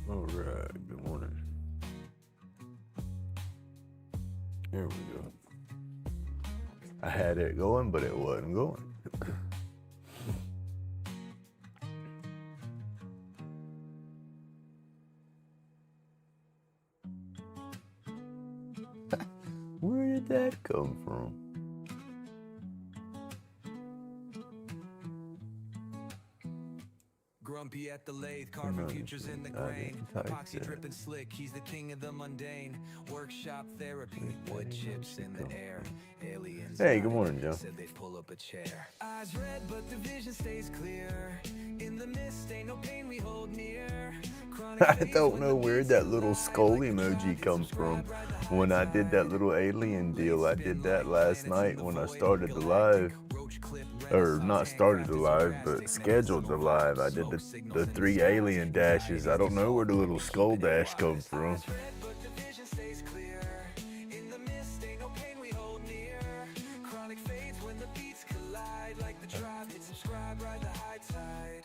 All right, good morning. Here we go. I had it going, but it wasn't going. Where did that come from? Grumpy at the lathe, carving futures in the grain. Epoxy dripping slick, he's the king of the mundane. Workshop therapy, wood chips in the air. Aliens. Hey, good morning, Joe. Said they'd pull up a chair. Eyes red, but the vision stays clear. In the mist, ain't no pain we hold near. I don't know where that little skull emoji comes from. When I did that little alien deal, I did that last night when I started the live. Or not started the live, but scheduled the live. I did the 3 alien dashes. I don't know where the little skull dash comes from.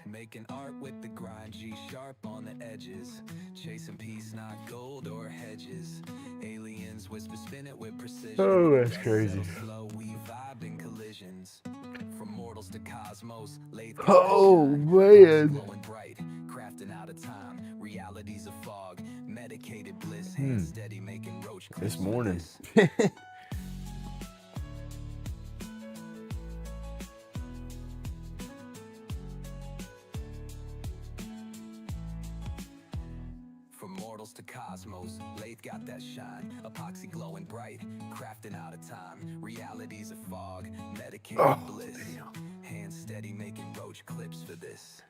Making art with the grind, G sharp on the edges. Chasing peace, not gold or hedges. Aliens whisper, spin it with precision. Oh, that's crazy. Slow, we vibe in collisions. From mortals to cosmos, laid Oh man. glowing bright, crafting out of time. Reality's a fog, medicated bliss, hands steady making roach clips. This morning. From mortals to cosmos, lathe got that shine. Epoxy glowing bright, crafting out of time. Reality's a fog, medicated bliss. Hands steady making roach clips for this.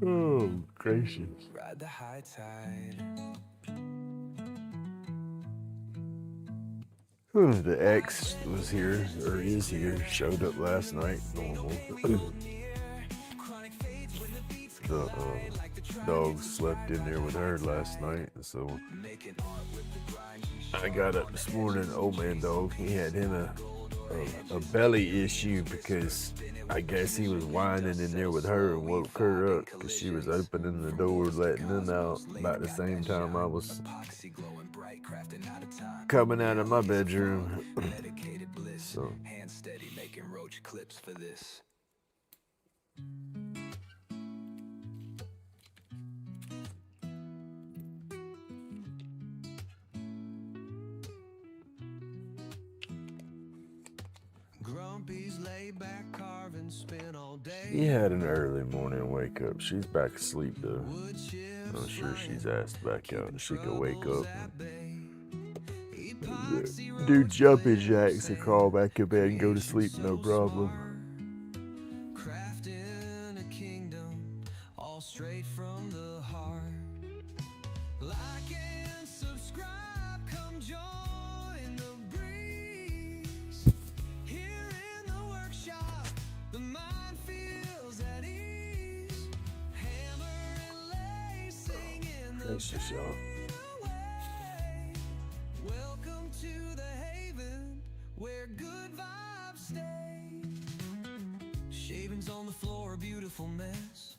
Oh, gracious. Ride the high tide. The ex was here, or is here, showed up last night, normal. The dog slept in there with her last night, so I got up this morning. Old man dog, he had him a belly issue because I guess he was whining in there with her and woke her up because she was opening the door, letting him out about the same time I was coming out of my bedroom. So Hand steady making roach clips for this. Grumpy's laid back, carving, spin all day. he had an early morning wake up. She's back asleep though. I'm sure she's asked back out and she could wake up and do jumping jacks and crawl back in bed and go to sleep, no problem. Crafting a kingdom, all straight from the heart. Like and subscribe, come join the breeze. Here in the workshop, the mind feels at ease. Hammer and lace, singing the Gracious, y'all. away. Welcome to the haven where good vibes stay. Shavings on the floor, a beautiful mess.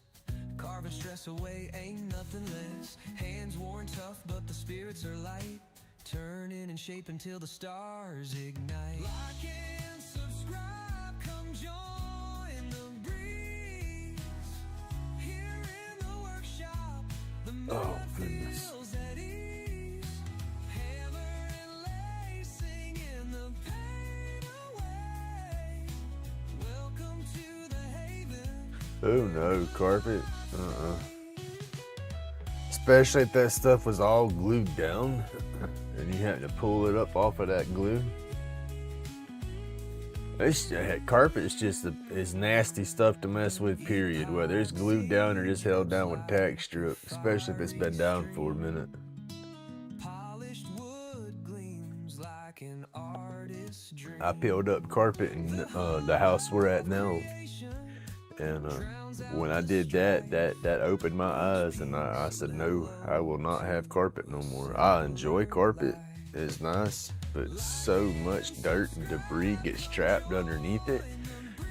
Carving stress away, ain't nothing less. Hands worn tough, but the spirits are light. Turning and shaping till the stars ignite. Like and subscribe, come join the breeze. Here in the workshop, the Oh, mind goodness. feels at ease. Hammer and lace, singing the pain away. Welcome to the haven. Oh no, carpet. Especially if that stuff was all glued down and you had to pull it up off of that glue. Carpet is just is nasty stuff to mess with, period. Whether it's glued down or just held down with tack strip, especially if it's been down for a minute. Polished wood gleams like an artist's dream. I peeled up carpet in the house we're at now. And when I did that opened my eyes, and I said, no, I will not have carpet no more. I enjoy carpet, it's nice, but so much dirt and debris gets trapped underneath it.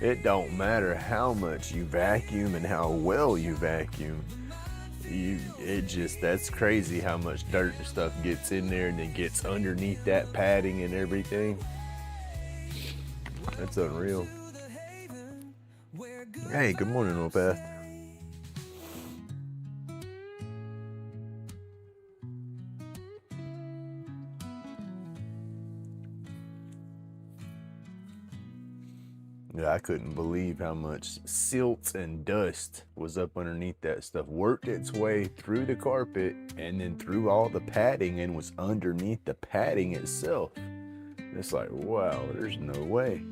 It don't matter how much you vacuum and how well you vacuum. That's crazy how much dirt and stuff gets in there and it gets underneath that padding and everything. That's unreal. Hey, good morning, old Beth. Yeah, I couldn't believe how much silt and dust was up underneath that stuff. Worked its way through the carpet and then through all the padding and was underneath the padding itself. It's like, wow, there's no way.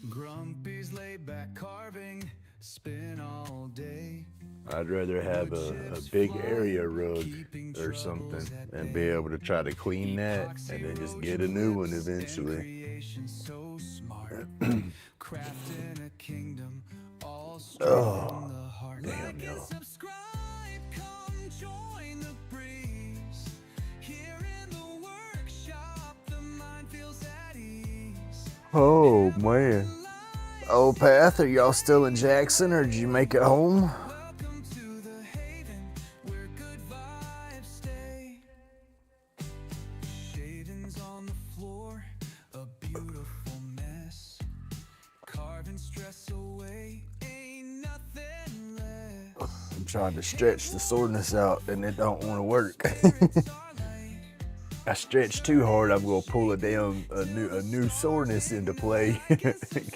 Grumpy's laid back carving, spin all day. I'd rather have a big area rug or something and be able to try to clean that and then just get a new one eventually. So smart. Crafting a kingdom, all Oh, the heart. damn, yo. Subscribe, come join the breeze. Here in the workshop, the mind feels at ease. Oh, man. Oh, Path, are y'all still in Jackson or did you make it home? Welcome to the haven where good vibes stay. Shavings on the floor, a beautiful mess. Carving stress away, ain't nothing less. I'm trying to stretch the soreness out and it don't want to work. I stretch too hard, I'm gonna pull a new soreness into play.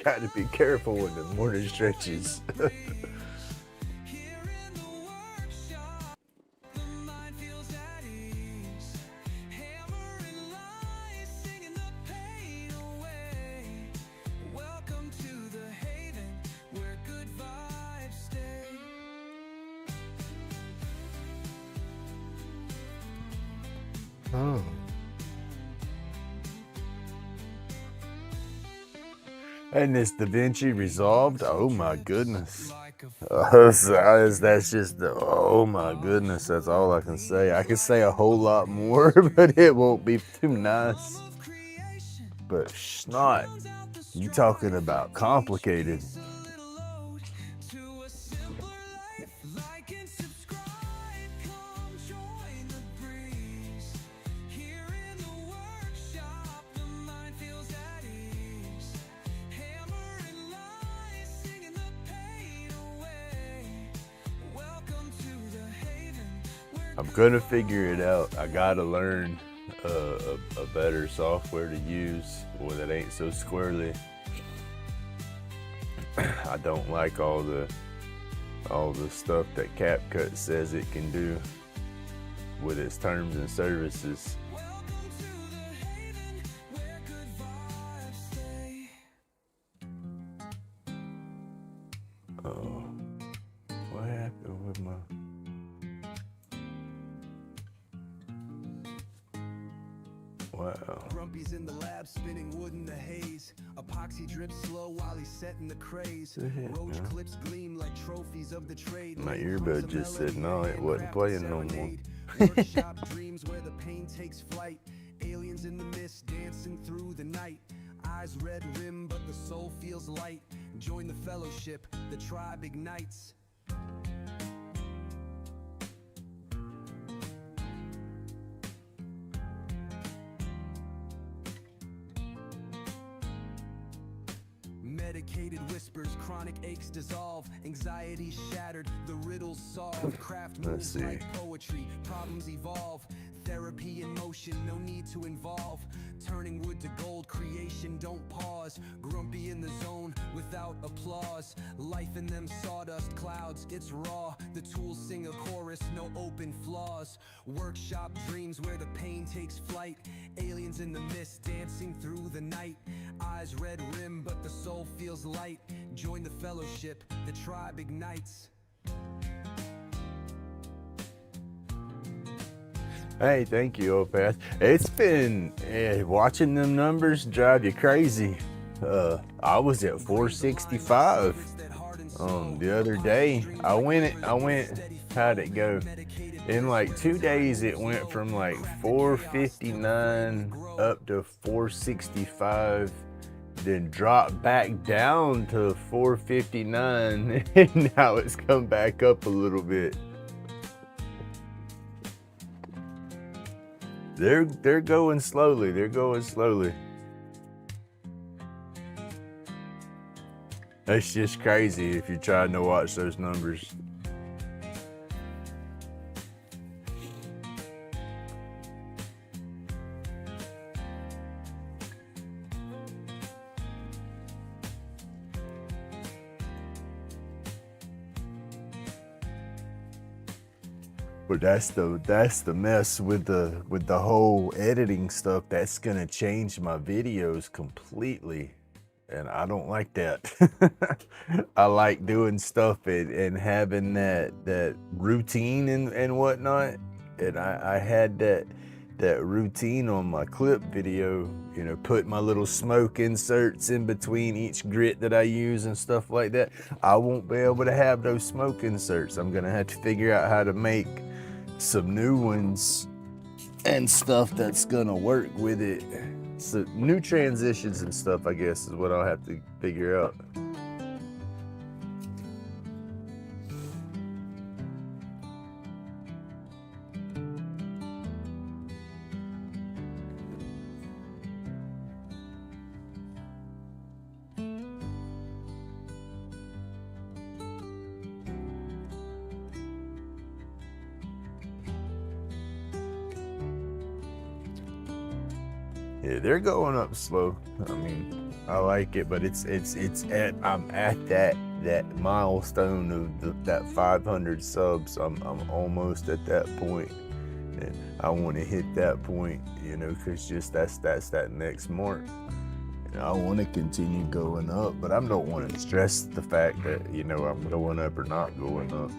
Got to be careful with the morning stretches. Here in the workshop, the mind feels at ease. Hammering lies, singing the pain away. Welcome to the haven where good vibes stay. Oh. And this Da Vinci resolved. Oh my goodness. That's just, oh my goodness. That's all I can say. I could say a whole lot more, but it won't be too nice. But snot, you talking about complicated. I'm gonna figure it out. I gotta learn a better software to use one that ain't so squirrely. I don't like all the stuff that CapCut says it can do with its terms and services. Oh, what happened with my... Wow. Grumpy's in the lab spinning wood in the haze. Epoxy drips slow while he's setting the craze. Roach clips gleam like trophies of the trade. My earbud just said no, it wasn't playing no more. Workshop dreams where the pain takes flight. Aliens in the mist dancing through the night. Eyes red rim but the soul feels light. Join the fellowship, the tribe ignites. Medicated whispers, chronic aches dissolve. Anxiety shattered, the riddles solved. Craft moves like poetry, problems evolve. Therapy in motion, no need to involve. Turning wood to gold, creation don't pause. Grumpy in the zone, without applause. Life in them sawdust clouds, it's raw. The tools sing a chorus, no open flaws. Workshop dreams where the pain takes flight. Aliens in the mist dancing through the night. Eyes red rim, but the soul feels light. Join the fellowship, the tribe ignites. Hey, thank you, Opath. It's been watching them numbers drive you crazy. I was at 465 the other day. I went. How'd it go? In like 2 days, it went from like 459 up to 465. then dropped back down to 459, and now it's come back up a little bit. They're going slowly. They're going slowly. That's just crazy if you're trying to watch those numbers. But that's the mess with the whole editing stuff. That's gonna change my videos completely, and I don't like that. I like doing stuff and having that routine and whatnot. And I had that routine on my clip video, you know, put my little smoke inserts in between each grit that I use and stuff like that. I won't be able to have those smoke inserts. I'm gonna have to figure out how to make some new ones and stuff that's gonna work with it. So new transitions and stuff, I guess, is what I'll have to figure out. Yeah, they're going up slow. I mean, I like it, but I'm at that milestone of that 500 subs. I'm almost at that point, and I want to hit that point, you know, because just that's that next mark. And I want to continue going up, but I don't want to stress the fact that, you know, I'm going up or not going up.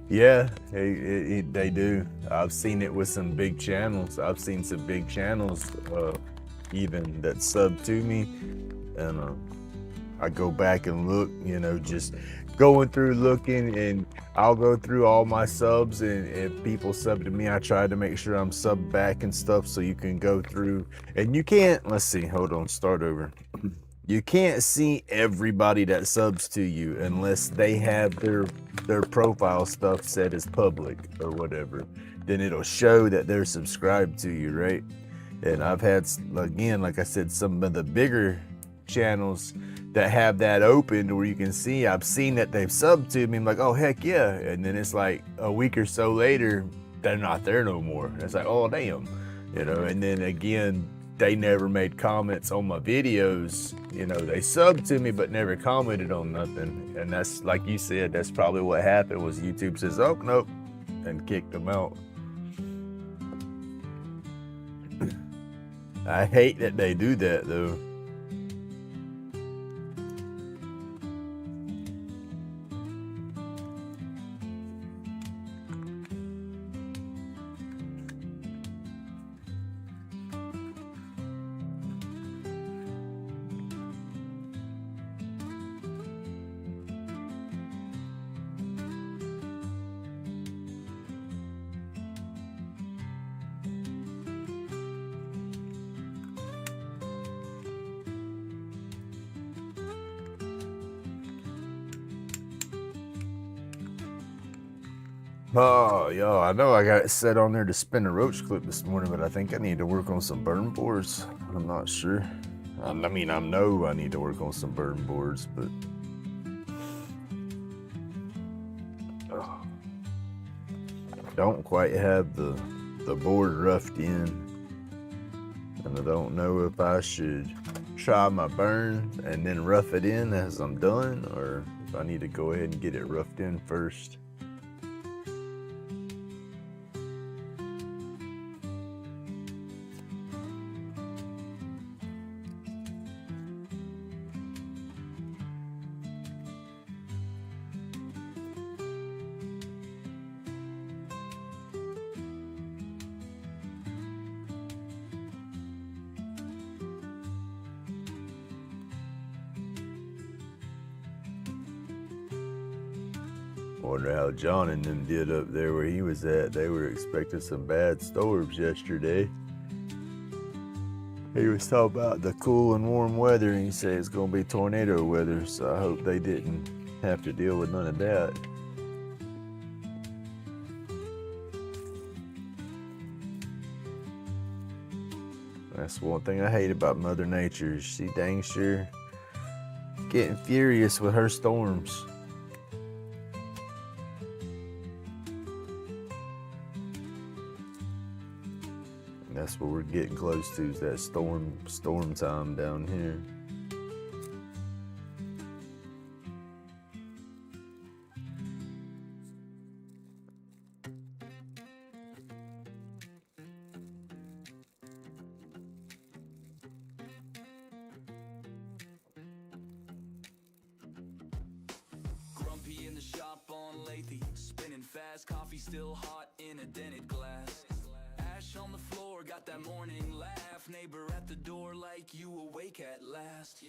Yeah, they do. I've seen it with some big channels. I've seen some big channels even that sub to me, and I go back and look, you know, just going through looking, and I'll go through all my subs, and if people sub to me, I try to make sure I'm subbed back and stuff, so you can go through, and you can't, let's see, hold on, start over. You can't see everybody that subs to you unless they have their profile stuff set as public or whatever. Then it'll show that they're subscribed to you, right? And I've had, again, like I said, some of the bigger channels that have that open where you can see, I've seen that they've subbed to me. I'm like, oh, heck yeah. And then it's like a week or so later, they're not there no more. It's like, oh, damn. You know, and then again, they never made comments on my videos. You know, they subbed to me but never commented on nothing. And that's, like you said, that's probably what happened, was YouTube says, oh, nope, and kicked them out. I hate that they do that though. Oh, yo, I know I got it set on there to spin a Roach clip this morning, but I think I need to work on some burn boards. I'm not sure. I mean, I know I need to work on some burn boards, but I don't quite have the board roughed in, and I don't know if I should try my burn and then rough it in as I'm done, or if I need to go ahead and get it roughed in first. Wonder how John and them did up there where he was at. They were expecting some bad storms yesterday. He was talking about the cool and warm weather, and he said it's going to be tornado weather, so I hope they didn't have to deal with none of that. That's one thing I hate about Mother Nature. She dang sure getting furious with her storms. And that's what we're getting close to, is that storm time down here. Grumpy in the shop on lately, spinning fast, coffee still hot in a dented glass. Ash on the floor, got that morning laugh. Neighbor at the door like you awake at last.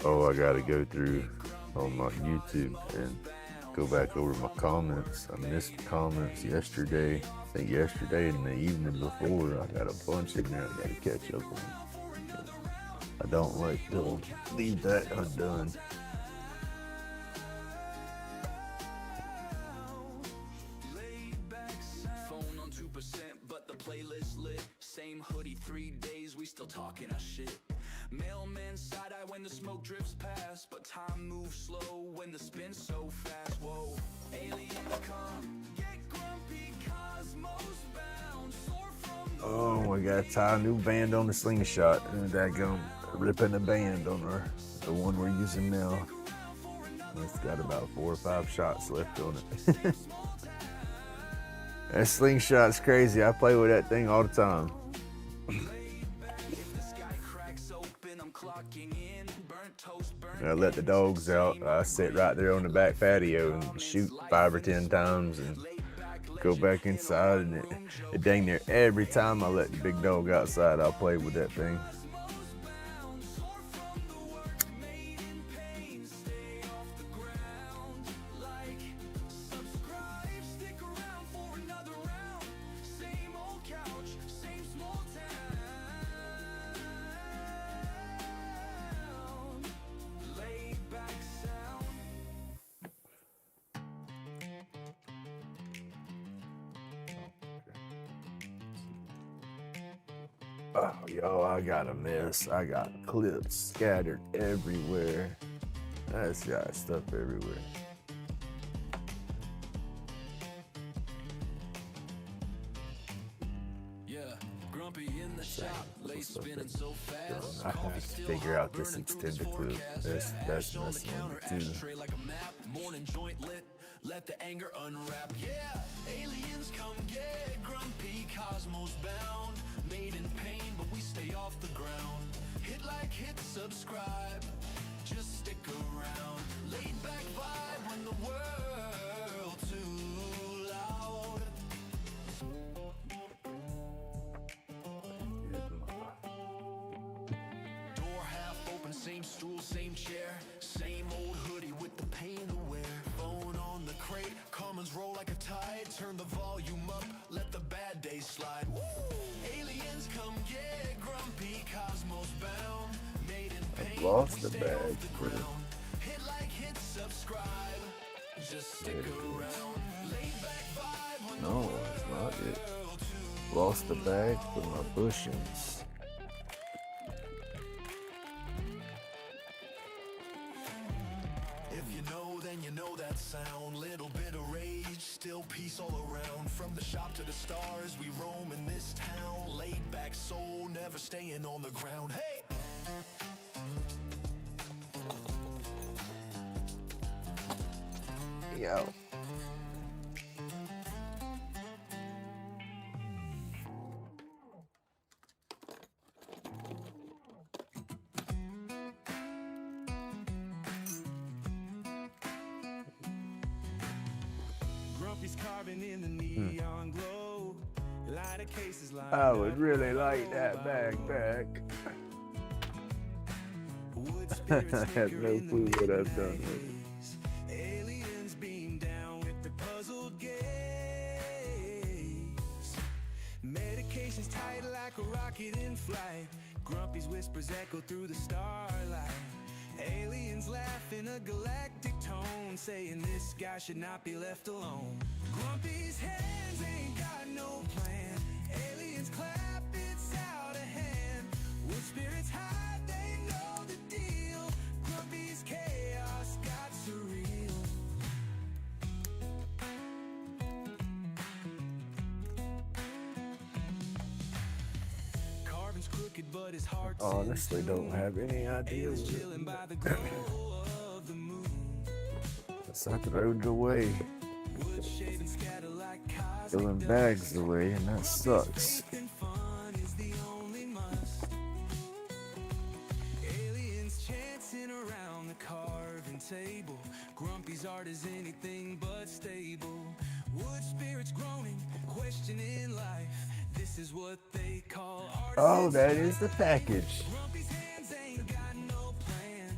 Oh, I gotta go through on my YouTube and go back over my comments. I missed comments yesterday. I think yesterday and the evening before. I got a bunch in there I gotta catch up on. I don't like to leave that undone. Phone on 2%, but the playlist lit. Same hoodie, 3 days, we still talking our shit. Mailman side-eye when the smoke drifts past, but time moves slow when the spin's so fast. Whoa, aliens come, get grumpy, cosmos bound, soar from the Oh, we gotta tie a new band on the slingshot. And that gum ripping the band on the one we're using now. It's got about 4 or 5 shots left on it. That slingshot's crazy. I play with that thing all the time. I let the dogs out. I sit right there on the back patio and shoot 5 or 10 times and go back inside. And it dang near every time I let the big dog outside, I'll play with that thing. Oh, yo, I got a mess. I got clips scattered everywhere. That's got stuff everywhere. yeah, grumpy in the shop, late spinning so fast. I have to figure out this extended clip. That's messing with me too. Like a map, morning joint lit, let the anger unwrap. Yeah, aliens come get grumpy, cosmos bound, made in pain, but we stay off the ground. Hit like, hit subscribe, just stick around. Laid back vibe when the world too loud. Door half open, same stool, same chair, same old hoodie with the pain to wear. Phone on the crate, comments roll like a tide. Turn the volume up, let the bad days slide. Woo! Aliens come get grumpy, cosmos bound, made in pain. I've lost the we stay bag. off the ground. Hit like, hit subscribe, just stick around. Laid back vibe when No, it's not it. Lost the bag with my bushings. If you know, then you know that sound. Little bit of rage, still peace all around. From the shop to the stars, we roam in this town. Laid back soul, never staying on the ground. Hey! Yo. Grumpy's carving in the neon glow. Light of cases lined I would up really with like gold that bag back. Wood I spirits have flicker no in the clue what I've done midnight with it. haze. Aliens beam down Medication's tight like a rocket in flight. Grumpy's whispers echo through the starlight. Aliens laugh in a galactic tone, saying this guy should not be left alone. Grumpy's hands ain't got no plan. Aliens clap, it's out of hand. Wood spirits hide, they know the deal. Grumpy's chaos got surreal. Carvin's crooked, but his heart's Honestly, don't have any idea. aliens chilling by the glow of the moon. I threw it away, Wood shaving scatter like cosmic throwing bags away, and that sucks. Faith and fun is the only must. Aliens chancing around the carving table. Grumpy's art is anything but stable. Wood spirits groaning, questioning life. This is what they call art. Oh, that is the package. Grumpy's hands ain't got no plan.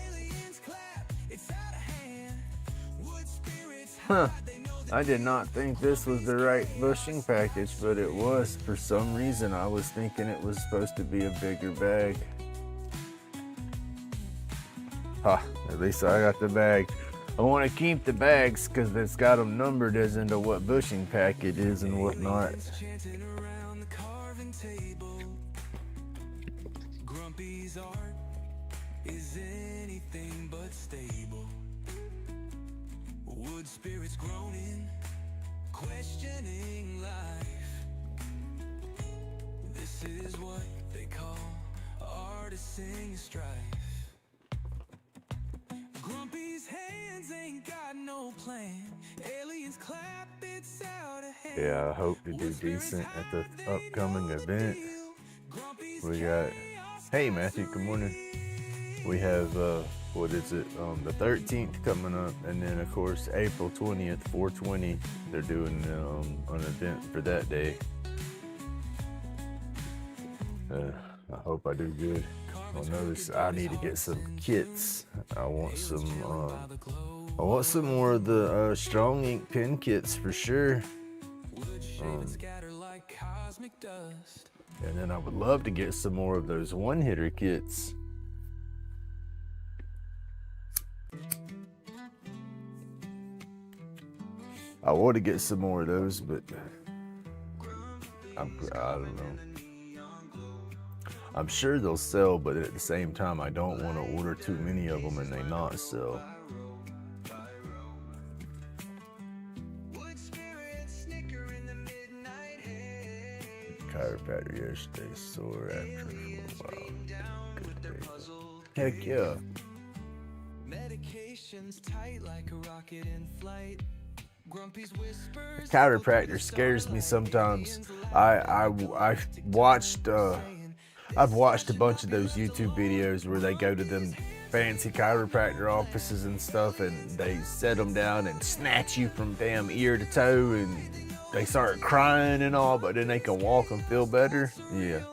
Aliens clap, it's out of hand. Wood spirits Huh. hide, they know the I did not think this was the right bushing package, but it was. For some reason, I was thinking it was supposed to be a bigger bag. Ha, at least I got the bag. I want to keep the bags because it's got them numbered as into what bushing pack it is and whatnot. chanting around the carving table. Grumpy's art is anything but stable. Wood spirits groaning, questioning life. This is what they call artists singing strife. Grumpy's hands ain't got no plan. Aliens clap, it's out of hand. Yeah, I hope to do decent at the upcoming event. We got, hey Matthew, good morning. We have, what is it, the 13th coming up, and then of course April 20th, 420, they're doing an event for that day. I hope I do good. Well, notice I need to get some kits. I want some more of the strong ink pen kits for sure. Scatter like cosmic dust. And then I would love to get some more of those one-hitter kits. I want to get some more of those, but I don't know. I'm sure they'll sell, but at the same time, I don't want to order too many of them and they not sell. Chiropractor yesterday, sore after for a while. Good day. Heck yeah. Medication's tight like a rocket in flight. Grumpy's whispers. Chiropractor scares me sometimes. I've watched a bunch of those YouTube videos where they go to them fancy chiropractor offices and stuff, and they set them down and snatch you from damn ear to toe, and they start crying and all, but then they can walk and feel better. Yeah,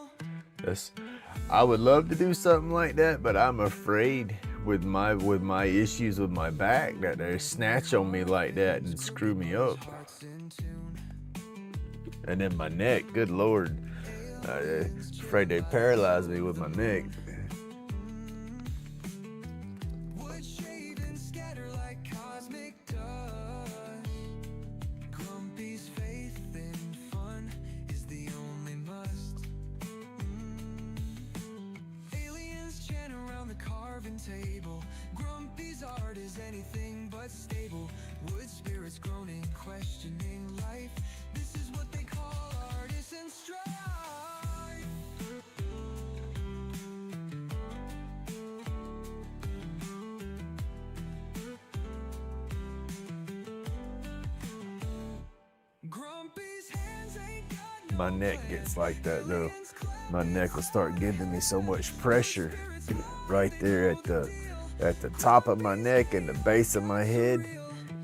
I would love to do something like that, but I'm afraid with my issues with my back that they snatch on me like that and screw me up. And then my neck, good Lord, afraid they paralyze me with my neck. Wood shaving scatter like cosmic dust. Grumpy's faith in fun is the only must. Aliens chant around the carving table. Grumpy's art is anything but stable. Wood spirits groaning, questioning life. This is what they call artisan strife. Grumpy's hands ain't got My neck gets like that though. My neck will start giving me so much pressure right there at the top of my neck and the base of my head.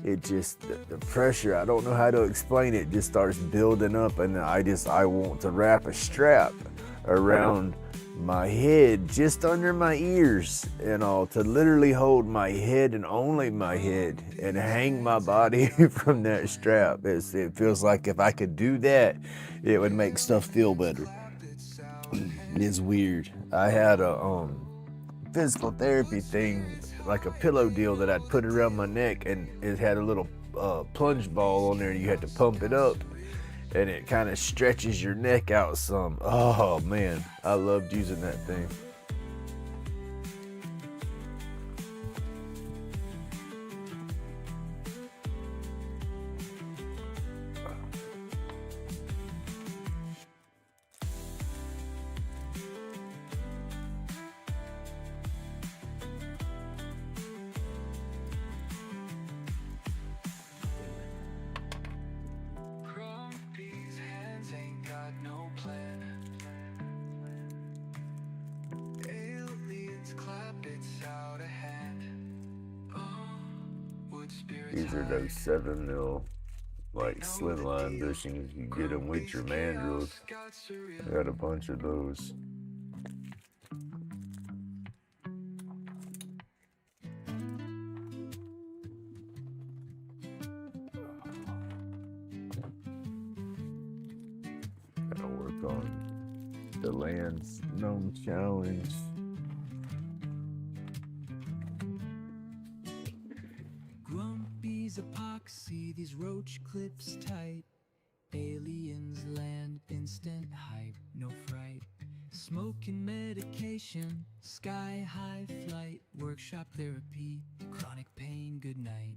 It just, the pressure, I don't know how to explain it, just starts building up, and I want to wrap a strap around my head just under my ears and all, to literally hold my head and only my head and hang my body from that strap. It feels like if I could do that, it would make stuff feel better. It's weird. I had a physical therapy thing, like a pillow deal that I'd put around my neck, and it had a little plunge ball on there, and you had to pump it up, and it kind of stretches your neck out some. Oh man, I loved using that thing. Grumpy's hands ain't got no plan. Aliens clap, it's out of hand. Wood spirits These are those 7mm like slimline bushings. You get them with your mandrels. I got a bunch of those. Gotta work on the Land's Gnome Challenge. Grumpy's epoxy, these roach clips tight. Aliens land, instant hype, no fright. Smoking medication, sky high flight. Workshop therapy, chronic pain, good night.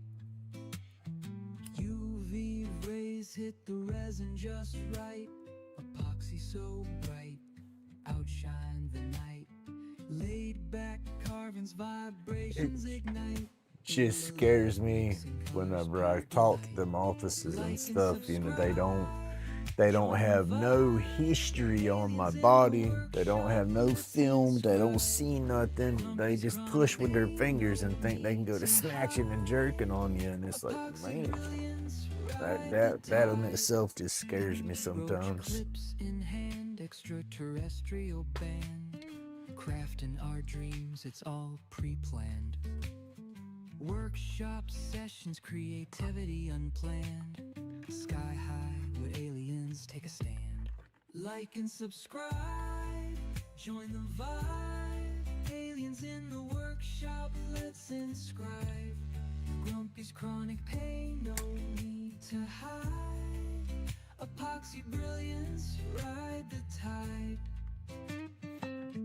UV rays hit the resin just right. Epoxy so bright, outshine the night. Laid back carvings, vibrations ignite. Just scares me whenever I talk to them offices and stuff. You know, they don't have no history on my body. They don't have no film. They don't see nothing. They just push with their fingers and think they can go to snatching and jerking on you. And it's like, man, that in itself just scares me sometimes. Clips in hand, extraterrestrial band. Crafting our dreams, it's all pre-planned. Workshop sessions, creativity unplanned. Sky high with aliens, take a stand. Like and subscribe, join the vibe. Aliens in the workshop, let's inscribe. Grumpy's chronic pain, no need to hide. Epoxy brilliance, ride the tide.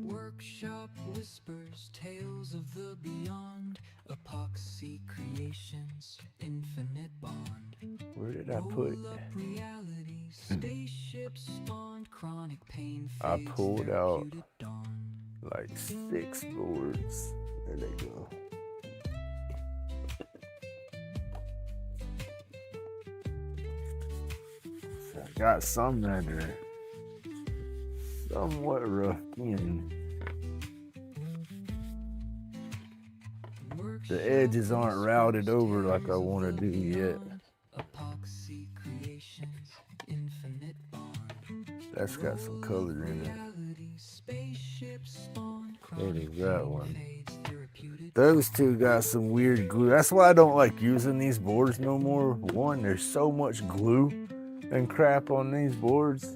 Workshop whispers, tales of the beyond. Epoxy creations, infinite bond. Where did I put? Roll up reality, spaceships spawned, chronic pain I fades, pulled out therapeutic dawn. like 6 boards. There they go. So I got some that are somewhat rough in. The edges aren't routed over like I want to do yet. Epoxy creations, infinite bond. That's got some color in it. Reality, spaceships spawned, There chronic is that pain one. fades, therapeutic. Those two got some weird glue. That's why I don't like using these boards no more. One, there's so much glue and crap on these boards.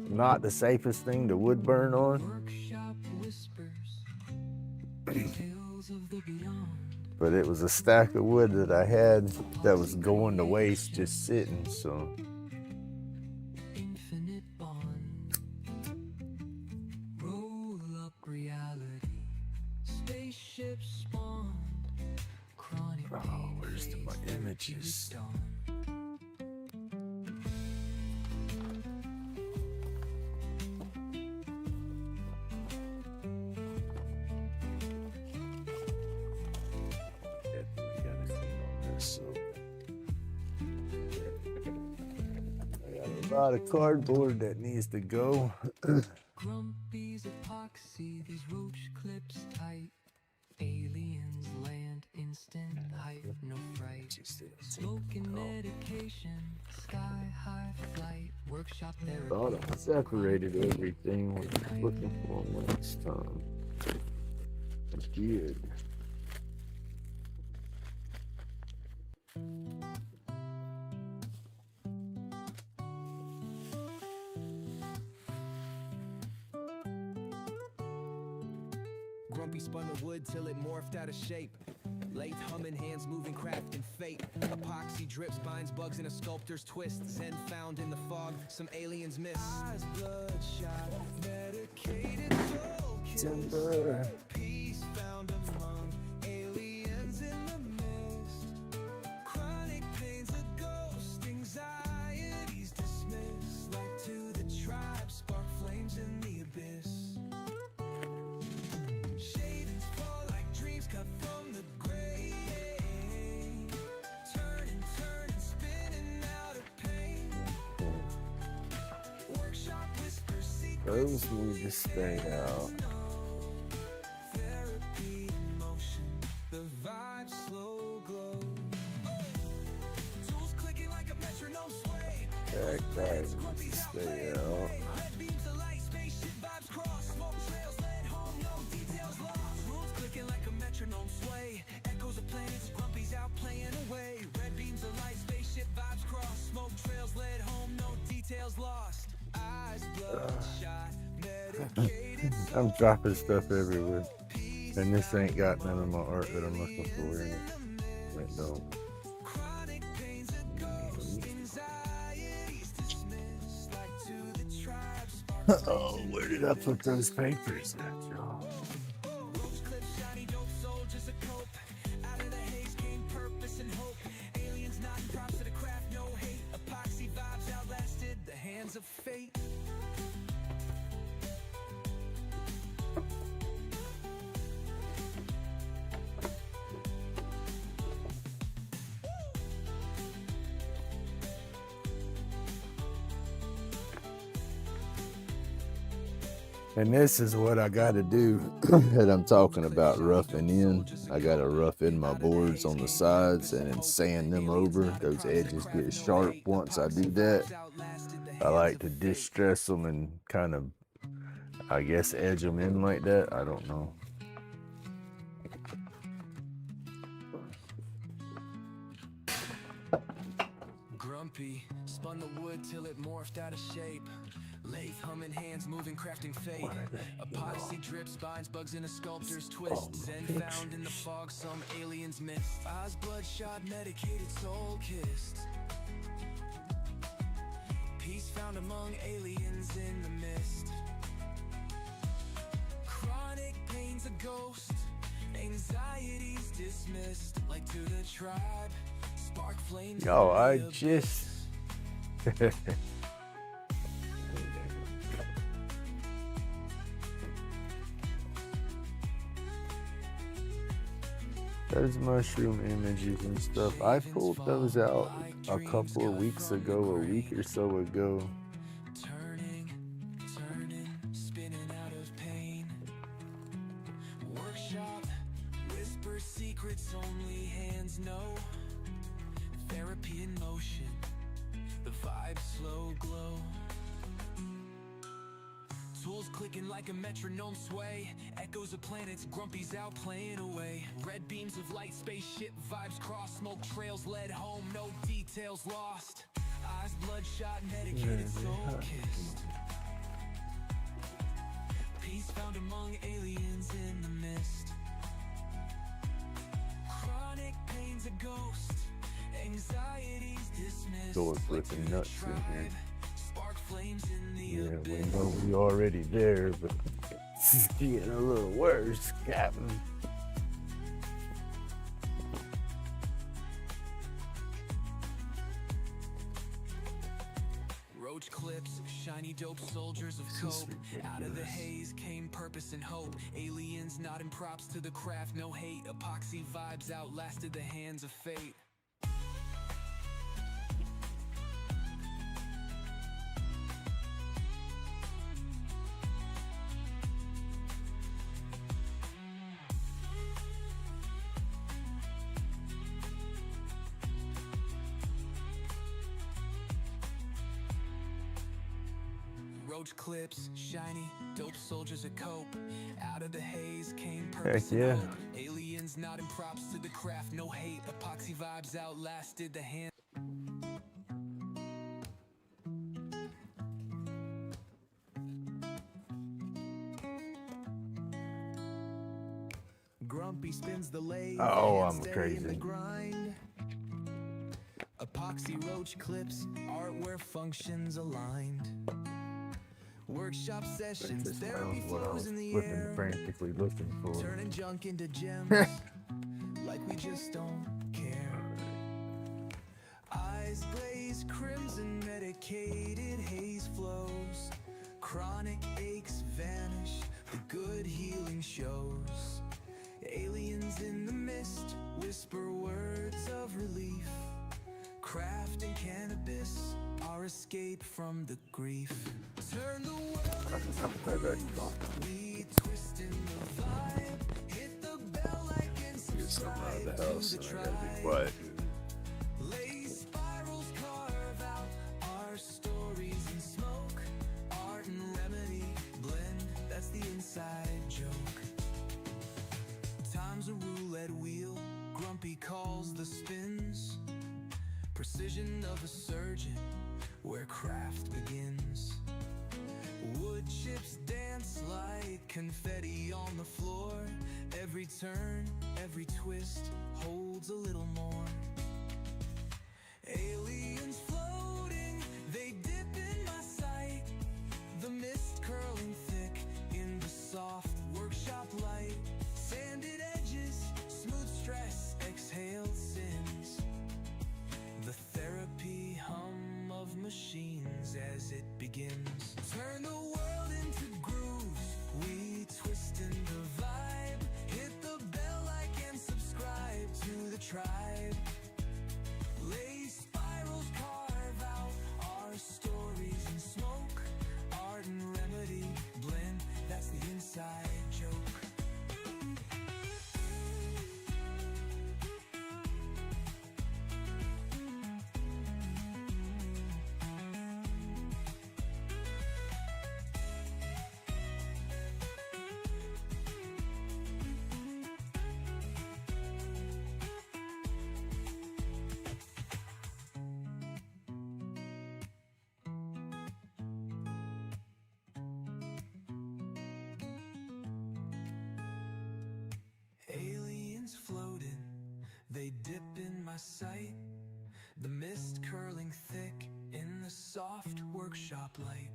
Not the safest thing to wood burn on. Workshop whispers, tales of the beyond. But it was a stack of wood that I had that was going to waste just sitting, so. Infinite bond. Roll up reality. Spaceships spawned. Chronic Oh, pain where's fades, my therapeutic images? dawn. Definitely gotta clean on this, so. I got a lot of cardboard that needs to go. Grumpy's epoxy, these roach clips tight. Aliens land, instant hype, no fright. Smoking medication, sky high flight, workshop therapy. Thought I separated everything. Was looking for them last time. I did. Grumpy spun the wood till it morphed out of shape. Lathe humming, hands moving, crafting fate. Epoxy drips, binds bugs in a sculptor's twist. Zen found in the fog, some aliens miss. Eyes bloodshot, medicated soul kiss. Peace found among aliens in the mist. Chronic pains a ghost, anxieties dismissed. Like to the tribe, spark flames in the abyss. Shavings fall like dreams cut from the grave. Turning, spinning out of pain. Workshop whispers secrets. Those need to stay out. Therapy in motion. The vibe slow glow. Tools clicking like a metronome sway. That guy needs to stay out. Red beams of light, spaceship vibes cross. Smoke trails led home, no details lost. Rules clicking like a metronome sway. Echoes of planets, grumpies out playing away. Red beams of light, spaceship vibes cross. Smoke trails led home, no details lost. Eyes bloodshot, medicated. I'm dropping stuff everywhere. And this ain't got none of my art that I'm looking for in it. It don't. Chronic pains a ghost, anxieties dismissed. Like to the tribe, sparks Oh, where did I put those papers at, y'all? Roach clip, shiny dope, soldiers a cope. Out of the haze came purpose and hope. Aliens nodding props to the craft, no hate. Epoxy vibes outlasted the hands of fate. And this is what I got to do that I'm talking about roughing in. I got to rough in my boards on the sides and then sand them over. Those edges get sharp once I do that. I like to distress them and kind of, I guess, edge them in like that. I don't know. Grumpy spun the wood till it morphed out of shape. Lathe humming, hands moving, crafting fate. Epoxy drips, binds bugs in a sculptor's twist. Zen found in the fog, some aliens missed. Eyes bloodshot, medicated, soul kissed. Peace found among aliens in the mist. Chronic pains a ghost, anxieties dismissed. Like to the tribe, spark flames. Yo, in the I abyss. just... Those mushroom images and stuff, I pulled those out a couple of weeks ago, a week or so ago. Turning, spinning out of pain. Workshop, whisper secrets only hands know. Therapy in motion, the vibe slow glow. Tools clicking like a metronome sway. Echoes of planets, grumpies out playing away. Red beams of light, spaceship vibes cross. Smoke trails led home, no details lost. Eyes bloodshot, medicated, soul kissed. Peace found among aliens in the mist. Chronic pains a ghost, anxieties dismissed. Door flipping nuts in here. Spark flames in the Yeah, we abyss. know we already there, but it's getting a little worse, Captain. Roach clips, shiny dope, soldiers of cope. Out of the haze came purpose and hope. Aliens nodding props to the craft, no hate. Epoxy vibes outlasted the hands of fate. Roach clips, shiny, dope soldiers a cope. Out of the haze came Heck purpose and yeah. hope. Aliens nodding props to the craft, no hate. Epoxy vibes outlasted the hand. Grumpy spins the lathe. Oh, hands I'm steady crazy. in the grind. Epoxy roach clips, art where functions aligned. Workshop sessions, This therapy is what I flows was in the flipping, air. frantically looking for. Turning junk into gems, like we just don't care. Eyes glaze crimson, medicated haze flows. Chronic aches vanish, the good healing shows. Aliens in the mist whisper words of relief. Craft and cannabis, our escape from the grief. Turn the world into grooves, we twist in the vibe. Hit the bell like and Get something out of subscribe the house to the and I gotta be tribe. quiet. Lay spirals carve out our stories in smoke. Art and remedy blend, that's the inside joke. Time's a roulette wheel, Grumpy calls the spins. Precision of a surgeon, where craft begins. Wood chips dance like confetti on the floor. Every turn, every twist holds a little more. Aliens floating, they dip in my sight. The mist curling thick in the soft workshop light. Sanded edges, smooth stress, exhaled sins. The therapy hum of machines as it begins. Turn the world into grooves, we twist in the vibe. Hit the bell, like and subscribe to the tribe. Lay spirals carve out our stories in smoke. Art and remedy blend, that's the inside joke. Aliens floating, they dip in my sight. The mist curling thick in the soft workshop light.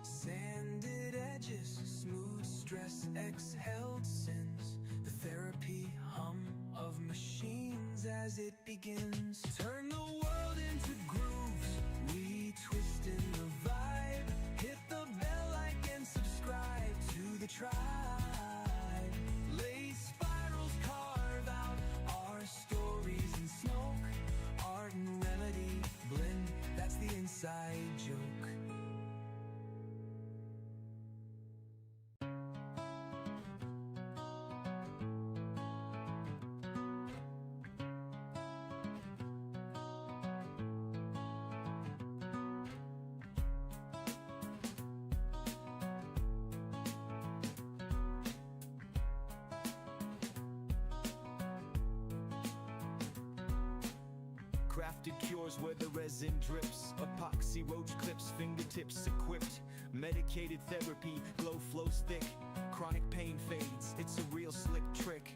Sanded edges, smooth stress, exhaled sins. The therapy hum of machines as it begins. Turn the world into grooves, we twist in the vibe. Hit the bell, like and subscribe to the tribe. Lay spirals carve out our stories in smoke. Art and remedy blend, that's the inside joke. Crafted cures where the resin drips. Epoxy roach clips, fingertips equipped. Medicated therapy, glow flows thick. Chronic pain fades, it's a real slick trick.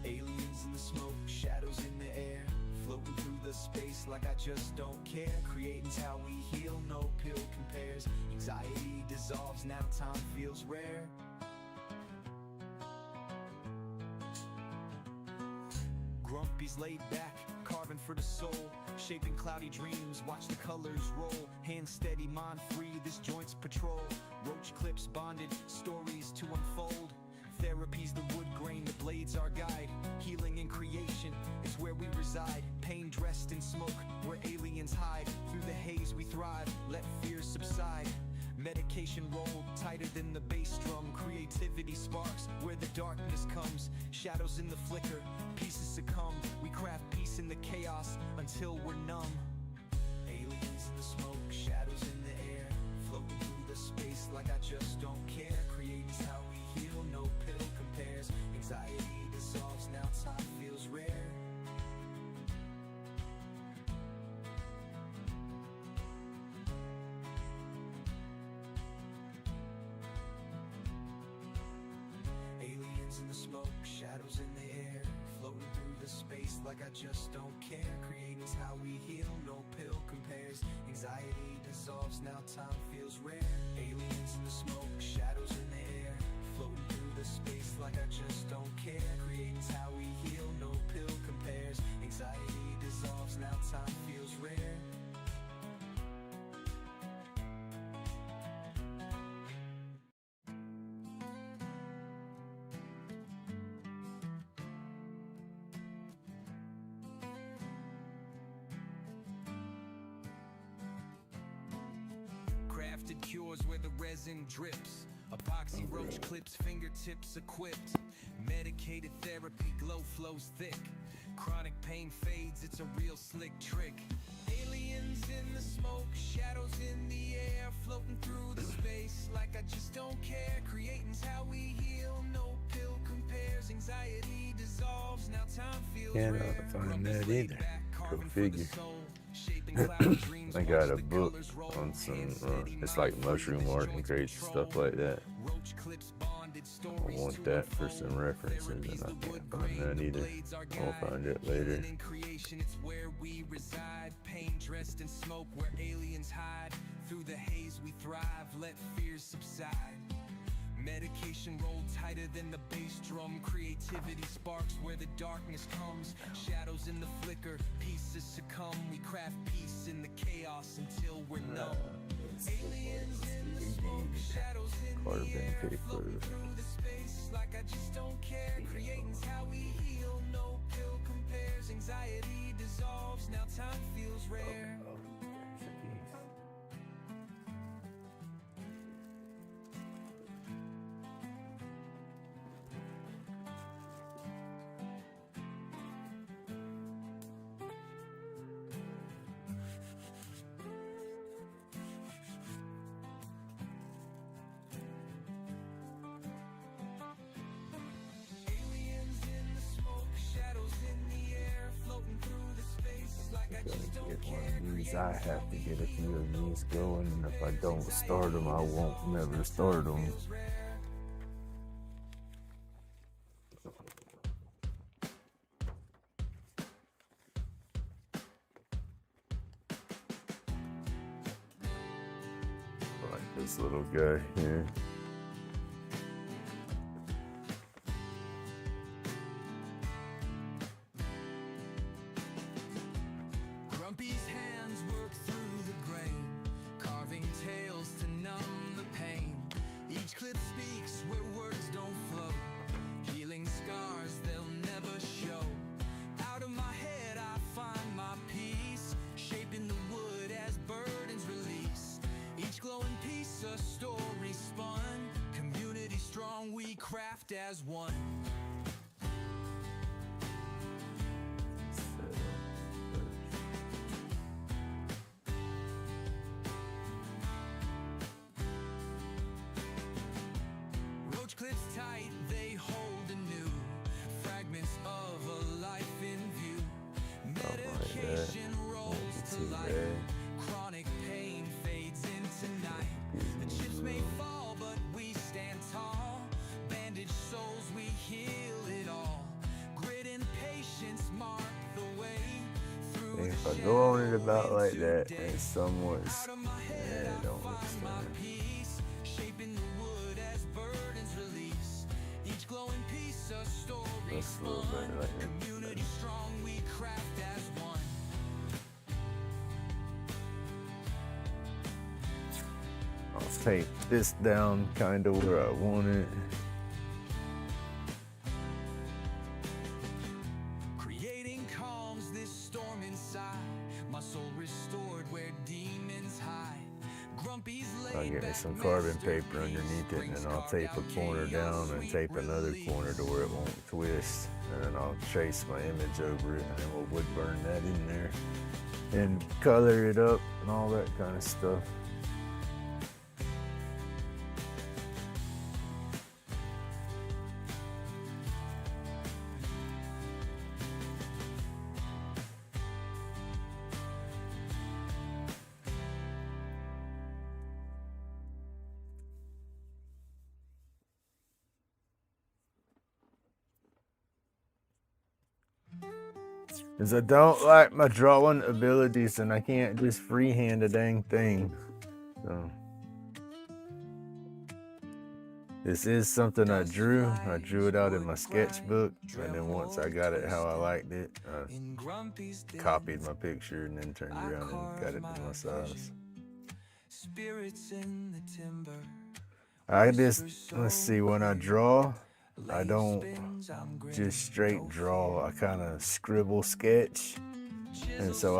Aliens in the smoke, shadows in the air. Floating through the space like I just don't care. Creating's how we heal, no pill compares. Anxiety dissolves, now time feels rare. Grumpy's laid back, carving for the soul. Shaping cloudy dreams, watch the colors roll. Hands steady, mind free, this joint's patrol. Roach clips bonded, stories to unfold. Therapy's the wood grain, the blade's our guide. Healing and creation is where we reside. Pain dressed in smoke, where aliens hide. Through the haze we thrive, let fears subside. Medication rolled tighter than the bass drum. Creativity sparks where the darkness comes. Shadows in the flicker, pieces succumb. We craft peace in the chaos until we're numb. Aliens in the smoke, shadows in the air. Floating through the just don't care. Creating's how we heal, no pill compares. Anxiety dissolves, now time feels rare. Aliens in the smoke, shadows in the air, floating through the space like I just don't care. Creating's how we heal, no pill compares. Anxiety dissolves, now time feels rare. Aliens in the smoke, shadows in the air, floating through the space like I just don't care. Creating's how we heal, no pill compares. Anxiety dissolves, now time feels rare. Crafted cures where the resin drips. Epoxy roach clips, fingertips equipped. Medicated therapy, glow flows thick. Chronic pain fades, it's a real slick trick. Aliens in the smoke, shadows in the air, floating through the space like I just don't care. Creating's how we heal, no pill compares. Anxiety dissolves, now time feels Can't rare. find that either. Go Carving for the figure. soul, shaping cloud dreams, I got a watch the book colors roll, on some, hands steady, it's like mind mushroom free, art the and joints crates, control. stuff like that. Roach clips bonded, I stories want to that for some unfold. references, Therapy's and I the wood can't find grain, that the either. blades are I'll guide. find it later. Healing in creation, it's where we reside. Pain dressed in smoke, where aliens hide. Through the haze we thrive, let fears subside. Medication rolled tighter than the bass drum. Creativity sparks where the darkness comes. Shadows in the flicker, pieces succumb. We craft peace in the chaos until we're numb. Aliens in the smoke, shadows in the Carbon air, paper. floating through the space like I just don't care. Creating's how we heal, no pill compares. Anxiety dissolves, now time feels rare. Aliens in the smoke, shadows in the air, floating through the space like I just Gotta don't get one care. of these. I have to get a few of these going, and if I don't start them, I won't never start them. Feels rare. Like this little guy here. Grumpy's hands work through the grain, carving tales to numb the pain. Each clip speaks where words don't flow, healing scars they'll never show. Out of my head I find my peace, shaping the wood as burdens release. Each glowing piece a story spun, community strong we craft as one. Roach clips tight, they hold anew fragments of a life in view. Medication rolls to See life, there. chronic pain fades into night. The chips may fall, but we stand tall. Bandaged souls, we heal it all. Grit and patience mark the way through And if the I go on it shadow about like into that, day. it's somewhat. Out of my head Yeah, I don't find my understand. peace, shaping the wood as burdens release. Each glowing piece a story That's a little spun, better like that. community strong we craft as one. I'll tape this down kind of where I want it. Creating calms this storm inside, my soul restored where demons hide. Grumpy's I'll laid get me back some carbon paper masterpiece, underneath it, and brings then I'll carved tape out a corner chaos, down and sweet tape another release. corner to where it won't twist. And then I'll trace my image over it, and then we'll wood burn that in there and color it up and all that kind of stuff. Cause I don't like my drawing abilities and I can't just freehand a dang thing. So this is something I drew. I drew it out in my sketchbook, and then once I got it how I liked it, I copied my picture and then turned around and got it to my size. Spirits in the timber. I just, let's see, when I draw, I don't just straight draw. I kind of scribble sketch. And so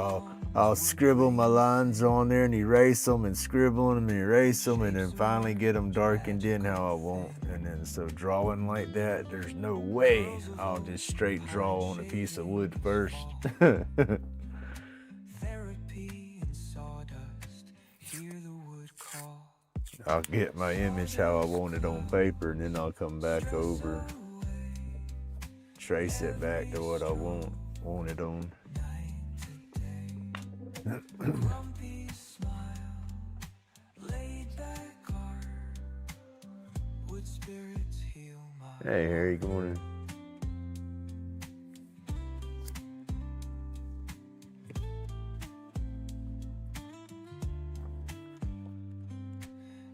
I'll scribble my lines on there and erase them and scribble them and erase them and then finally get them darkened in how I want. And then so drawing like that, there's no way I'll just straight draw on a piece of wood first. Therapy and sawdust. Hear the wood call. I'll get my image how I want it on paper and then I'll come back over, trace it back to what I want it on. Grumpy smile, laid back art. Wood spirits heal my Hey Harry, good morning.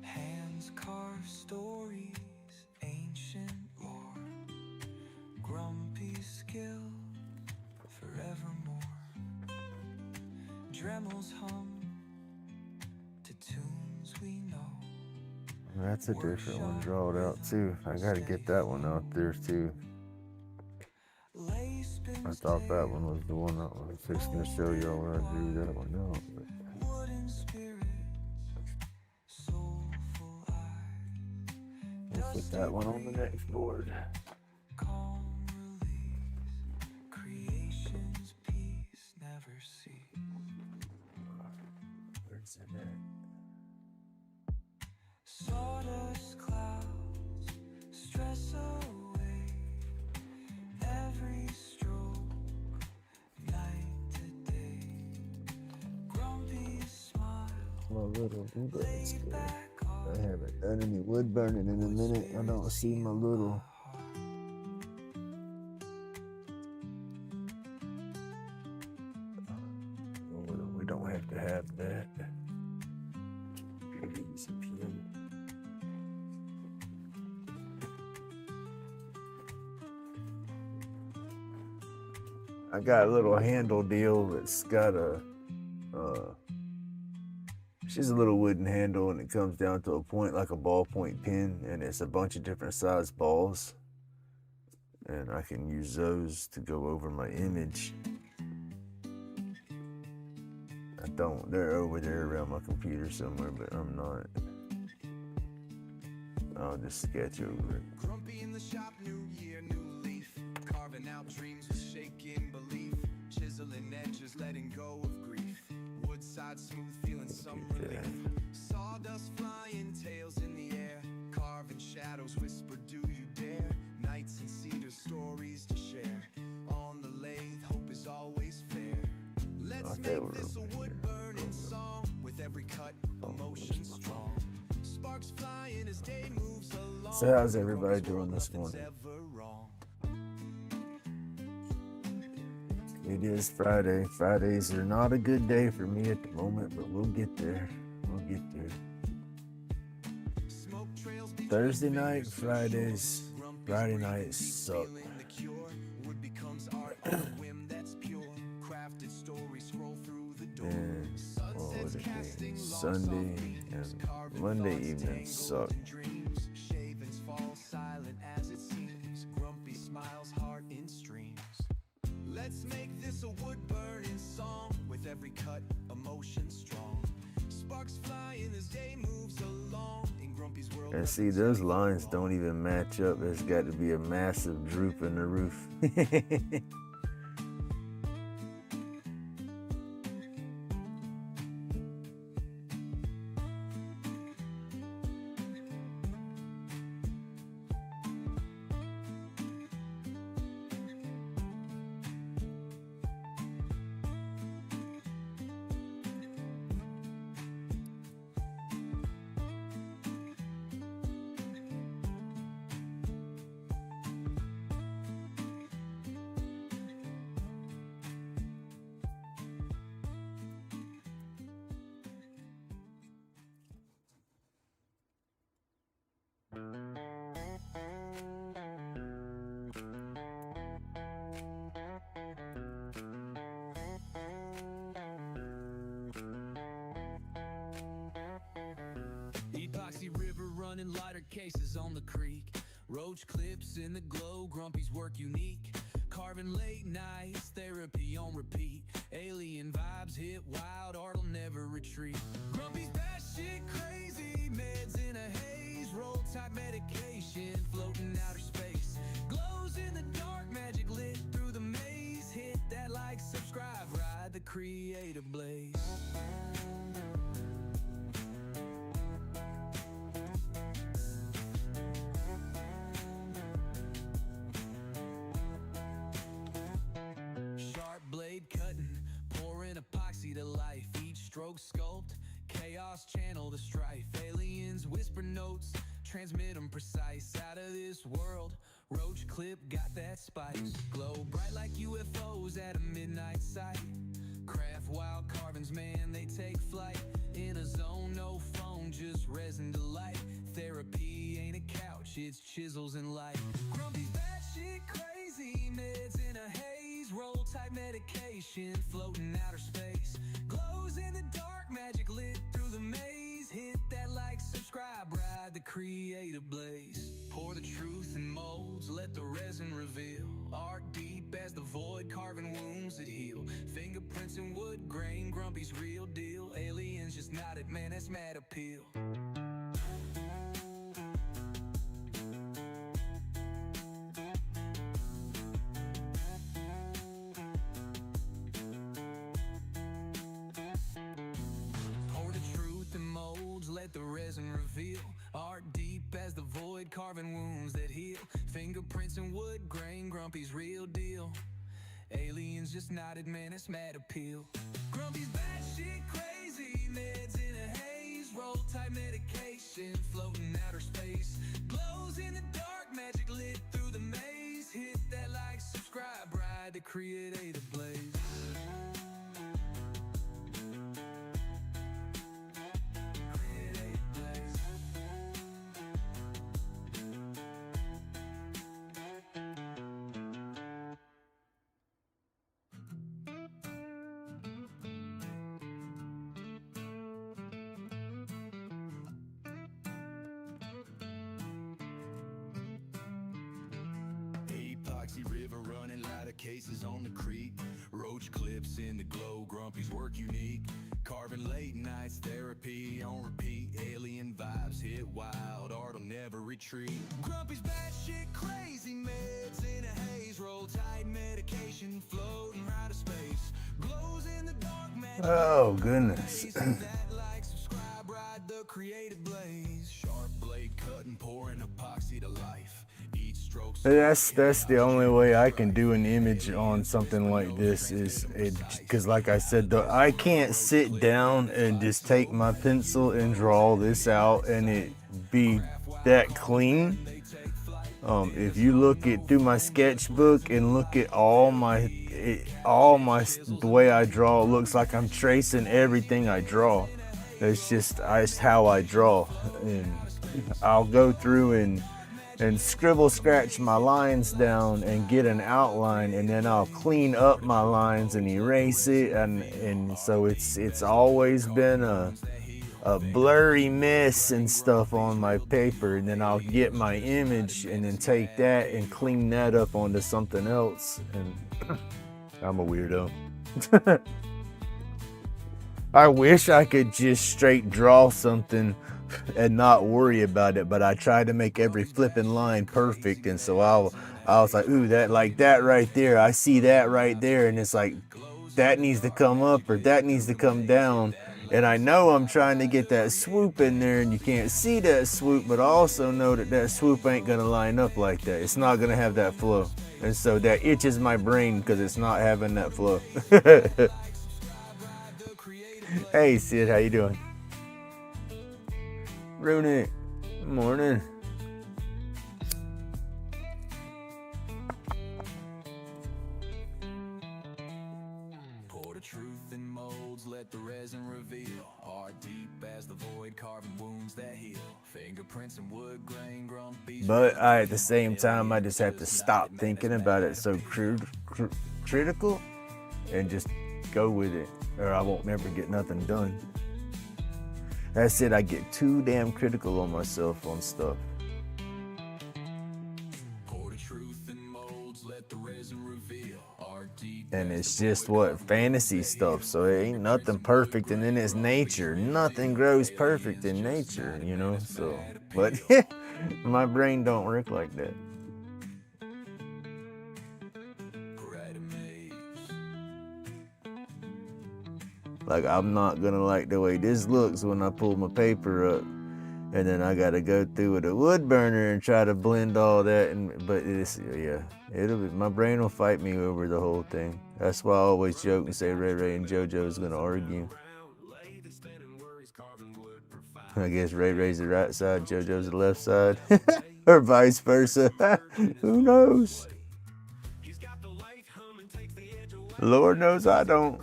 hands carve stories, ancient lore. Grumpy skill forevermore. Dremels hum to tunes we know. That's a different one drawed out too. I gotta get that one out there too. Lace I spins thought that one was the one I was fixing to show y'all when I drew that one out. But wooden spirits, soulful eyes. we'll put that one on the next board. Calm release, creation's peace never cease. Where's it at? Sawdust clouds, stress away. Every stroke, night to day. Grumpy smile, My little wood laid back I haven't done any wood burning in a minute. I don't see my little. We don't have to have that. Easy peasy. I got a little handle deal that's got a, she's a little wooden handle and it comes down to a point like a ballpoint pen and it's a bunch of different size balls. And I can use those to go over my image. I don't, they're over there around my computer somewhere, but I'm not. I'll just sketch over it. Grumpy in the shop, new year, new leaf. Carving out dreams with shaking belief. Chiseling edges, letting go of grief. Woodside smooth, feeling some relief. Sawdust flying, tails in the air. Carving shadows, whisper, do you dare? Nights and cedar stories to share. On the lathe, hope is always fair. Let's make this a wood burning song. With every cut, emotion strong. Sparks flying as day moves along. So how's everybody doing this morning? Ever wrong. It is Friday. Fridays are not a good day for me at the moment, but we'll get there. We'll get there. Smoke trails Thursday night, Fridays, Friday nights suck. feeling the cure. Wood becomes art on a whim that's pure. Crafted stories scroll through the door. And what would it be? Sunday and Monday evenings suck. Dreams, shavings fall silent as it seems. Grumpy smiles, heart in streams. Let's make this a wood burning song. With every cut, emotion strong. Sparks flying as day moves along. In Grumpy's world. And see, those lines don't even match up. There's got to be a massive droop in the roof. running lighter cases on the creek. Roach clips in the glow, Grumpy's work unique. Carving late nights, therapy on repeat. Alien vibes hit wild, art'll never retreat. Grumpy's batshit crazy, meds in a haze. Roll type medication, floating outer space. Glows in the dark, magic lit through the maze. Hit that like, subscribe, ride the creative blaze. Blade cutting, pouring epoxy to life. Each stroke sculpt, chaos channel the strife. Aliens whisper notes, transmit them precise. Out of this world, Roach clip got that spice. Glow bright like UFOs at a midnight sight. Craft wild carvings, man, they take flight. In a zone, no phone, just resin to light. Therapy ain't a couch, it's chisels and light. Grumpy's batshit crazy, meds in a haze. Roll type medication, floating outer space. Glows in the dark, magic lit through the maze. Hit that like, subscribe, ride the creative blaze. Pour the truth in molds, let the resin reveal. Art deep as the void, carving wounds that heal. Fingerprints in wood grain, Grumpy's real deal. Aliens just nodded, man, that's mad appeal. Let the resin reveal. Art deep as the void, carving wounds that heal. Fingerprints in wood grain, Grumpy's real deal. Aliens just nodded, man, that's mad appeal. Grumpy's batshit crazy, meds in a haze. Roll type medication, floating outer space. Glows in the dark, magic lit through the maze. Hit that like, subscribe, ride the creative blaze. Epoxy river running lighter cases on the creek. Roach clips in the glow, Grumpy's work unique. Carving late nights, therapy on repeat. Alien vibes hit wild, art'll never retreat. Grumpy's batshit crazy, meds in a haze. Roll tight medication, floating right of space. Glows in the dark, magic. Oh goodness. That like, subscribe, ride the creative blaze. Sharp blade cutting, pouring epoxy to life. Each stroke. That's the only way I can do an image on something like this is because like I said, I can't sit down and just take my pencil and draw this out and it be that clean. If you look at through my sketchbook and look at the way I draw, it looks like I'm tracing everything I draw. It's how I draw, and I'll go through and scribble scratch my lines down and get an outline, and then I'll clean up my lines and erase it, and so it's always been a blurry mess and stuff on my paper, and then I'll get my image and then take that and clean that up onto something else, and I'm a weirdo. I wish I could just straight draw something and not worry about it, but I tried to make every flipping line perfect, and so I was like, ooh, that like that right there, I see that right there, and it's like that needs to come up or that needs to come down, and I know I'm trying to get that swoop in there, and you can't see that swoop, but I also know that swoop ain't gonna line up like that. It's not gonna have that flow, and so that itches my brain because it's not having that flow. Hey Sid, how you doing? Rooney, morning. Pour the truth in molds, let the resin reveal. Art deep as the void, carving wounds that heal. Fingerprints and wood grain, grumpy. But at the same time, I just have to stop thinking about it so critical and just go with it, or I won't never get nothing done. That's it, I get too damn critical on myself on stuff. Pour the truth in molds, let the resin reveal our deep. And it's just what fantasy stuff, so it ain't nothing perfect, and then it's nature. Nothing grows perfect in nature, you know. So, but my brain don't work like that. Like, I'm not gonna like the way this looks when I pull my paper up, and then I gotta go through with a wood burner and try to blend all that. But it's, yeah, my brain will fight me over the whole thing. That's why I always joke and say Ray Ray and JoJo's gonna argue. I guess Ray Ray's the right side, JoJo's the left side, or vice versa. Who knows? Lord knows I don't.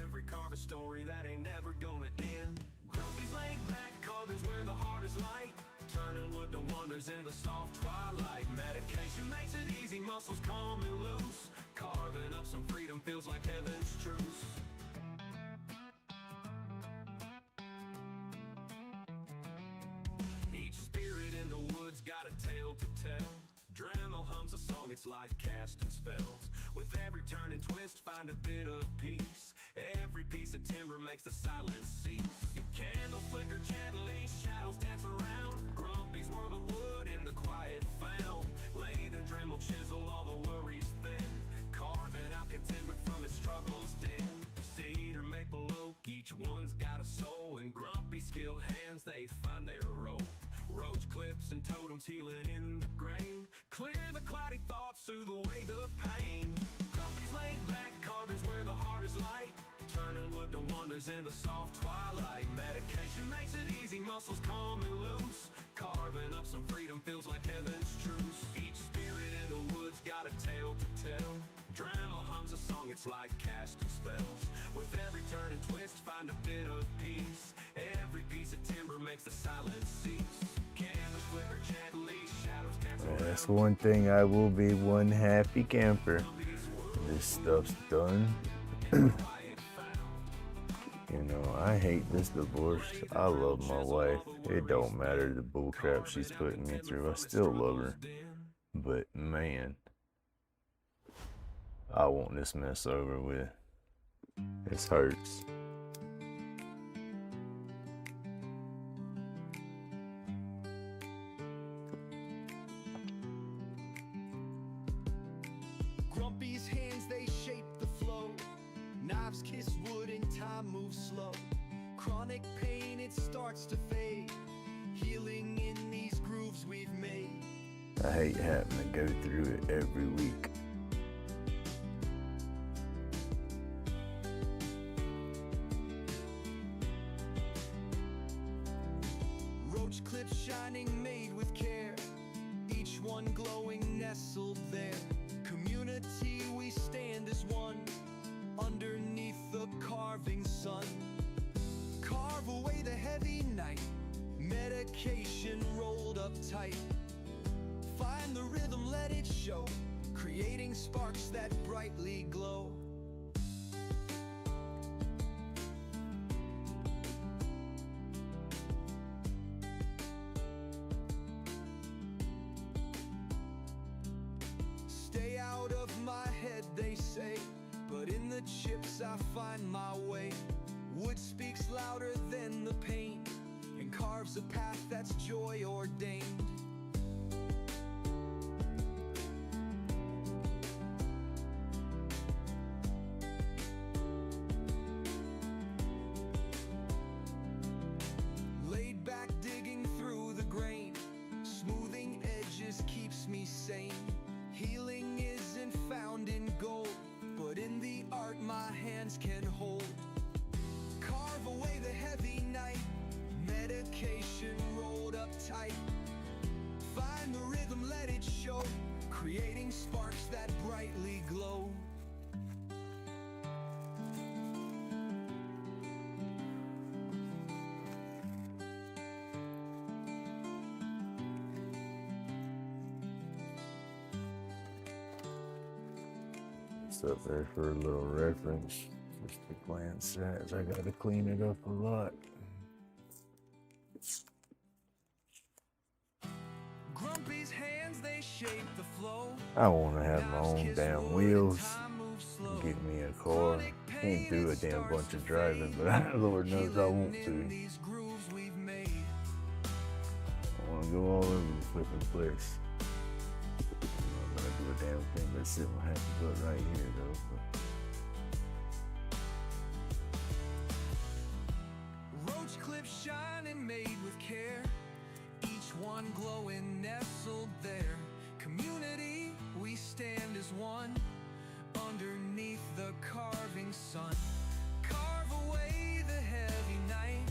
Every carver story that ain't never gonna end. Grumpy's laid back, carving's where the heart is light. Turning wood to wonders in the soft twilight. Medication makes it easy, muscles calm and loose. Carving up some freedom feels like heaven's truce. Each spirit in the woods got a tale to tell. Dremel hums a song, it's like casting spells. With every turn and twist, find a bit of peace. Every piece of timber makes the silence cease. Candles flicker gently, shadows dance around. Grumpy's world of wood in the quiet found. Lay the Dremel chisel, all the worries thin. Carving out contentment from its struggles dim. Cedar, maple, oak, each one's got a soul. And Grumpy skilled hands, they find their rope. Roach clips and totems healing in the grain. Clear the cloudy thoughts, soothe away the pain. Grumpy's laid back, carving's where the heart is light. Turning wood to wonders in the soft twilight. Medication makes it easy, muscles calm and loose. Carving up some freedom feels like heaven's truce. Each spirit in the woods got a tale to tell. Dremel hums a song, it's like casting spells. With every turn and twist, find a bit of peace. Every piece of timber makes the silence cease. Candles flicker gently, shadows dance around. That's one thing, I will be one happy camper. This stuff's done. You know, I hate this divorce. I love my wife. It don't matter the bullcrap she's putting me through. I still love her. But man, I want this mess over with. This hurts. Grumpy's hands, they shape the flow. Knives kiss wood and time moves slow. Chronic pain, it starts to fade. Healing in these grooves we've made. I hate having to go through it every week. Roach clips shining, made with care. Each one glowing, nestled there. Community, we stand as one. Underneath the carving sun. Carve away the heavy night. Medication rolled up tight. Find the rhythm, let it show. Creating sparks that brightly glow. Stay out of my head, they say, but in the chips I find my way. Wood speaks louder than the pain, and carves a path that's joy ordained. Laid back, digging through the grain, smoothing edges keeps me sane. Healing isn't found in gold, but in the art my hands can hold. Carve away the heavy night, medication rolled up tight. notes up there for a little reference. Just to glance at. I gotta clean it up a lot. Grumpy's hands, they shape the flow. I want to have my own damn wheels. Get me a car. Can't do a damn bunch of driving, but Lord knows I want to. I want to go all over the flipping place. I'm not gonna do a damn thing, but sit my hand to do it right here though. Roach clips shining, made with care. Each one glowing, nestled there. Community, we stand as one. Underneath the carving sun, carve away the heavy night.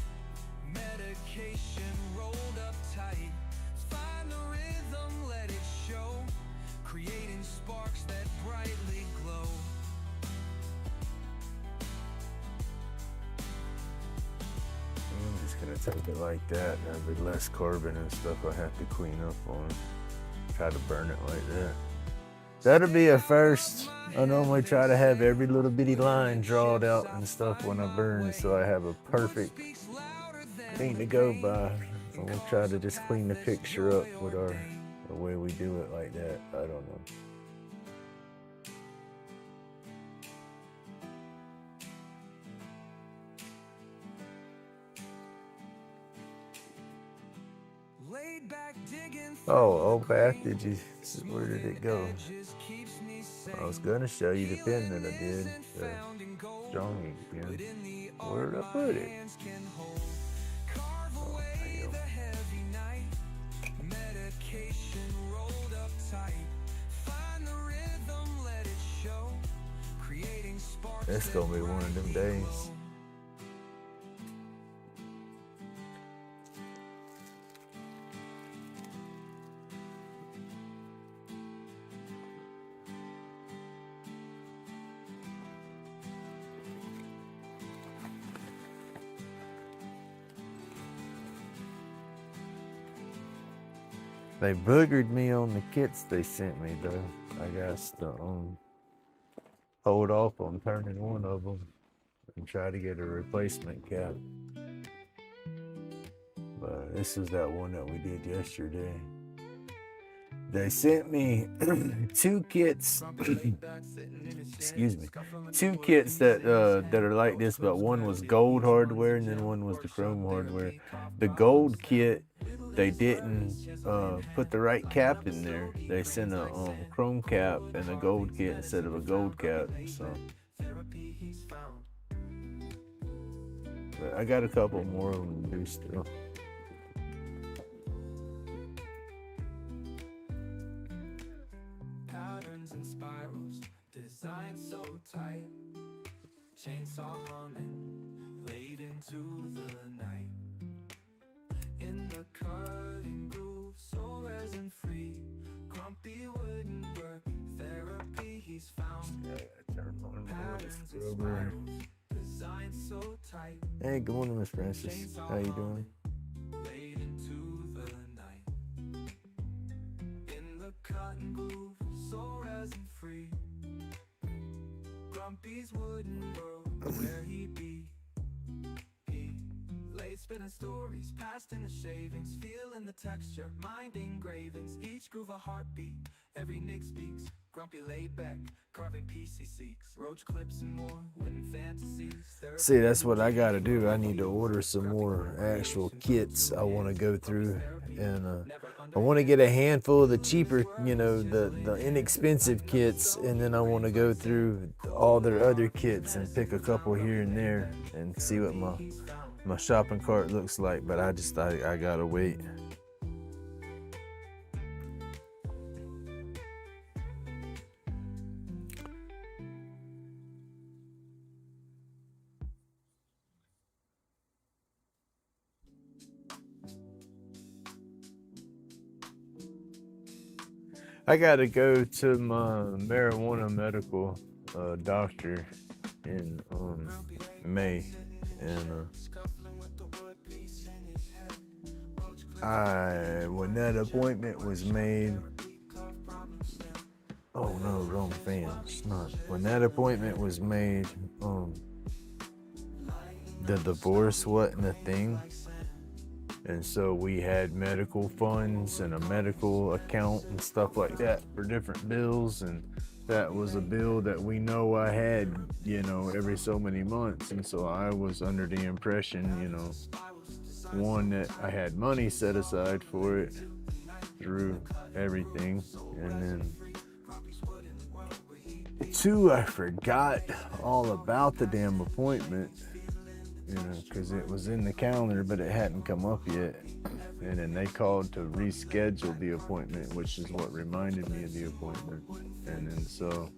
Medication rolled up tight. Find the rhythm, let it show. Creating sparks that brightly glow. I'm just gonna take it like that. There'll be less carbon and stuff I have to clean up on. Try to burn it like that. That'll be a first. I normally try to have every little bitty line drawn out and stuff when I burn, so I have a perfect thing to go by. And we'll try to just clean the picture up with the way we do it like that. I don't know. Laid back, digging Oh, back. Where did it go? I was gonna show you the pin that I did, the strong ink pin. Where did I put it? Oh, damn. That's gonna be one of them days. They boogered me on the kits they sent me though. I got to hold off on turning one of them and try to get a replacement cap. But this is that one that we did yesterday. They sent me two kits. Excuse me, two kits that are like this, but one was gold hardware and then one was the chrome hardware. The gold kit, they didn't put the right cap in there. They sent a chrome cap and a gold kit instead of a gold cap. So, but I got a couple more of them to do still. patterns and spirals, designed so tight. Chainsaw humming, laid into the night. In the cutting groove, so resin free. Grumpy wouldn't work, therapy he's found. Patterns and spirals, designed so tight. Hey, good morning, Miss Francis. How you doing? Laid into the night. In the cotton groove, so resin free. Grumpy's wooden world, where he be. He laid spinning stories, past in the shavings, feeling the texture, mind engravings. Each groove a heartbeat, every nick speaks. Grumpy laid back, carving peace he seeks. Roach clips and more, winning fantasies. See, that's what I gotta do. I need to order some more actual kits I want to go through, and I want to get a handful of the cheaper, the inexpensive kits, and then I want to go through all their other kits and pick a couple here and there and see what my shopping cart looks like. But I gotta wait. I gotta go to my marijuana medical doctor in May, and when that appointment was made, Oh no, wrong fan. It's not. When that appointment was made, the divorce wasn't a thing. And so we had medical funds and a medical account and stuff like that for different bills. And that was a bill that we know I had, every so many months. And so I was under the impression, one, that I had money set aside for it through everything. And then two, I forgot all about the damn appointment, because it was in the calendar, but it hadn't come up yet. And then they called to reschedule the appointment, which is what reminded me of the appointment. And then so,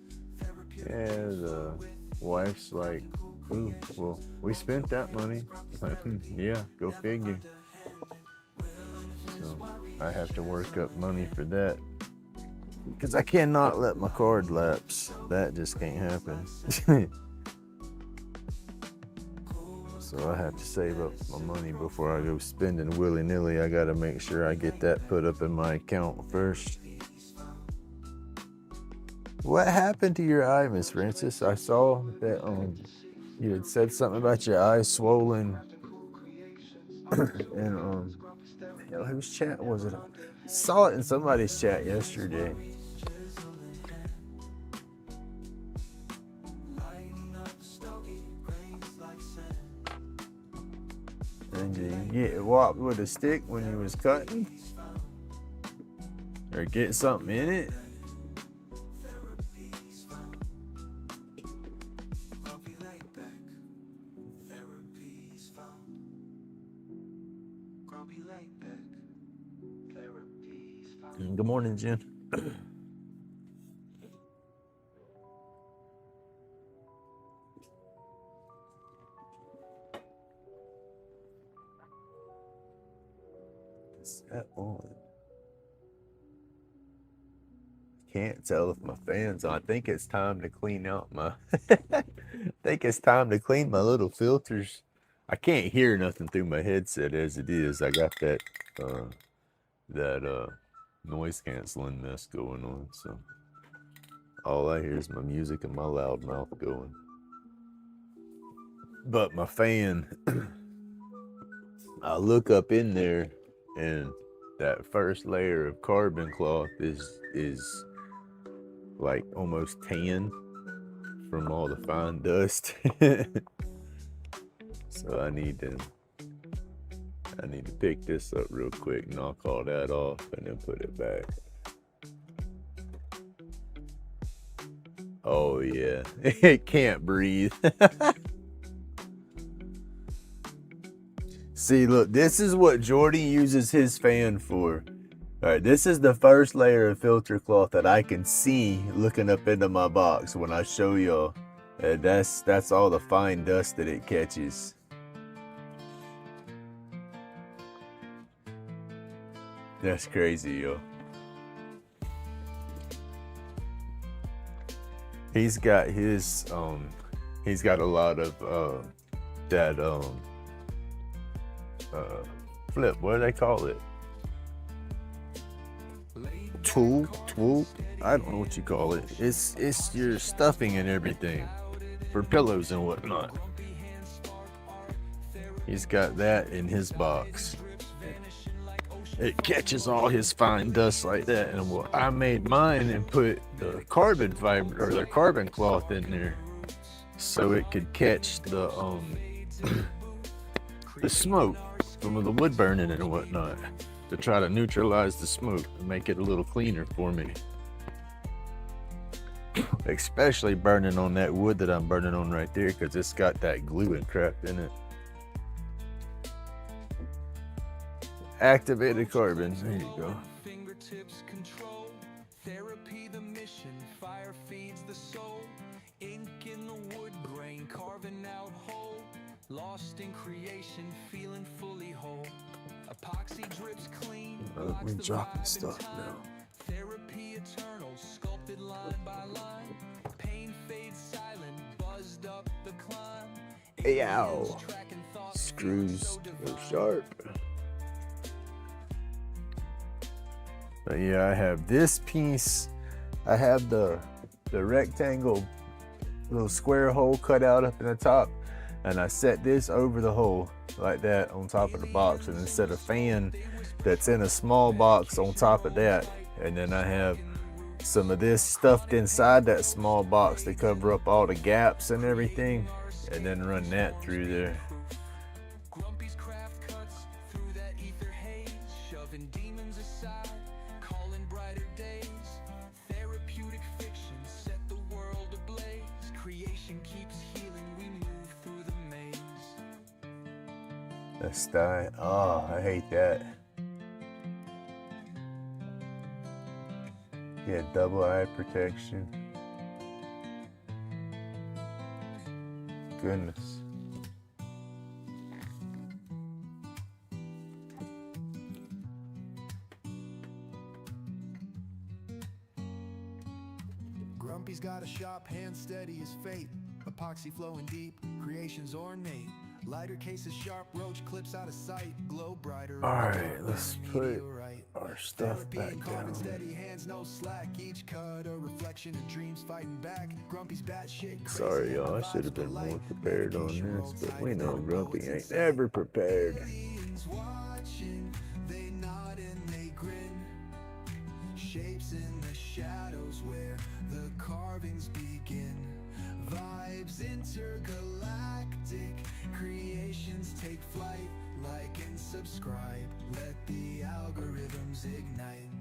yeah, the wife's like, ooh, well, we spent that money. Like, yeah, go figure. So I have to work up money for that, because I cannot let my card lapse. That just can't happen. So I have to save up my money before I go spending willy-nilly. I gotta make sure I get that put up in my account first. What happened to your eye, Miss Francis? I saw that you had said something about your eye swollen. And whose chat was it? I saw it in somebody's chat yesterday. And did you get whopped with a stick when you was cutting? Or get something in it? Good morning, Jen. Is that on? Can't tell if my fan's on. I think it's time to clean out my I think it's time to clean my little filters. I can't hear nothing through my headset as it is. I got that noise canceling mess going on, so all I hear is my music and my loud mouth going. But my fan, I look up in there, and that first layer of carbon cloth is like almost tan from all the fine dust. So I need to pick this up real quick, knock all that off, and then put it back. Oh yeah, it can't breathe. See, look, this is what Jordy uses his fan for. All right, this is the first layer of filter cloth that I can see looking up into my box when I show y'all. That's all the fine dust that it catches. That's crazy, yo. He's got his he's got a lot of that flip, what do they call it? Tool? I don't know what you call it. It's your stuffing and everything for pillows and whatnot. He's got that in his box. It catches all his fine dust like that, and well, I made mine and put the carbon fiber or the carbon cloth in there so it could catch the the smoke from the wood burning and whatnot, to try to neutralize the smoke and make it a little cleaner for me. Especially burning on that wood that I'm burning on right there, because it's got that glue and crap in it. Activated carbon. There you go. Fingertips control, therapy the mission, fire feeds the soul, ink in the wood grain, carving out whole, lost in creation, feeling fully whole, epoxy drips clean, We dropping stuff now. therapy eternal, sculpted line by line, pain fades silent, buzzed up the climb. Hey, ow. Screws are sharp. But yeah, I have this piece I have the rectangle little square hole cut out up in the top, and I set this over the hole like that on top of the box, and then set a fan that's in a small box on top of that, and then I have some of this stuffed inside that small box to cover up all the gaps and everything, and then run that through there. Grumpy's craft cuts through that ether haze, shoving demons aside, calling brighter days. Therapeutic fiction set the world ablaze. Creation keeps healing, we move through the maze. The Stay. Oh, I hate that. Yeah, double eye protection. Goodness. Grumpy's got a shop, hand steady as fate. Epoxy flowing deep, creation's ornate. Lighter cases sharp, roach clips out of sight. Glow brighter. Alright, let's put our stuff back down. Steady hands, no slack. Each cut a reflection of dreams fighting back. Grumpy's batshit crazy. Sorry, y'all. I should have been more prepared on this, but we know Grumpy ain't ever prepared. Aliens watching, they nod and they grin. Shapes in the shadows where the carvings begin. Vibes intergalactic, creations take flight. Like and subscribe, let the algorithms ignite.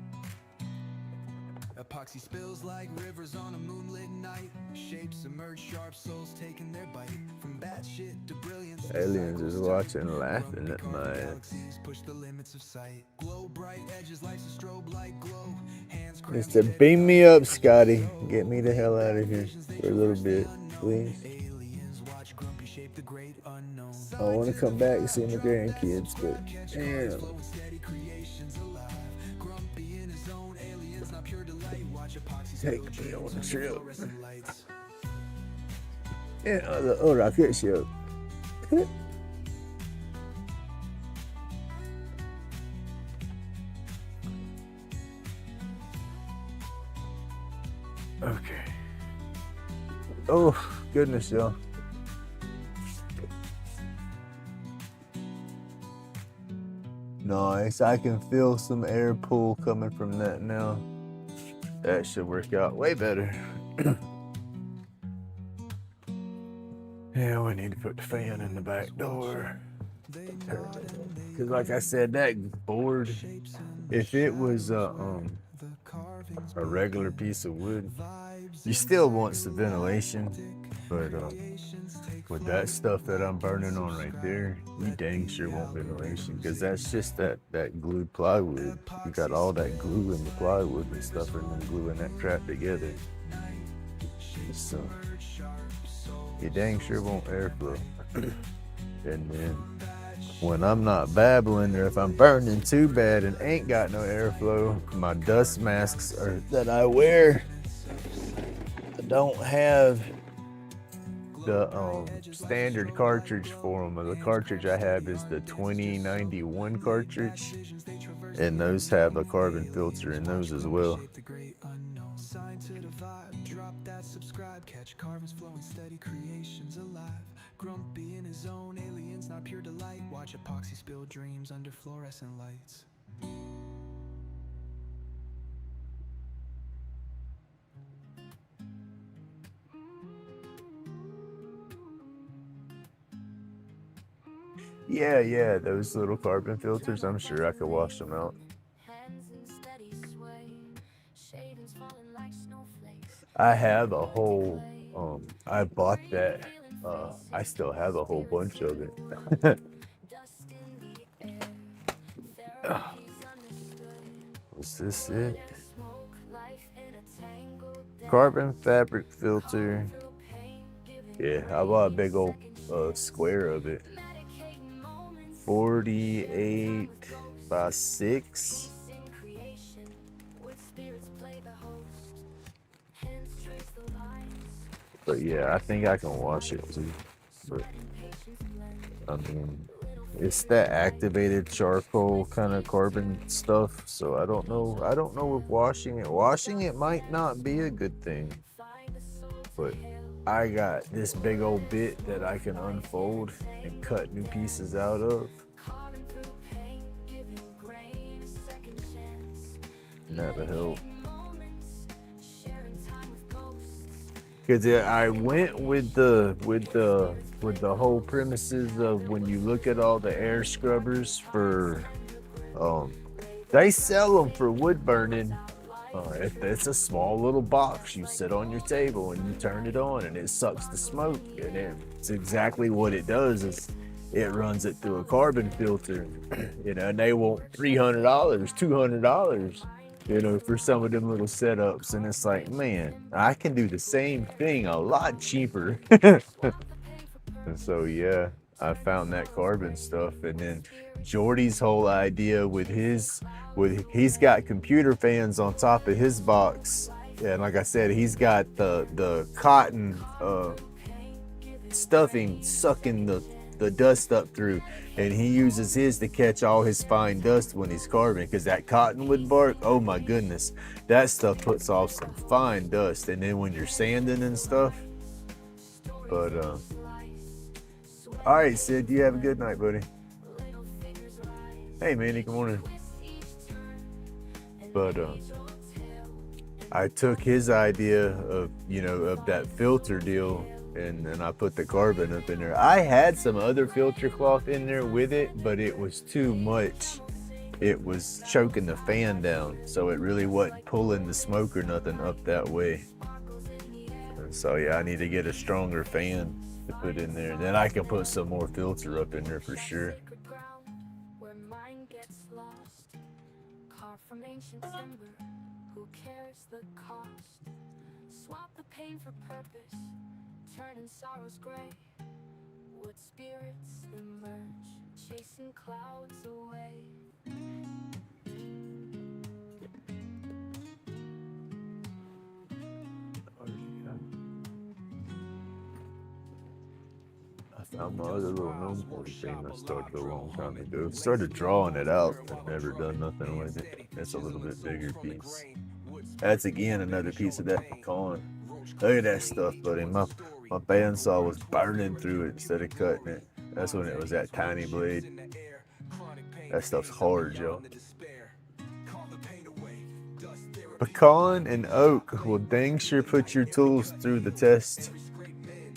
Epoxy spills like rivers on a moonlit night. Shapes emerge, sharp souls taking their bite. From batshit to brilliance. Aliens is watching, laughing at my ass. Galaxies push the limits of sight. Glow bright edges like a strobe light glow. Hands Mister, beam me up, Scotty. Get me the hell out of here for a little bit, please. Aliens watch Grumpy shape the great unknown. I want to come back and see my grandkids, but damn. Take me on a trip. Yeah, the rocket ship. Okay. Oh, goodness, y'all. Nice. I can feel some air pull coming from that now. That should work out way better. Yeah, we need to put the fan in the back door. Because like I said, that board, if it was a regular piece of wood, you still want some ventilation. But with that stuff that I'm burning on right there, you dang sure want ventilation, because that's just that glued plywood. You got all that glue in the plywood and stuff, and then gluing that crap together. So you dang sure want airflow. And then when I'm not babbling, or if I'm burning too bad and ain't got no airflow, my dust masks that I wear don't have the standard cartridge for them. The cartridge I have is the 2091 cartridge, and those have a carbon filter in those as well. Grumpy in his own, aliens not pure delight. Watch Epoxy spill dreams under fluorescent lights. Yeah, those little carbon filters, I'm sure I could wash them out. I have a whole, I bought that, I still have a whole bunch of it. Was this it? Carbon fabric filter. Yeah, I bought a big old square of it. 48 by 6. But yeah, I think I can wash it too. But I mean, It's that activated charcoal kind of carbon stuff. So I don't know. I don't know if washing it might not be a good thing. But I got this big old bit that I can unfold and cut new pieces out of. And that'll help. Because I went with the whole premises of when you look at all the air scrubbers for, they sell them for wood burning. It's a small little box you sit on your table and you turn it on and it sucks the smoke, and it's exactly what it does is it runs it through a carbon filter, and they want $300, $200. For some of them little setups. And it's like, man, I can do the same thing a lot cheaper. And so, yeah, I found that carbon stuff. And then Jordy's whole idea he's got computer fans on top of his box. And like I said, he's got the cotton stuffing sucking the dust up through, and he uses his to catch all his fine dust when he's carving, because that cottonwood bark, oh my goodness, that stuff puts off some fine dust. And then when you're sanding and stuff. But all right, Sid, you have a good night, buddy. Hey, Manny, good morning. But I took his idea of that filter deal, and I put the carbon up in there. I had some other filter cloth in there with it, but it was too much. It was choking the fan down, so it really wasn't pulling the smoke or nothing up that way. And so yeah, I need to get a stronger fan to put in there. Then I can put some more filter up in there for sure. Who cares the cost? Swap the pain for purpose, turning sorrows gray. Wood spirits emerge, chasing clouds away. I found my other little gnome board thing I started a long time ago. Started drawing it out, but never done nothing with it. It's a little bit bigger piece. That's again another piece of that pecan. Look at that stuff, buddy. My bandsaw was burning through it instead of cutting it. That's when it was that tiny blade. That stuff's hard, y'all. Pecan and oak will dang sure put your tools through the test.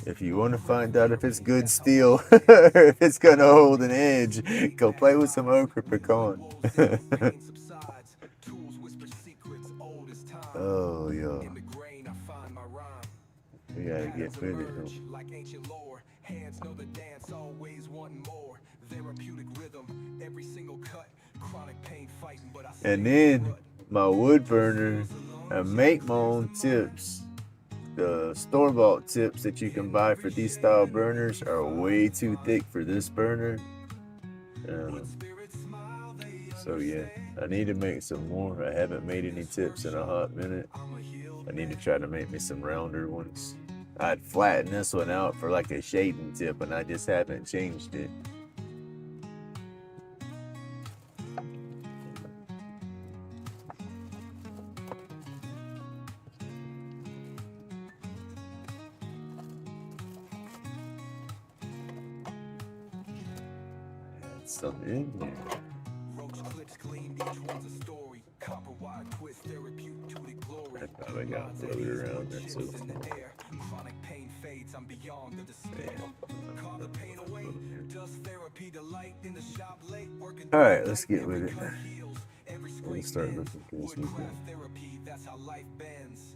If you want to find out if it's good steel or if it's gonna hold an edge, go play with some oak or pecan. Oh yeah. We gotta get with it though. And then my wood burner, I make my own tips. The store-bought tips that you can buy for these style burners are way too thick for this burner. So yeah, I need to make some more. I haven't made any tips in a hot minute. I need to try to make me some rounder ones. I'd flatten this one out for like a shading tip, and I just haven't changed it. Some in there. Roach clips gleamed, each one's a story. Copper wire twist, therapeutic glory. I thought I got floated around there so chronic pain fades, I'm beyond the despair. Call the pain away. Does therapy delight in the shop late working. All right, let's get with it. Let's start looking for this weekend. Therapy, that's how life bends.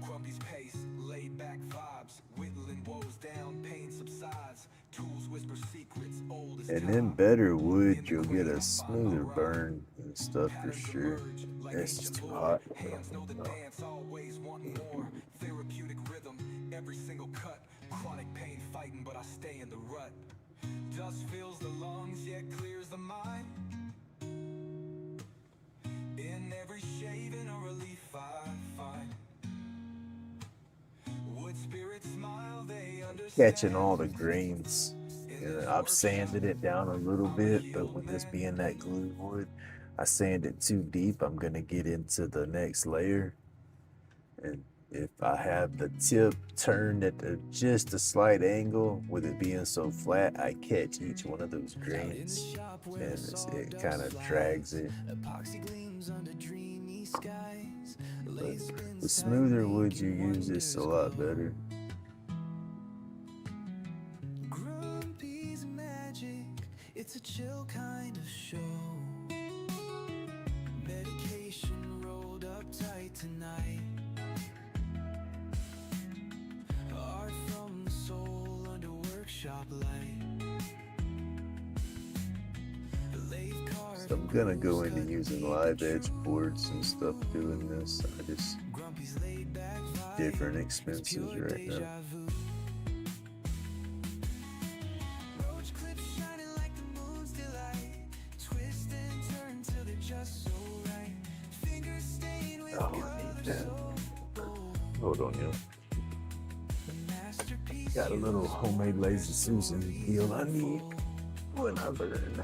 Grumpy's pace, laid back vibes, whittling woes down, pain subsides. Tools whisper secrets, old as and then better wood, you'll get a smoother burn and stuff for sure. It's just too hot. Hands know the dance, always want more. Therapeutic rhythm, every single cut. Chronic pain fighting, but I stay in the rut. Dust fills the lungs, yet clears the mind. In every shaving a relief I find. Wood spirits smile, they understand. Catching all the grains. I've sanded it down a little bit, but with this being that glue wood, I sand it too deep, I'm gonna get into the next layer. And if I have the tip turned at just a slight angle, with it being so flat, I catch each one of those grains, and it kind of drags it. But the smoother wood you use, it's a lot better. Grumpy's magic, it's a chill kind of show. Medication rolled up tight tonight. Art from the soul under workshop light. So I'm gonna go into using live edge boards and stuff doing this. I just different expenses right now. Roach clips shining like the moon's delight. Twist and turn till they're just so right. Fingers stained with Oh, I need that. Hold on, yo. Got a little homemade Lazy Susan deal I need when I burn.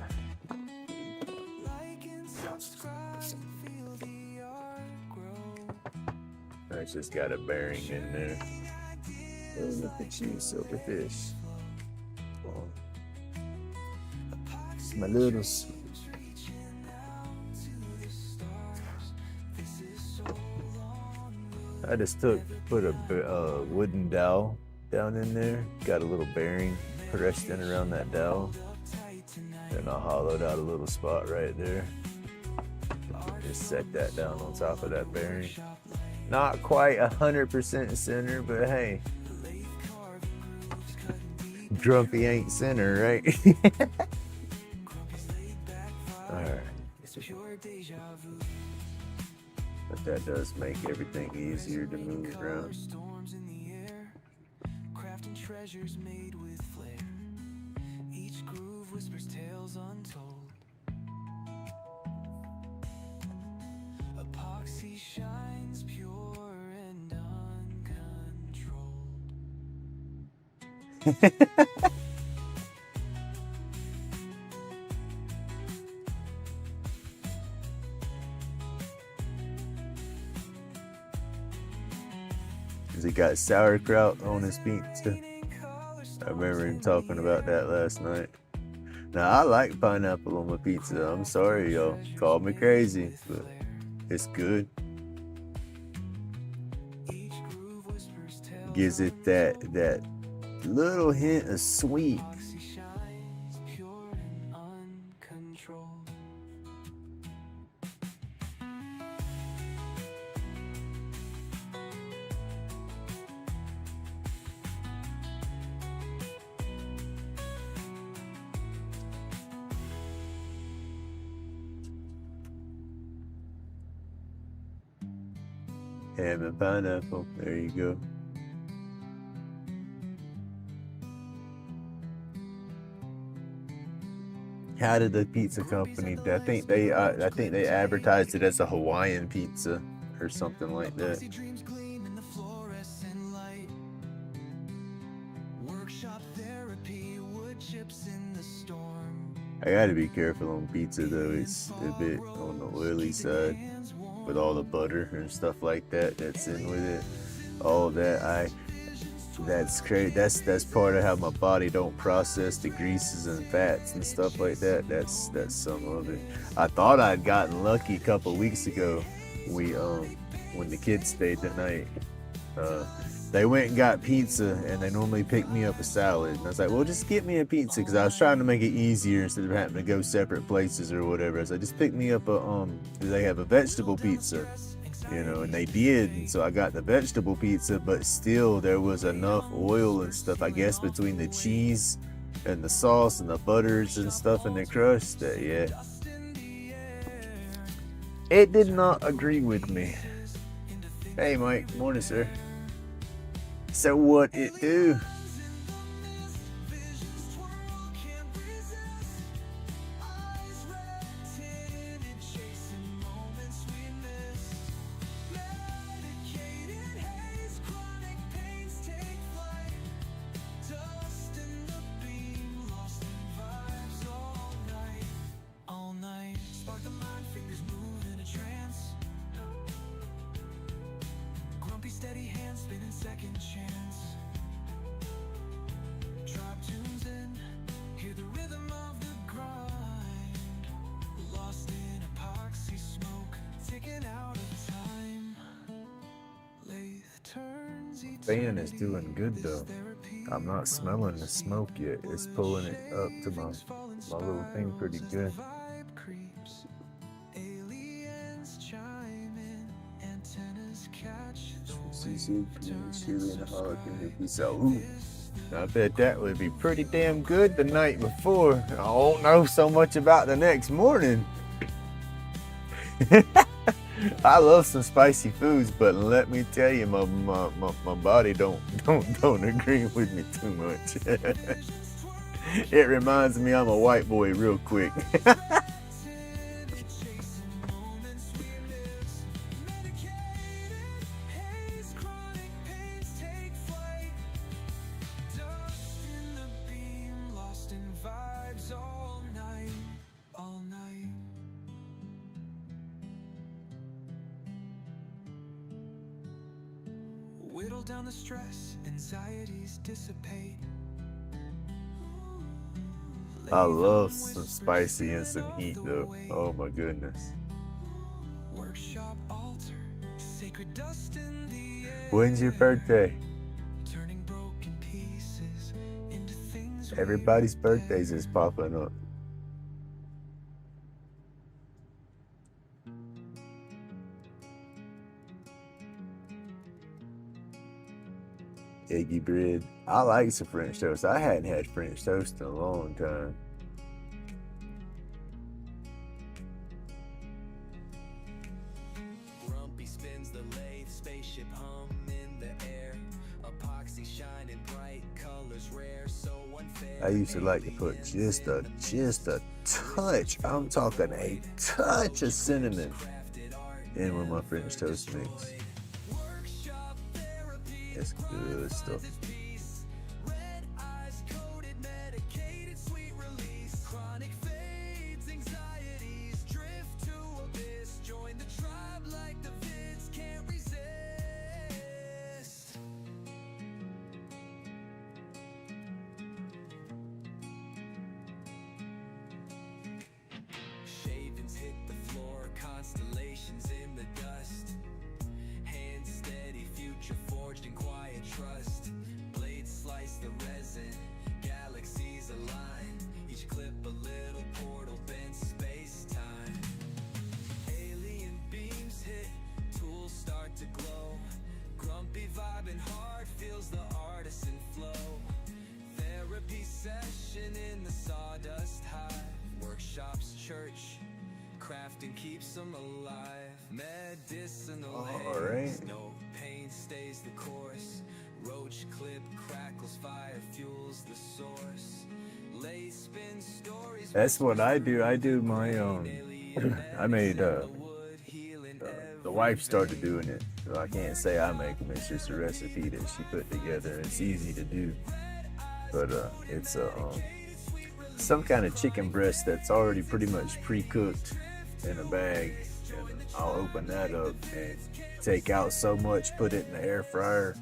I just got a bearing in there. Oh, look at you, silverfish. Oh. My littles. I just put a wooden dowel down in there. Got a little bearing pressed in around that dowel. And I hollowed out a little spot right there. Just set that down on top of that bearing. Not quite 100% center, but hey, Grumpy ain't center, right? Alright. But that does make everything easier to move around. Storms in the air, crafting treasures made with flair. Each groove whispers tales untold. Epoxy shines pure and uncontrolled. He got sauerkraut on his pizza. I remember him talking about that last night. Now, I like pineapple on my pizza. I'm sorry, y'all. Call me crazy, but it's good. Gives it that little hint of sweet. Ham and pineapple. There you go. How did the pizza company? I think they advertised it as a Hawaiian pizza or something like that. I gotta be careful on pizza though. It's a bit on the oily side with all the butter and stuff like that that's in with it. All that that's crazy. That's part of how my body don't process the greases and fats and stuff like that. That's some of it. I thought I'd gotten lucky a couple weeks ago. We when the kids stayed the night, they went and got pizza, and they normally pick me up a salad. And I was like, well, just get me a pizza, because I was trying to make it easier instead of having to go separate places or whatever. So I just picked me up they have a vegetable pizza, you know, and they did. And so I got the vegetable pizza, but still there was enough oil and stuff, I guess, between the cheese and the sauce and the butters and stuff in the crust that, yeah, it did not agree with me. Hey, Mike. Morning, sir. So what it do? second chance. Drop tunes in, hear the rhythm of the grind. Lost in epoxy smoke, ticking out of time. Lathe turns each Fan is doing good though. I'm not smelling the smoke yet. It's pulling it up to my little thing pretty good. vibe creeps. Aliens chime in, antennas catch the So, I bet that would be pretty damn good the night before. I don't know so much about the next morning. I love some spicy foods, but let me tell you, my body don't agree with me too much. It reminds me I'm a white boy real quick. Whittle down the stress, anxieties dissipate. I love some spicy and some heat though. Oh my goodness. Workshop altar, sacred dust in the air. When's your birthday? Turning broken pieces into things. Everybody's birthdays is popping up. Eggy bread. I like some French toast. I hadn't had French toast in a long time. Grumpy spins the lathe, spaceship hum in the air. Epoxy shining bright, colors rare, so unfair. I used to like to put just a touch, I'm talking a touch of cinnamon in with my French toast mix. It's good stuff. Red eyes coated, medicated, sweet release. Chronic fades, anxieties drift to abyss. Join the tribe like the vids can't resist. Shavings hit the floor, constellations in the dust. Hands steady, future forged in quiet trust. Blades slice the resin, galaxies align. Each clip a little portal bends space-time. Alien beams hit, tools start to glow. Grumpy vibing hard feels the artisan flow. Therapy session in the sawdust hive. Workshops, church, crafting keeps them alive. Medicinal haze, no pain stays the course. Roach clip crackles, fire fuels the source. Lay spin stories. That's what I do. I do my I made the wife started doing it, so I can't say I make them. It's just a recipe that she put together. It's easy to do, but it's some kind of chicken breast that's already pretty much pre-cooked in a bag, and I'll open that up and take out so much, put it in the air fryer,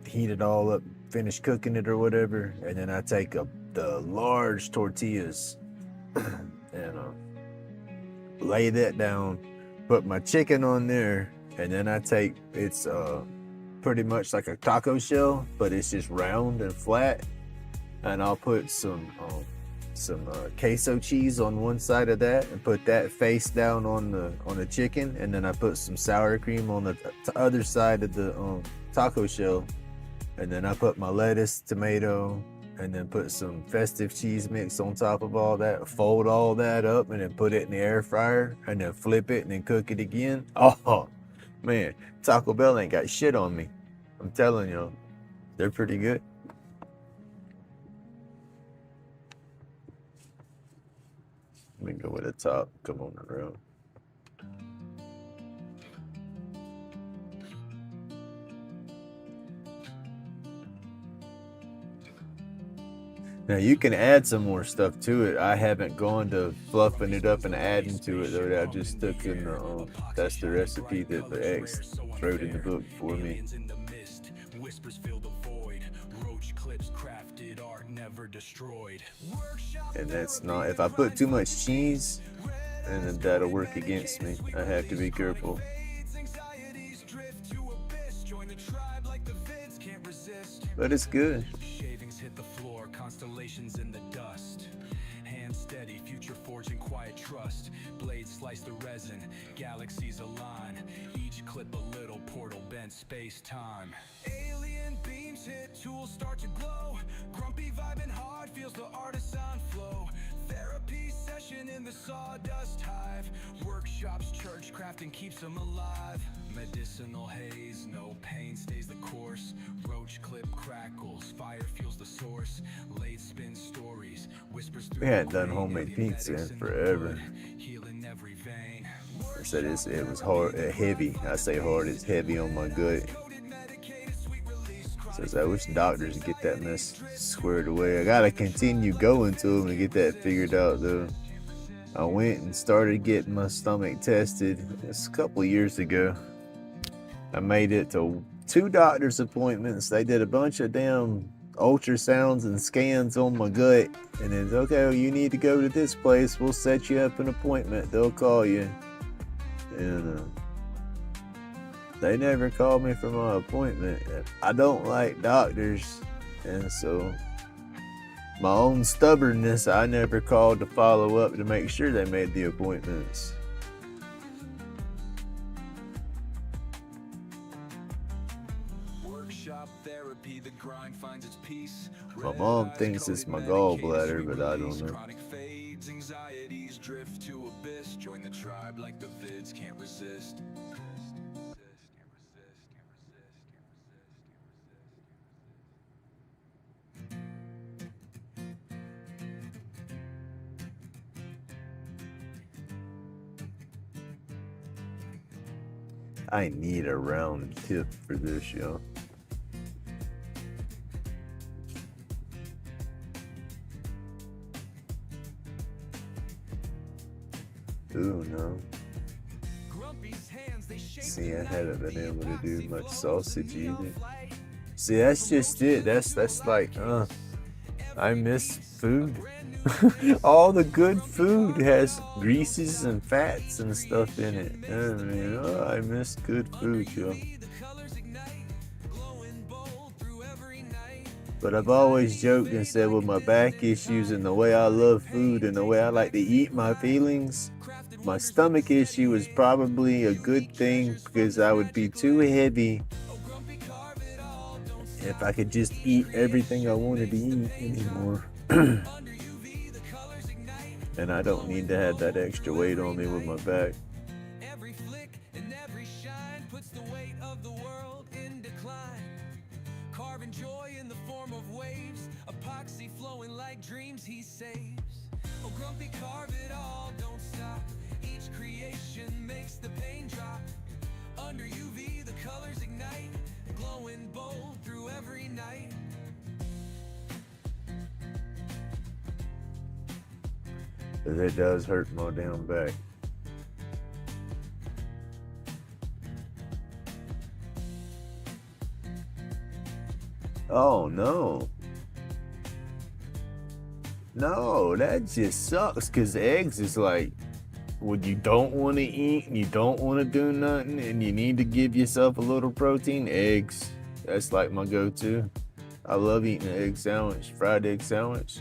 heat it all up, finish cooking it or whatever, and then I take the large tortillas and lay that down, put my chicken on there, and then I take it's pretty much like a taco shell, but it's just round and flat, and I'll put some queso cheese on one side of that and put that face down on the chicken, and then I put some sour cream on the other side of the taco shell, and then I put my lettuce, tomato, and then put some festive cheese mix on top of all that, fold all that up, and then put it in the air fryer, and then flip it and then cook it again. Oh man, Taco Bell ain't got shit on me. I'm telling you, they're pretty good. Let me go with the top, come on around. Now you can add some more stuff to it. I haven't gone to fluffing it up and adding to it though. I just stuck in the, that's the recipe that the ex wrote in the book for me. Whispers fill the void. Roach clips crafted art never destroyed. And that's not, if I put too much cheese, and then that'll work against me. I have to be careful. But it's good. Shavings hit the floor, constellations in the dust. Hand steady, future forging quiet trust. Blades slice the resin, galaxies align. Each clip a little portal bent space-time. Alien beams hit, tools start to glow. Grumpy vibing hard, feels the artisan flow. Therapy session in the sawdust hive. Workshops, church crafting keeps them alive. Medicinal haze, no pain stays the course. Roach clip crackles, fire fuels the source. Late spin stories, whispers through. We hadn't done homemade pizza in forever. Healing every vein. I said it was hard, heavy. I say hard, it's heavy on my gut. Says I wish doctors would get that mess squared away. I gotta continue going to them to get that figured out though. I went and started getting my stomach tested a couple years ago. I made it to 2 doctor's appointments. They did a bunch of damn ultrasounds and scans on my gut. And it's okay, well, you need to go to this place. We'll set you up an appointment. They'll call you. And they never called me for my appointment. I don't like doctors. And so my own stubbornness, I never called to follow up to make sure they made the appointments. Workshop therapy, the grind finds its peace. My mom thinks it's my gallbladder, but I don't know. Chronic fades, anxieties drift to abyss. Join the tribe like the vids can't resist. I need a round tip for this, yo. Ooh, no. See, I haven't been able to do much sausage either. See, that's just it. That's like, I miss food. All the good food has greases and fats and stuff in it. I mean, I miss good food, yo. But I've always joked and said with my back issues and the way I love food and the way I like to eat my feelings, my stomach issue is probably a good thing because I would be too heavy if I could just eat everything I wanted to eat anymore. And I don't need to have that extra weight on me with my back. Every flick and every shine puts the weight of the world in decline. Carving joy in the form of waves, epoxy flowing like dreams he saves. Oh, Grumpy, carve it all, don't stop. Each creation makes the pain drop. Under UV, the colors ignite, glowing bold through every night. But it does hurt my damn back. Oh no. No, that just sucks because eggs is like when you don't want to eat and you don't want to do nothing and you need to give yourself a little protein. Eggs, that's like my go-to. I love eating an egg sandwich, fried egg sandwich.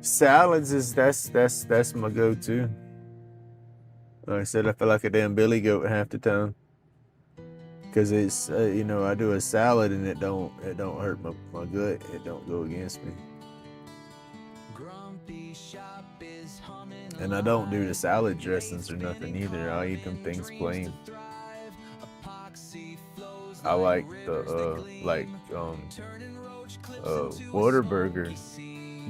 Salads is that's my go-to. Like I said, I feel like a damn billy goat half the time. Cause it's I do a salad and it don't hurt my gut. It don't go against me. And I don't do the salad dressings or nothing either. I eat them things plain. I like the Whataburger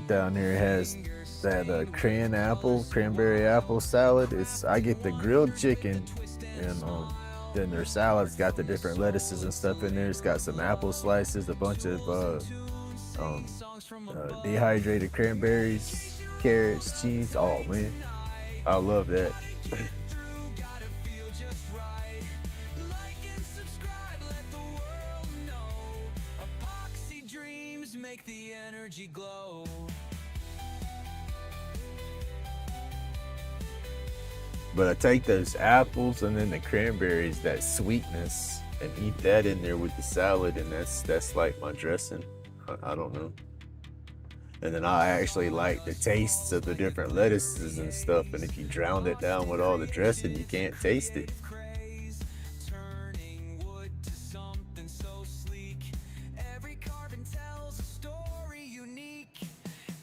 down here has that cranberry apple salad. I get the grilled chicken and then their salad's got the different lettuces and stuff in there. It's got some apple slices, a bunch of dehydrated cranberries, carrots, cheese. Oh man, I love that. Gotta feel just right. Like and subscribe, let the world know. Epoxy dreams make the energy glow. But I take those apples and then the cranberries, that sweetness, and eat that in there with the salad, and that's like my dressing. I don't know. And then I actually like the tastes of the different lettuces and stuff. And if you drown it down with all the dressing, you can't taste it. Craze, turning wood to something so sleek. Every carving tells a story unique.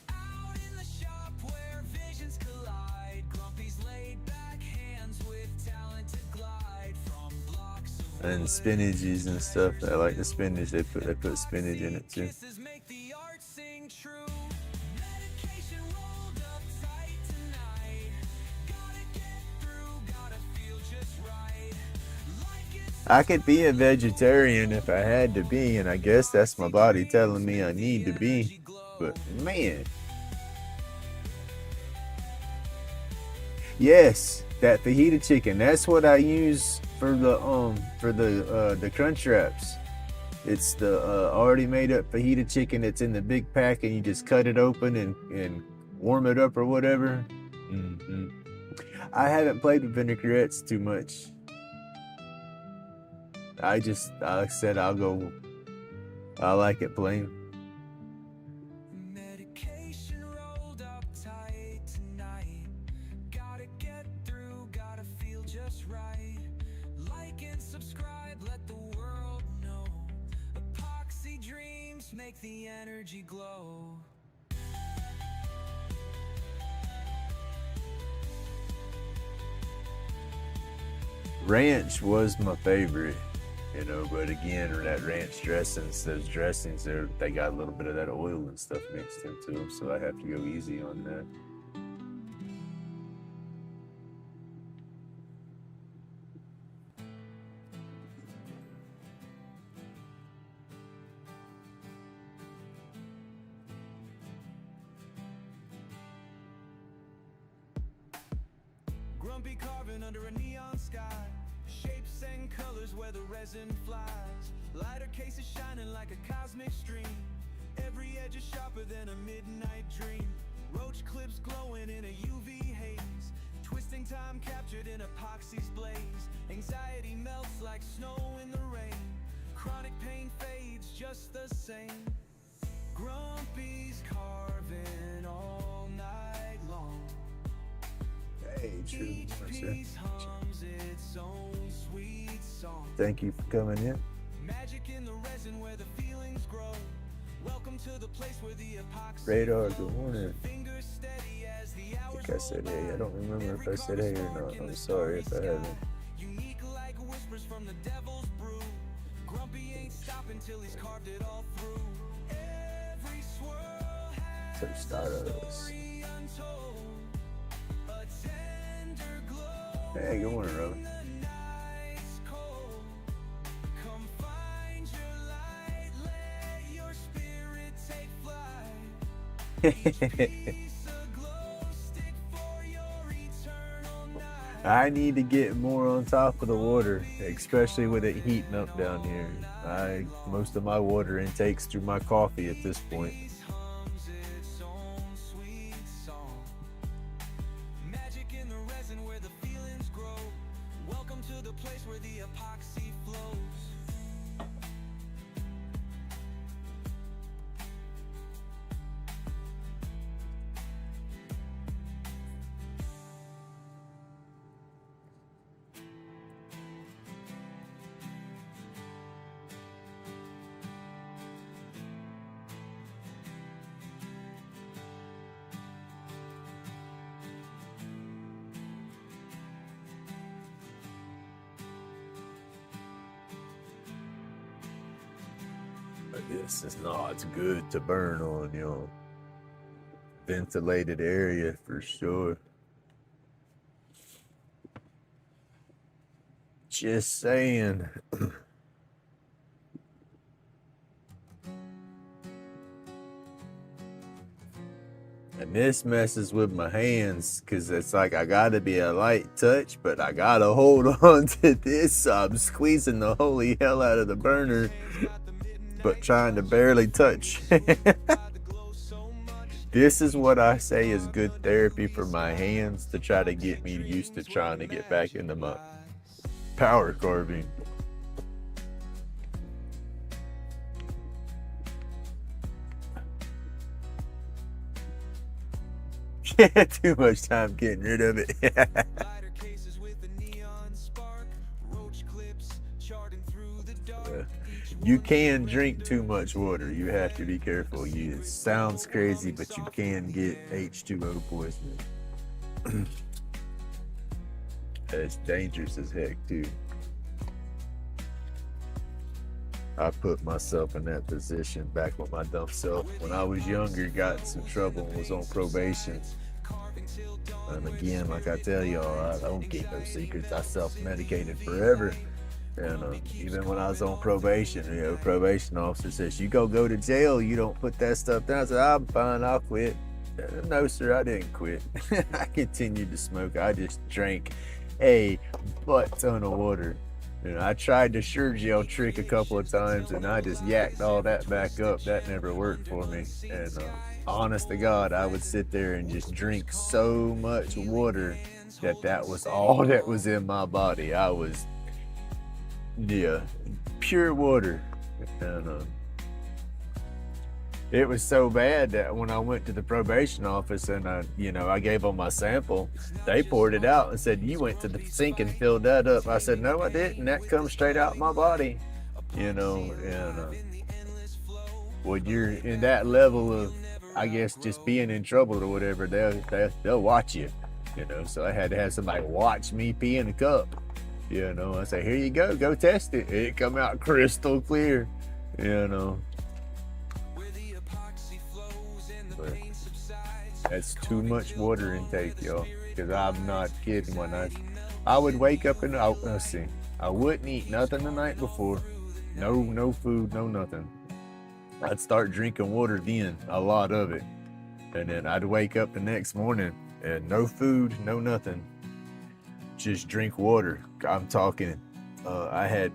Out in the shop where visions collide, Grumpy's laid back hands with talent to glide from blocks of And spinaches and stuff. I like the spinach. They put spinach in it too. kisses make the art sing true. Medication rolled up tight tonight. Gotta get through, gotta feel just right. Like it's I could be a vegetarian if I had to be, and I guess that's my body telling me I need to be. But man, yes, that fajita chicken. That's what I use for the crunch wraps. It's the already made up fajita chicken that's in the big pack, and you just cut it open and warm it up or whatever. I haven't played with vinaigrettes too much. I said I like it plain. medication rolled up tight tonight. Gotta get through, gotta feel just right. Like and subscribe, let the world know. Epoxy dreams make the energy glow. Ranch was my favorite, but again, that ranch dressings, they got a little bit of that oil and stuff mixed into them, so I have to go easy on that. Grumpy carving under a neon sky. Shapes and colors where the resin flies. Lighter cases shining like a cosmic stream. Every edge is sharper than a midnight dream. Roach clips glowing in a UV haze. Twisting time captured in epoxy's blaze. Anxiety melts like snow in the rain. Chronic pain fades just the same. Grumpy's carving all night long. Hey, true. Each piece hums its own sweet song. Thank you for coming in. Magic in the resin where the feelings grow. Welcome to the place where the epoxy Radar, flows. good morning. Fingers steady as the I hours think I said roll hey. I by. don't remember if I said Every hey or carving not. spark in I'm the sorry if I starry haven't. sky. Unique like whispers from the devil's brew. Grumpy ain't stopping till he's carved it all through. Every swirl has So a Stardust. story untold. A tender glow. Hey, good morning, Robin. The night's cold. Come find your light. Let your spirit take flight. Piece of glow stick for your eternal night. I need to get more on top of the water, especially with it heating up down here. Most of my water intake's through my coffee at this point. Hums its own sweet song. Magic in the resin where the feelings grow. Welcome to the place where the epoxy flows. But this is not good to burn on, ventilated area for sure. Just saying. And And this messes with my hands because it's like I gotta be a light touch, but I gotta hold on to this. So I'm squeezing the holy hell out of the burner, but trying to barely touch. This is what I say is good therapy for my hands to try to get me used to trying to get back into my power carving. Yeah, too much time getting rid of it. Lighter cases with a neon spark. Roach clips charting through the dark. You can drink too much water. You have to be careful. It sounds crazy, but you can get H2O poisoning. It's dangerous as heck too. I put myself in that position back with my dumb self when I was younger, got in some trouble and was on probation. And again, like I tell y'all, I don't keep no secrets. I self-medicated forever. And even when I was on probation, probation officer says, you go to jail, you don't put that stuff down. I said, I'm fine, I'll quit. No, sir, I didn't quit. I continued to smoke. I just drank a butt ton of water. I tried the sure gel trick a couple of times and I just yacked all that back up. That never worked for me. And honest to God, I would sit there and just drink so much water that was all that was in my body. I was, pure water. And it was so bad that when I went to the probation office and I gave them my sample, they poured it out and said, you went to the sink and filled that up. I said, no, I didn't. That comes straight out my body. And when you're in that level of, I guess, just being in trouble or whatever, they'll watch you. So I had to have somebody watch me pee in a cup. I say, here you go test it. It come out crystal clear. But that's too much water intake, y'all. Because I'm not kidding. When I would wake up and let's see, I wouldn't eat nothing the night before. No food, no nothing. I'd start drinking water then, a lot of it. And then I'd wake up the next morning and no food, no nothing. Just drink water. I'm talking, I had,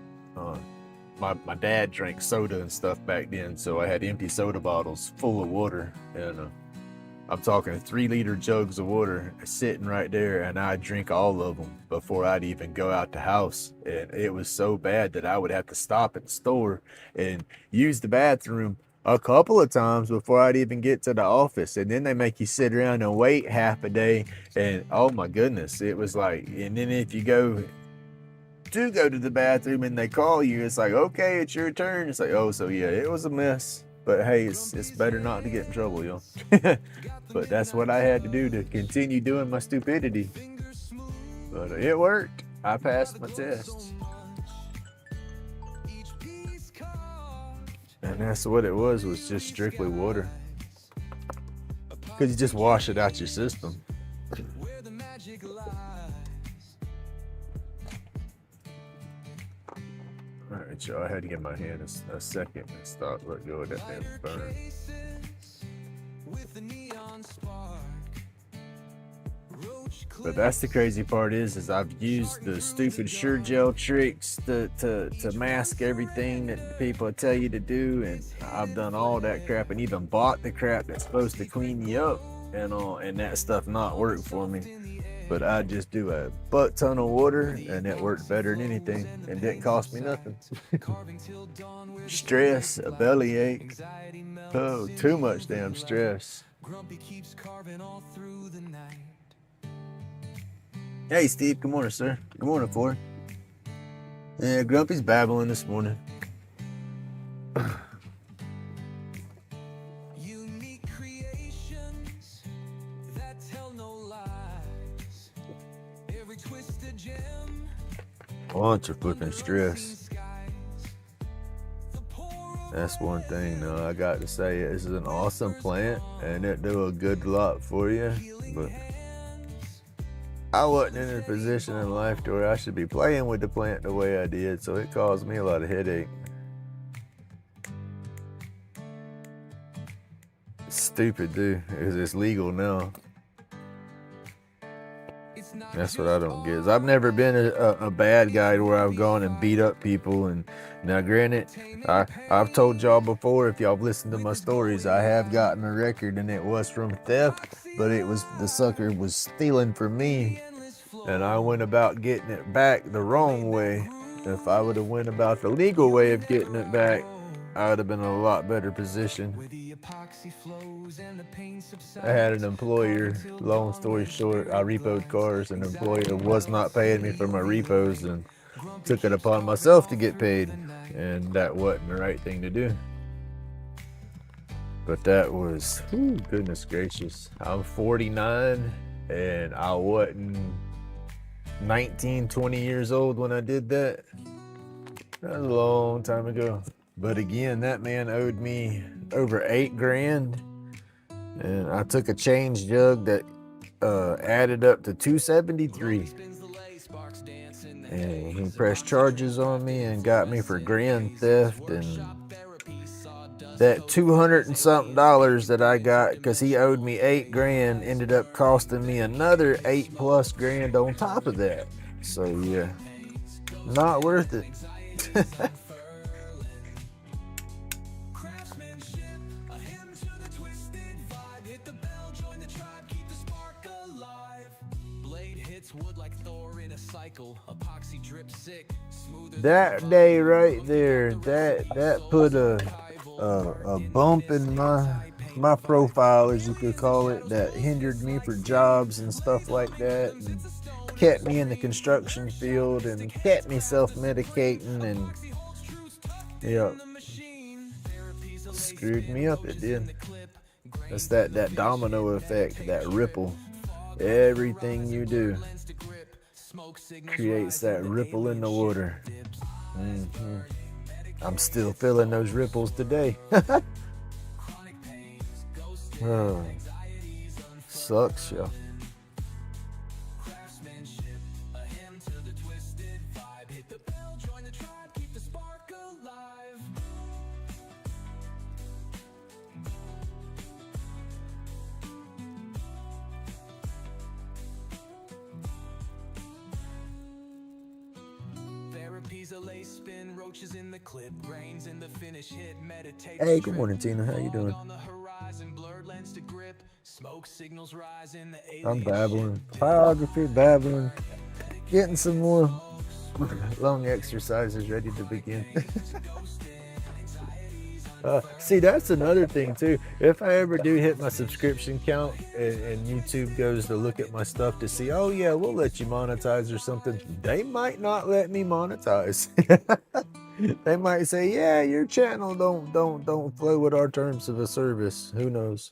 my dad drank soda and stuff back then, so I had empty soda bottles full of water, and I'm talking 3-liter jugs of water sitting right there, and I'd drink all of them before I'd even go out the house. And it was so bad that I would have to stop at the store and use the bathroom a couple of times before I'd even get to the office. And then they make you sit around and wait half a day, and oh my goodness, it was like, and then if you go to the bathroom and they call you, it's like, okay, it's your turn. It's like, oh, so yeah, it was a mess, but hey, it's better not to get in trouble, y'all. But that's what I had to do to continue doing my stupidity. But it worked. I passed my tests. And that's what it was just strictly water. Because you just wash it out your system. Alright, y'all, I had to give my hand a second and start let go of that damn burn. But that's the crazy part is I've used the stupid sure gel tricks to mask everything that people tell you to do, and I've done all that crap and even bought the crap that's supposed to clean you up and that stuff not work for me. But I just do a butt ton of water and it worked better than anything and didn't cost me nothing. Stress, a bellyache, oh, too much damn stress. Hey Steve, good morning, sir. Good morning, Ford. Yeah, Grumpy's babbling this morning. Bunch of flipping stress. That's one thing though, I got to say, this is an awesome plant and it do a good lot for you, but I wasn't in a position in life to where I should be playing with the plant the way I did, so it caused me a lot of headache. stupid, dude, because it's legal now. That's what I don't get. Is I've never been a bad guy to where I've gone and beat up people. And now, granted, I've told y'all before, if y'all have listened to my stories, I have gotten a record, and it was from theft, but it was the sucker was stealing from me, and I went about getting it back the wrong way. If I would have went about the legal way of getting it back, I would have been in a lot better position. I had an employer, long story short, I repoed cars. An employer was not paying me for my repos and took it upon myself to get paid, and that wasn't the right thing to do. But that was, goodness gracious. I'm 49 and I wasn't 19, 20 years old when I did that. That was a long time ago. But again, that man owed me over $8,000, and I took a change jug that added up to $273, and he pressed charges on me and got me for grand theft. And that $200 and something that I got because he owed me $8,000 ended up costing me another $8+ grand on top of that. So yeah, not worth it. That day right there, that put a bump in my profile, as you could call it, that hindered me for jobs and stuff like that, and kept me in the construction field and kept me self-medicating, and screwed me up. It did. That's that domino effect, that ripple. Everything you do creates that ripple in the water. I'm still feeling those ripples today. Oh, sucks, yo. Hey, good morning, Tina. How you doing? I'm babbling. Babbling. Getting some more long exercises ready to begin. See, that's another thing too. If I ever do hit my subscription count and YouTube goes to look at my stuff to see, oh yeah, we'll let you monetize or something, they might not let me monetize. They might say, yeah, your channel don't flow with our terms of a service. Who knows?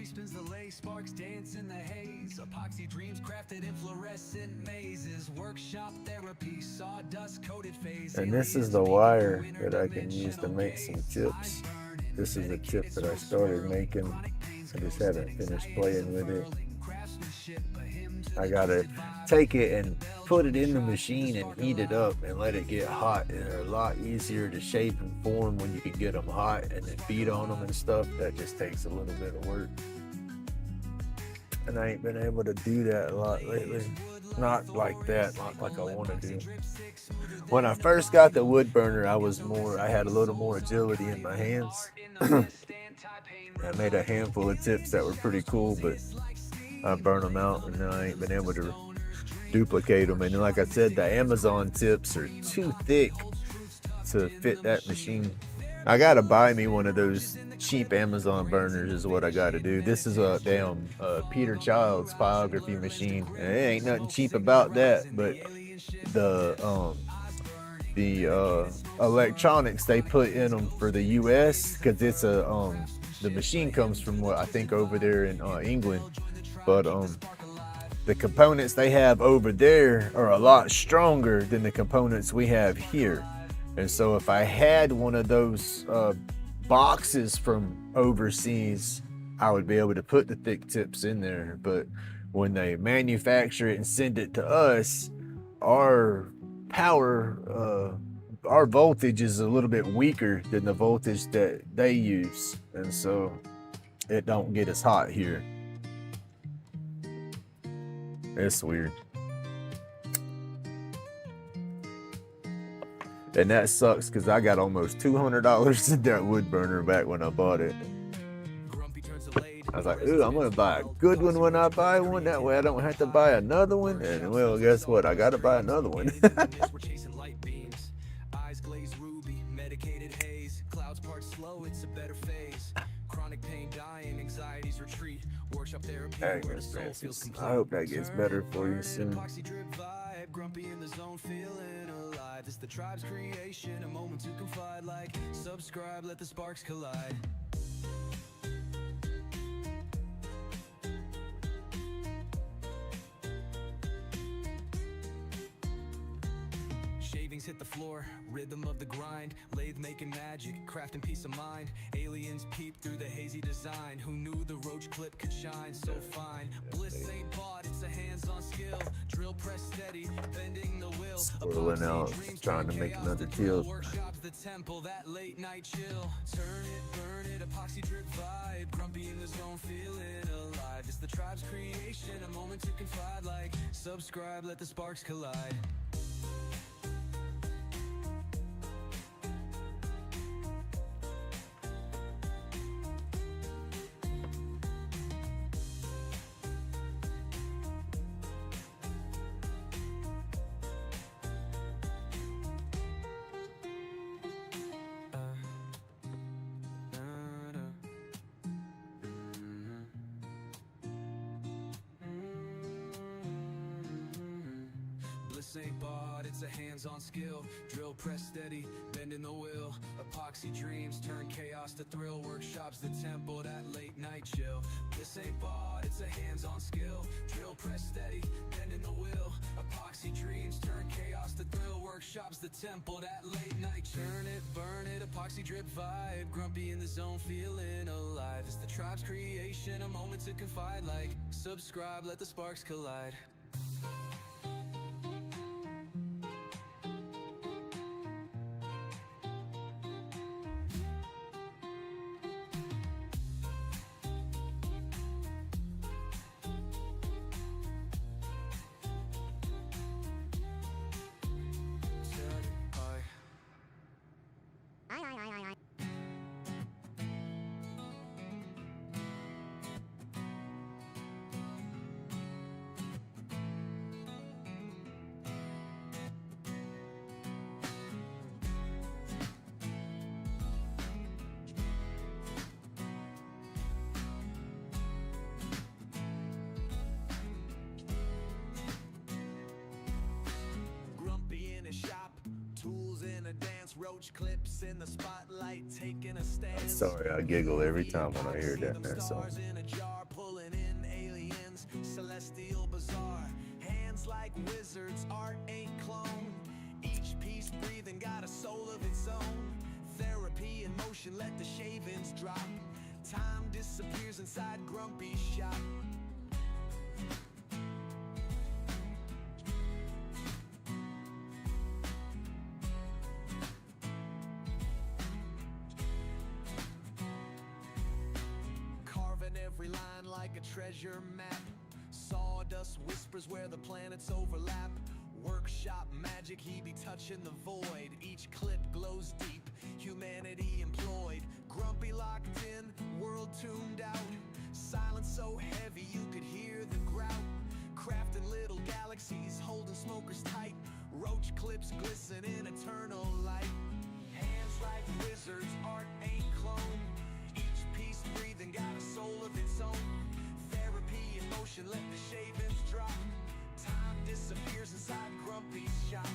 Spins the lay, sparks dance in the haze. Epoxy dreams crafted in fluorescent mazes. Workshop therapy, sawdust coated phase. And this is the wire that I can use to make some tips. This is a tip that I started making. I just haven't finished playing with it. I gotta take it and put it in the machine and heat it up and let it get hot. And they're a lot easier to shape and form when you can get them hot and then beat on them and stuff. That just takes a little bit of work. And I ain't been able to do that a lot lately. Not like that, not like I want to do. When I first got the wood burner, I had a little more agility in my hands. I made a handful of tips that were pretty cool, but I burned them out, and now I ain't been able to duplicate them. And like I said, the Amazon tips are too thick to fit that machine. I gotta buy me one of those cheap Amazon burners is what I gotta do. This is a damn Peter Child's pyrography machine, and it ain't nothing cheap about that, but the electronics they put in them for the US, because it's the machine comes from what I think over there in England, but the components they have over there are a lot stronger than the components we have here. And so if I had one of those boxes from overseas, I would be able to put the thick tips in there. But when they manufacture it and send it to us, our power, our voltage is a little bit weaker than the voltage that they use, and so it don't get as hot here. It's weird. And that sucks because I got almost $200 in that wood burner back when I bought it. I was like, ooh, I'm gonna buy a good one when I buy one. That way I don't have to buy another one. And well, guess what? I gotta buy another one. We're chasing light beams. Eyes glazed ruby, medicated haze. Clouds part slow, it's a better phase. Chronic pain dying, anxieties retreat. Workshop therapy where the soul feels complete. I hope that gets better for you soon. Epoxy drip vibe, grumpy in the zone, feeling alive. It's the tribe's creation, a moment to confide. Like, subscribe, let the sparks collide. Shavings hit the floor, rhythm of the grind. Lathe making magic, crafting peace of mind. Aliens peep through the hazy design. Who knew the Roach clip could shine so fine? Bliss ain't bought, it's a hands-on skill. Drill press steady, bending the will. Swirling out, trying to make another tilt. Workshops the temple, that late night chill. Turn it, burn it, epoxy drip vibe. Grumpy in the zone, feeling alive. It's the tribe's creation, a moment to confide. Like, subscribe, let the sparks collide. Bliss ain't bought, it's a hands-on skill. Drill press steady, bending the will. Epoxy dreams turn chaos to thrill. Workshops the temple, that late night chill. Bliss ain't bought, it's a hands-on skill. Drill press steady, bending the will. Epoxy dreams turn chaos to thrill. Workshops the temple, that late night chill. Turn it, burn it, epoxy drip vibe. Grumpy in the zone, feeling alive. It's the tribe's creation, a moment to confide. Like, subscribe, let the sparks collide. Roach clips in the spotlight, taking a stand. I'm sorry, I giggle every time when I hear that song. In a jar, pulling in aliens, celestial bizarre. Hands like wizards, art ain't clone. Each piece breathing got a soul of its own. Therapy in motion, let the shavings drop. Time disappears inside Grumpy's shop. Every line like a treasure map. Sawdust whispers where the planets overlap. Workshop magic, he be touching the void. Each clip glows deep, humanity employed. Grumpy locked in, world tuned out. Silence so heavy you could hear the grout. Crafting little galaxies, holding smokers tight. Roach clips glisten in eternal light. Hands like wizards, art ain't clone. Each piece breathing got a soul of its own. Therapy in motion, let the shavings drop. Time disappears inside Grumpy's shop.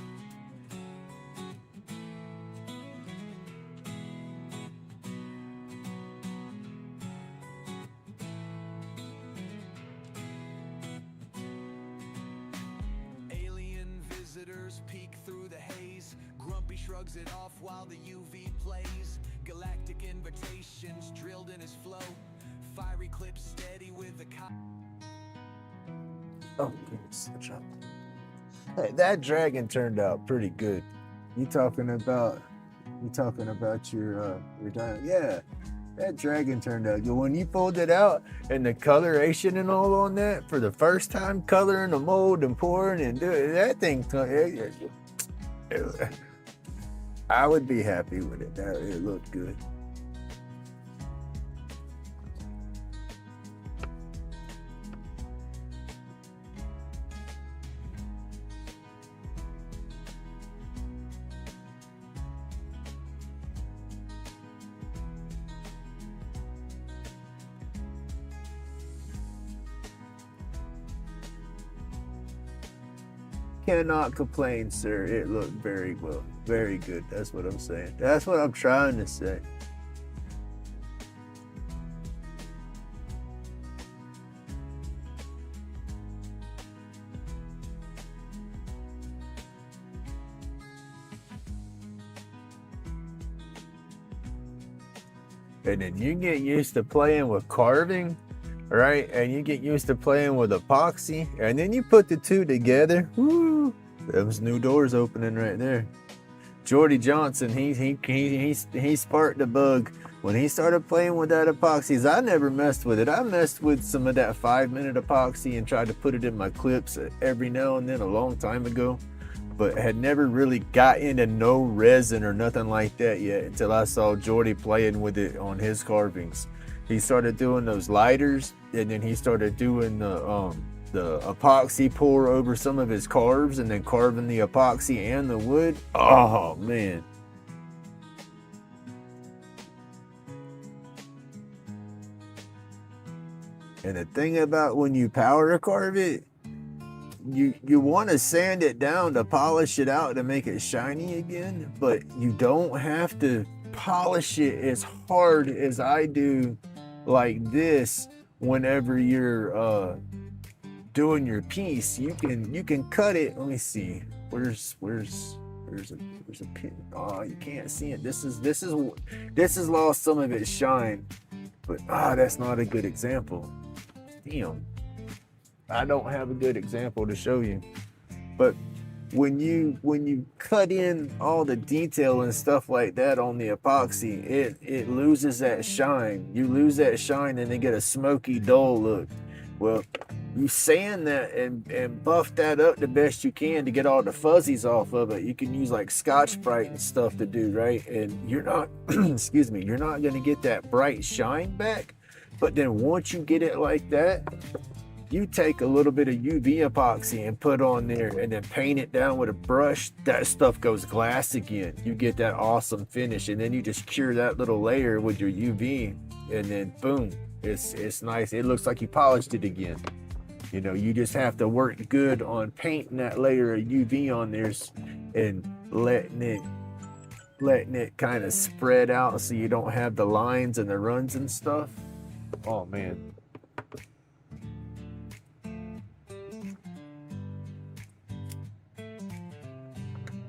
Alien visitors peek through the haze. Grumpy shrugs it off while the UV plays. Galactic invitations drilled in his flow. fiery clip steady with the Oh, goodness. Hey, that dragon turned out pretty good. You talking about your diamond? Yeah, that dragon turned out good. When you pulled it out and the coloration and all on that for the first time, coloring the mold and pouring and doing that thing, I would be happy with it. It looked good. Cannot complain, sir. It looked very well. Very good. That's what I'm saying. That's what I'm trying to say. And then you get used to playing with carving, right? And you get used to playing with epoxy, and then you put the two together. Woo! Those new doors opening right there. Jordy Johnson, he sparked the bug when he started playing with that epoxies. I never messed with it. I messed with some of that 5-minute epoxy and tried to put it in my clips every now and then a long time ago, but had never really got into no resin or nothing like that yet until I saw Jordy playing with it on his carvings. He started doing those lighters, and then he started doing the epoxy pour over some of his carves, and then carving the epoxy and the wood. Oh man. And the thing about when you powder carve it, you want to sand it down to polish it out to make it shiny again, but you don't have to polish it as hard as I do like this. Whenever you're doing your piece, you can cut it. Let me see. Where's a pin? Oh, you can't see it. This has lost some of its shine, but that's not a good example. Damn, I don't have a good example to show you. But when you cut in all the detail and stuff like that on the epoxy, it loses that shine. You lose that shine and they get a smoky, dull look. Well, you sand that and buff that up the best you can to get all the fuzzies off of it. You can use like Scotch-Brite and stuff to do, right? And you're not, excuse me, you're not gonna get that bright shine back. But then once you get it like that, you take a little bit of UV epoxy and put on there and then paint it down with a brush. That stuff goes glass again. You get that awesome finish, and then you just cure that little layer with your UV, and then boom, it's nice. It looks like you polished it again. You know, you just have to work good on painting that layer of UV on there and letting it kind of spread out so you don't have the lines and the runs and stuff. Oh man.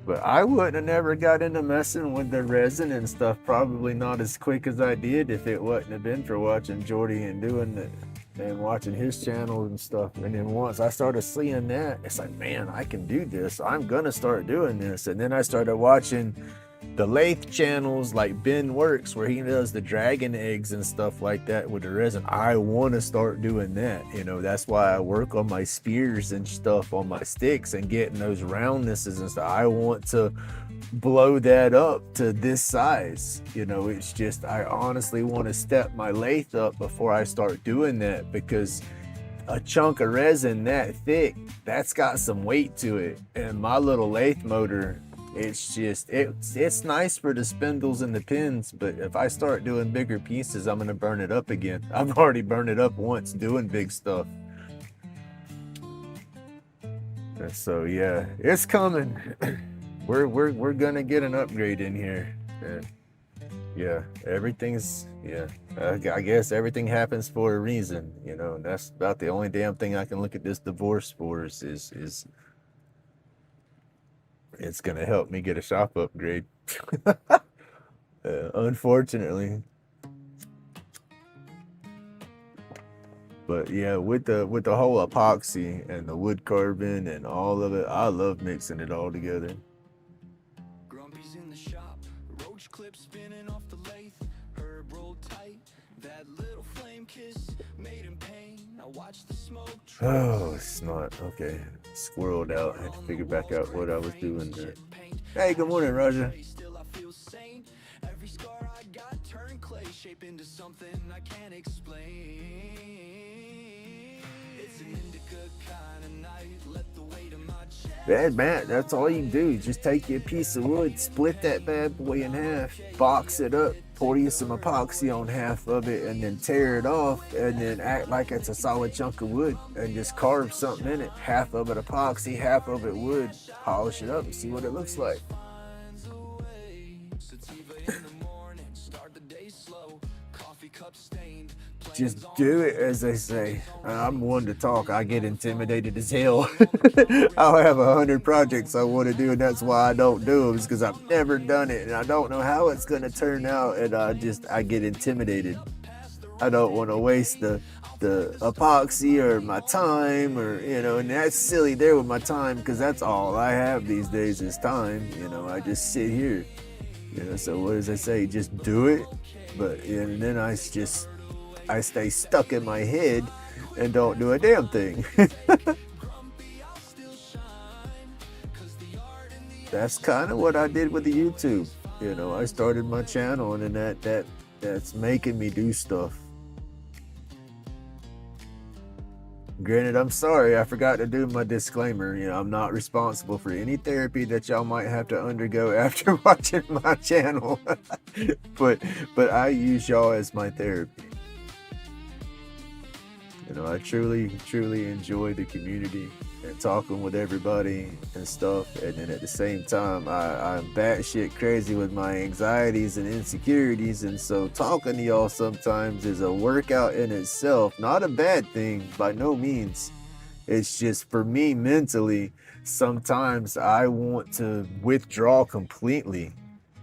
But I wouldn't have never got into messing with the resin and stuff, probably not as quick as I did if it wouldn't have been for watching Jordy and doing it and watching his channel and stuff. And then once I started seeing that, it's like, man, I can do this. I'm gonna start doing this. And then I started watching the lathe channels like Ben Works, where he does the dragon eggs and stuff like that with the resin. I want to start doing that. You know, that's why I work on my spears and stuff on my sticks and getting those roundnesses and stuff. I want to blow that up to this size. You know, it's just, I honestly want to step my lathe up before I start doing that, because a chunk of resin that thick, that's got some weight to it. And my little lathe motor, it's just, it's nice for the spindles and the pins, but if I start doing bigger pieces, I'm gonna burn it up again. I've already burned it up once doing big stuff. So yeah, it's coming. We're gonna get an upgrade in here. Yeah, everything's, I guess everything happens for a reason, you know, and that's about the only damn thing I can look at this divorce for is it's gonna help me get a shop upgrade. Unfortunately. But yeah, with the whole epoxy and the wood carving and all of it, I love mixing it all together. Grumpy's in the shop, roach clip spinning off the lathe, herb rolled tight, that little flame kiss made him pain. I watched the smoke. Oh, it's not okay. Squirreled out. I had to figure back out what I was doing there. Hey, good morning, Roger. Still I feel sane. Every scar I got turned clay, shape into something I can't explain. It's an indica kind of night. Let the weight of my chest. Bad man, that's all you do. Just take your piece of wood, split that bad boy in half, box it up, pour you some epoxy on half of it, and then tear it off, and then act like it's a solid chunk of wood, and just carve something in it. Half of it epoxy, half of it wood. Polish it up and see what it looks like. Finds a way. Sativa in the morning, start the day slow. Coffee cup stained. Just do it, as they say. I'm one to talk. I get intimidated as hell. I'll have 100 projects I want to do, and that's why I don't do them, because I've never done it, and I don't know how it's going to turn out, and I get intimidated. I don't want to waste the epoxy or my time, or, you know, and that's silly there with my time, because that's all I have these days is time. You know, I just sit here. You know, so what does I say? Just do it. But, and then I stay stuck in my head and don't do a damn thing. That's kind of what I did with the YouTube. You know, I started my channel, and then that's making me do stuff. Granted, I'm sorry, I forgot to do my disclaimer. You know, I'm not responsible for any therapy that y'all might have to undergo after watching my channel. but I use y'all as my therapy. You know, I truly enjoy the community and talking with everybody and stuff. And then at the same time, I'm batshit crazy with my anxieties and insecurities. And so talking to y'all sometimes is a workout in itself. Not a bad thing, by no means. It's just for me mentally, sometimes I want to withdraw completely.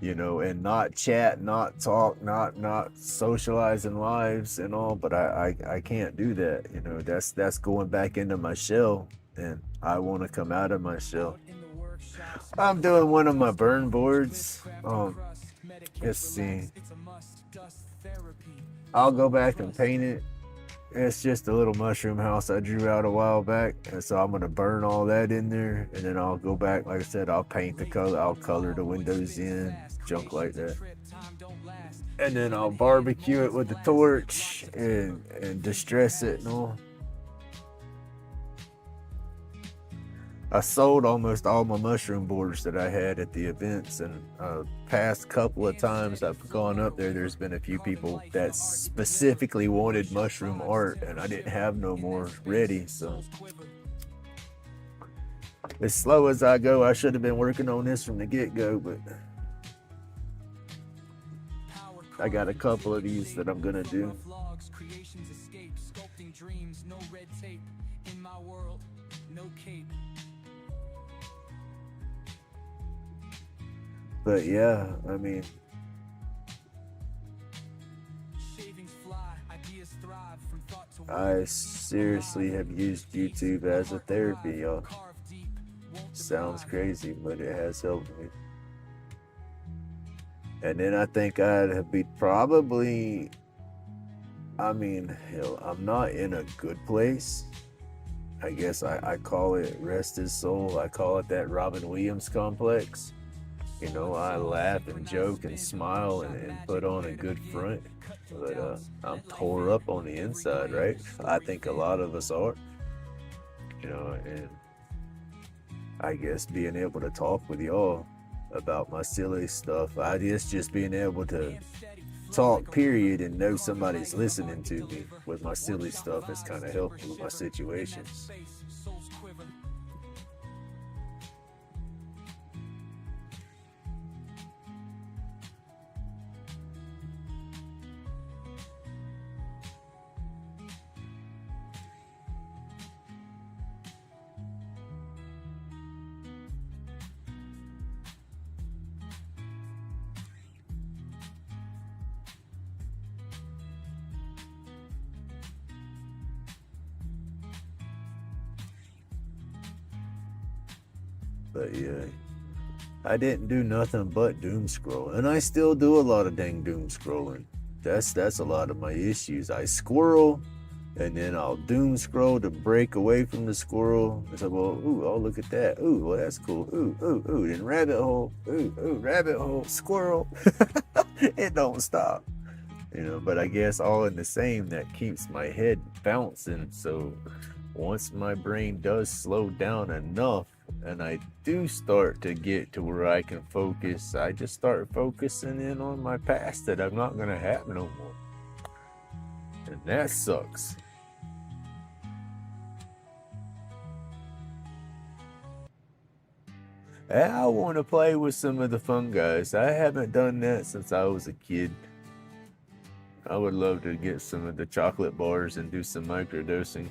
You know, and not chat, not talk, not socializing lives and all, but I can't do that. You know, that's going back into my shell, and I want to come out of my shell. I'm doing one of my burn boards. Let's see. I'll go back and paint it. It's just a little mushroom house I drew out a while back, and so I'm gonna burn all that in there, and then I'll go back, like I said, I'll paint the color, I'll color the windows in, junk like that, and then I'll barbecue it with the torch and distress it and all. I sold almost all my mushroom boards that I had at the events, and past couple of times I've gone up there, there's been a few people that specifically wanted mushroom art, and I didn't have no more ready. So as slow as I go, I should have been working on this from the get-go, but I got a couple of these that I'm gonna do. But yeah, I mean, I seriously have used YouTube as a therapy, y'all. Sounds crazy, but it has helped me. And then I think I'd be probably, I mean, hell, I'm not in a good place. I guess I call it rest his soul. I call it that Robin Williams complex. You know, I laugh and joke and smile and put on a good front, but I'm tore up on the inside, right? I think a lot of us are, you know, and I guess being able to talk with y'all about my silly stuff, I guess just being able to talk, period, and know somebody's listening to me with my silly stuff has kind of helped with my situations. But yeah, I didn't do nothing but doom scroll, and I still do a lot of dang doom scrolling. That's a lot of my issues. I squirrel, and then I'll doom scroll to break away from the squirrel. It's like, well, ooh, oh, look at that. Ooh, well, that's cool. Ooh, ooh, ooh. Then rabbit hole. Ooh, ooh, rabbit hole. Squirrel. It don't stop. You know, but I guess all in the same, that keeps my head bouncing. So once my brain does slow down enough and I do start to get to where I can focus, I just start focusing in on my past that I'm not going to have no more. And that sucks. And I want to play with some of the fun guys. I haven't done that since I was a kid. I would love to get some of the chocolate bars and do some microdosing.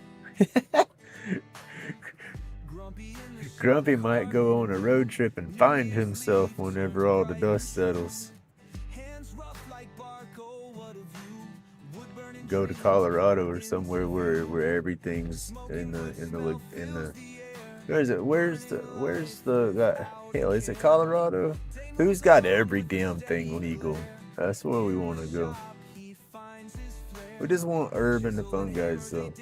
Grumpy might go on a road trip and find himself whenever all the dust settles. Go to Colorado or somewhere where everything's in the where's the hell, is it Colorado? Who's got every damn thing legal? That's where we want to go. We just want herb and the fun guys though.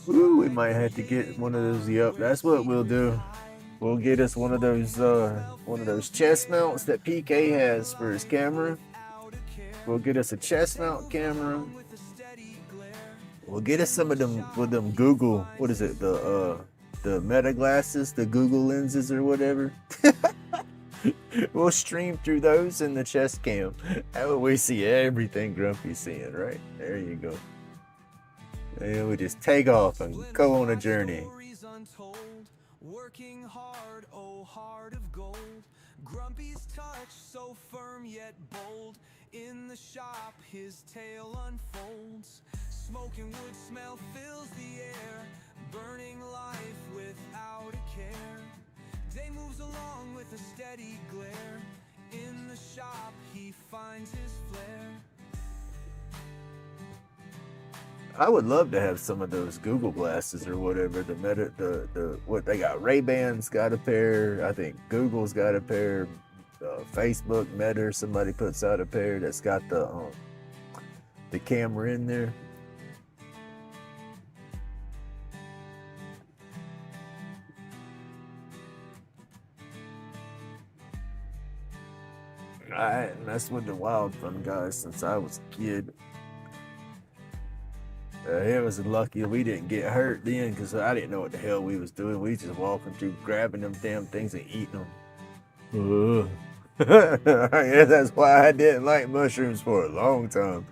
Ooh, we might have to get one of those. Yep, that's what we'll do. We'll get us one of those chest mounts that PK has for his camera. We'll get us a chest mount camera. We'll get us some of them with them Google, what is it, the meta glasses, the Google lenses or whatever. We'll stream through those in the chest cam. That way we see everything Grumpy's seeing, right? There you go. And we just take off and go on a journey. Working hard, oh heart of gold. Grumpy's touch so firm yet bold. In the shop his tale unfolds. Smoking wood smell fills the air. Burning life without a care. Day moves along with a steady glare. In the shop he finds his flair. I would love to have some of those Google glasses or whatever. The what they got. Ray-Ban's got a pair. I think Google's got a pair. Facebook, Meta, somebody puts out a pair that's got the camera in there. I hadn't messed with the wild fun guys since I was a kid. It was lucky we didn't get hurt then, because I didn't know what the hell we was doing. We just walking through, grabbing them damn things and eating them. Yeah, that's why I didn't like mushrooms for a long time.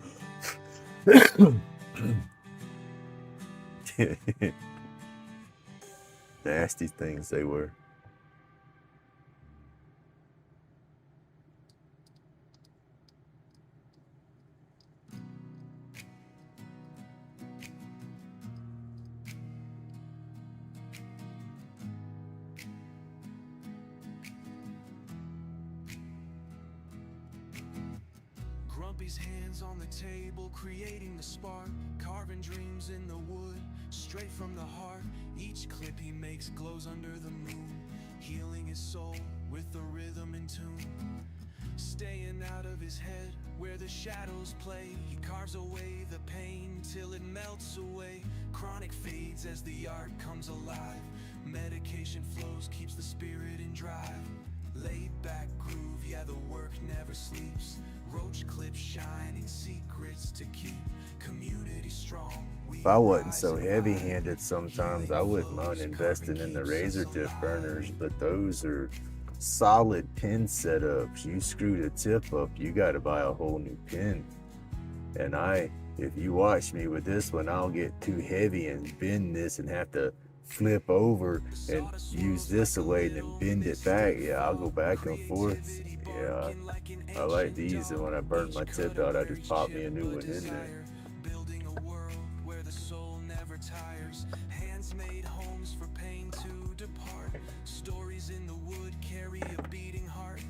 Nasty things they were. Grumpy's hands on the table, creating the spark, carving dreams in the wood, straight from the heart. Each clip he makes glows under the moon, healing his soul with the rhythm in tune. Staying out of his head where the shadows play, he carves away the pain till it melts away. Chronic fades as the art comes alive. Medication flows, keeps the spirit in drive. Laid back groove, yeah, the work never sleeps. Roach clips shining secrets to keep. Community strong. If I wasn't so heavy-handed sometimes, I wouldn't mind investing in the razor tip burners, but those are solid pin setups. You screw the tip up, you got to buy a whole new pin. And if you watch me with this one, I'll get too heavy and bend this and have to flip over and use this away and then bend it back. Yeah, I'll go back and forth. Yeah, I like these, and when I burn my tip out, I just pop me a new one in there. Building a world where the soul never tires. Hands made homes for pain to depart. Stories in the wood carry a beating heart.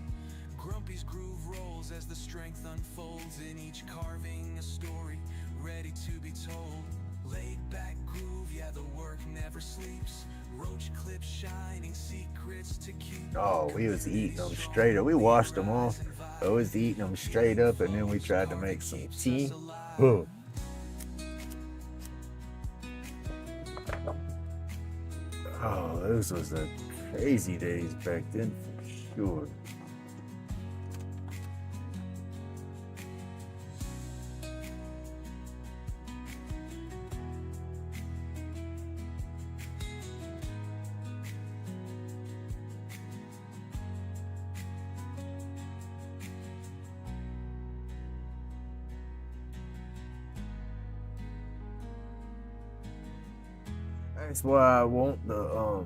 Grumpy's groove rolls as the strength unfolds in each carving a story. ready to be told. Laid back groove, yeah, the work never sleeps. Roach clip shining secrets to keep. Oh, we was eating them straight up. We washed them off. I was eating them straight up, and then we tried to make some tea. Whoa. Oh, those was the crazy days back then, for sure. That's why I want the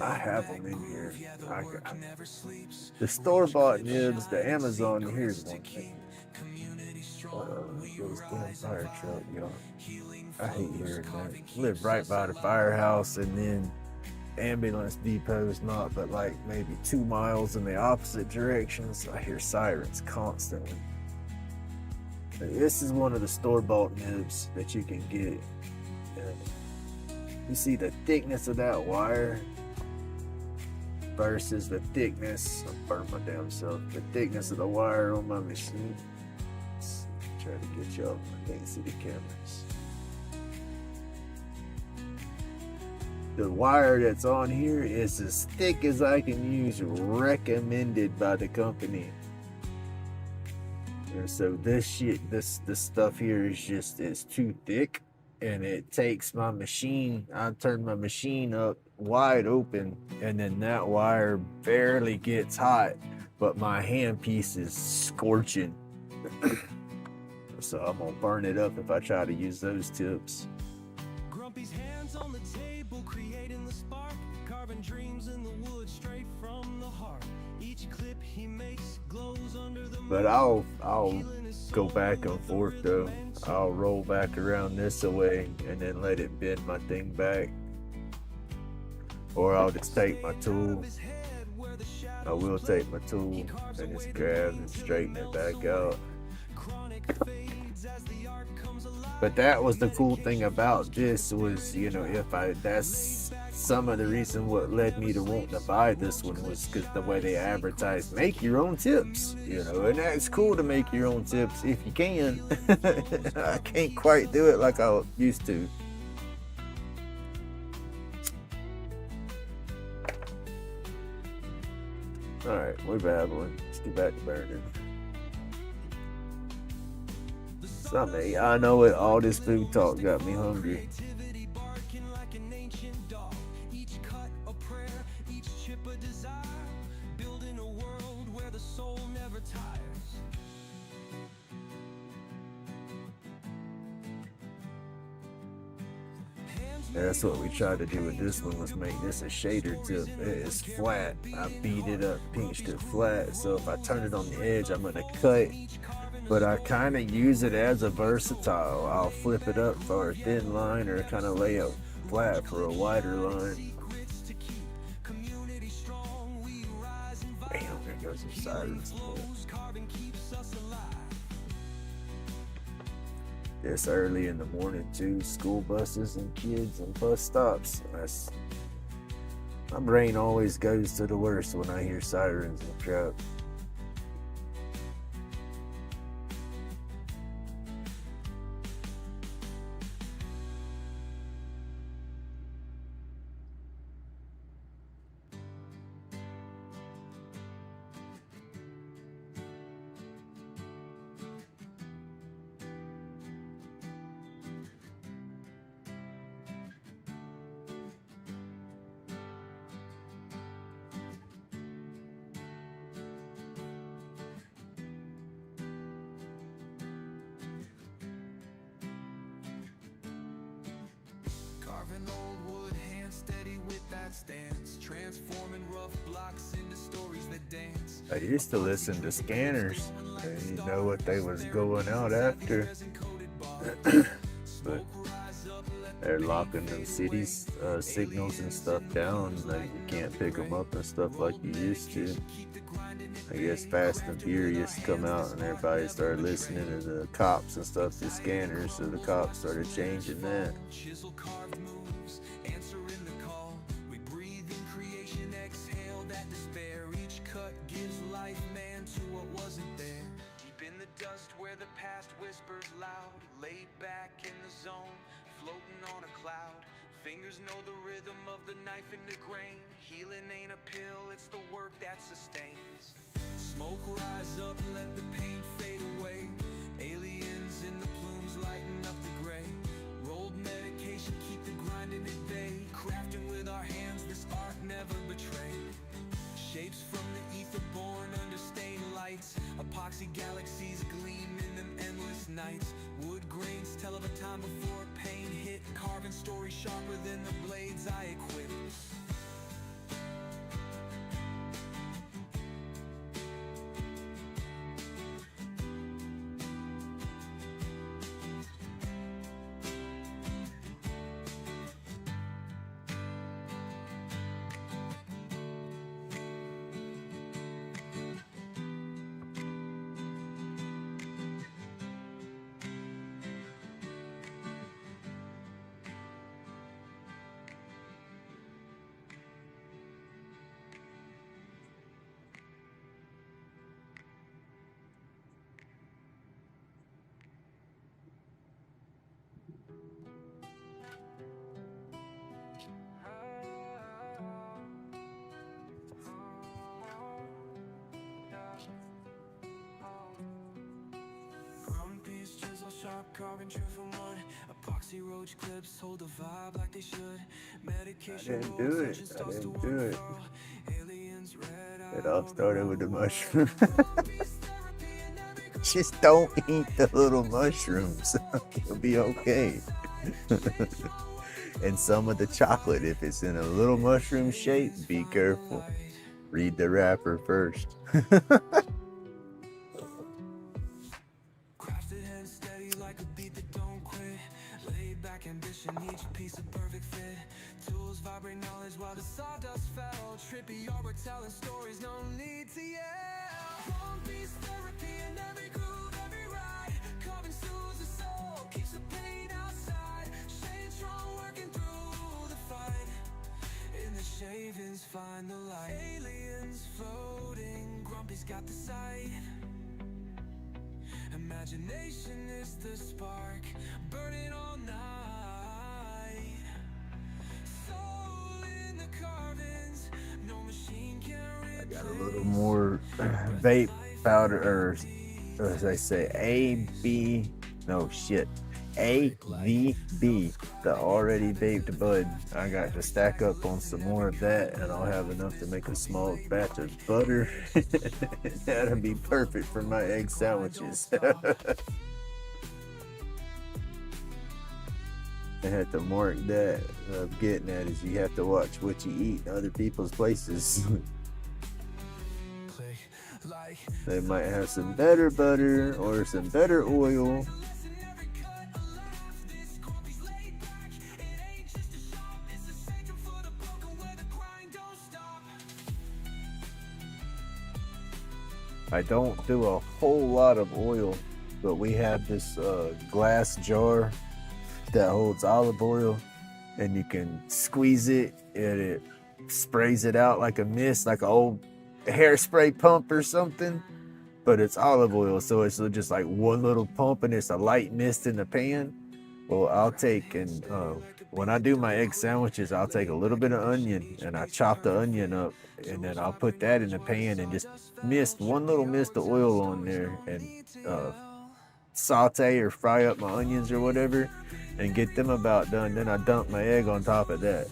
I have them in here. The store-bought nibs, the Amazon. Here's one thing. Those damn fire truck, y'all. I hate hearing that. Live right by the firehouse, and then ambulance depots not but like maybe 2 miles in the opposite directions. I hear sirens constantly. This is one of the store-bought nibs that you can get. You see the thickness of that wire versus the thickness. I burned my damn self. The thickness of the wire on my machine. Let's try to get y'all. I can't see the cameras. The wire that's on here is as thick as I can use, recommended by the company. And so this stuff here is too thick. And it takes my machine, I turn my machine up wide open, and then that wire barely gets hot, but my handpiece is scorching. So I'm gonna burn it up if I try to use those tips. Grumpy's hands on the table, creating the spark, carving dreams in the wood straight from the heart. Each clip he makes glows under the moon. But I'll go back and forth though. I'll roll back around this away and then let it bend my thing back. Or I'll just take my tool. I will take my tool and just grab and straighten it back out. But that was the cool thing about this was, you know, that's some of the reason what led me to want to buy this one was because the way they advertised, make your own tips, you know, and that's cool to make your own tips if you can. I can't quite do it like I used to. All right, we're babbling. Let's get back to burning. Someday, I know it. All this food talk got me hungry. That's what we tried to do with this one, was make this a shader tip. It is flat. I beat it up, pinched it flat, so if I turn it on the edge, I'm gonna cut. But I kind of use it as a versatile. I'll flip it up for a thin line or kind of lay it flat for a wider line. Damn, there goes some sirens. It's early in the morning too. School buses and kids and bus stops. My brain always goes to the worst when I hear sirens in the truck. Carving old wood, hand steady with that stance, transforming rough blocks into stories that dance. I used to listen to Scanners, and you know what they was going out after. But they're locking them cities signals and stuff down. Like you can't pick them up and stuff like you used to. I guess Fast and Furious come out and everybody started listening to the cops and stuff, the scanners, so the cops started changing that. Chisel carved moves, answering the call. We breathe in creation, exhale that despair. Each cut gives life, man, to what wasn't there. Deep in the dust where the past whispers loud, laid back in the zone, floating on a cloud. Fingers know the rhythm of the knife in the grain. Healing ain't a pill, it's the work that sustains. Smoke rise up, let the pain fade away. Aliens in the plumes lighten up the gray. Rolled medication, keep the grinding at bay. Crafting with our hands, this art never betrayed. Shapes from the ether born under stained lights. Epoxy galaxies gleam in them endless nights. Wood grains tell of a time before pain hit. Carving stories sharper than the blades I equip. Sharp carving true from wood. Epoxy roach clips hold the vibe like they should. Medication I didn't do it. Aliens red It all started with the mushroom. Just don't eat the little mushrooms. You'll be okay. And some of the chocolate, if it's in a little mushroom shape, be careful. Read the wrapper first. crafted head steady like a beat that don't quit. Laid back ambition, each piece a perfect fit. Tools vibrate knowledge while the sawdust fell. Trippy art, we're telling stories, no need to yell. One piece therapy in every groove, every ride. Carving soothes the soul, keeps the pain outside. Staying strong, working through the fight. In the shavings, find the light. Aliens floating, Grumpy's got the sight. Imagination is the spark, burning all night. Soul in the carvings, no machine can replace. Got a little more vape powder, or as I say, AVB, the already vaped bud. I got to stack up on some more of that, and I'll have enough to make a small batch of butter. That'll be perfect for my egg sandwiches. I had to mark that. What I'm getting at is you have to watch what you eat in other people's places. They might have some better butter or some better oil. I don't do a whole lot of oil, but we have this glass jar that holds olive oil, and you can squeeze it and it sprays it out like a mist, like an old hairspray pump or something, but it's olive oil, so it's just like one little pump and it's a light mist in the pan. Well, I'll take, and when I do my egg sandwiches, I'll take a little bit of onion and I chop the onion up, and then I'll put that in the pan and just one little mist of oil on there, and saute or fry up my onions or whatever and get them about done. Then I dunk my egg on top of that.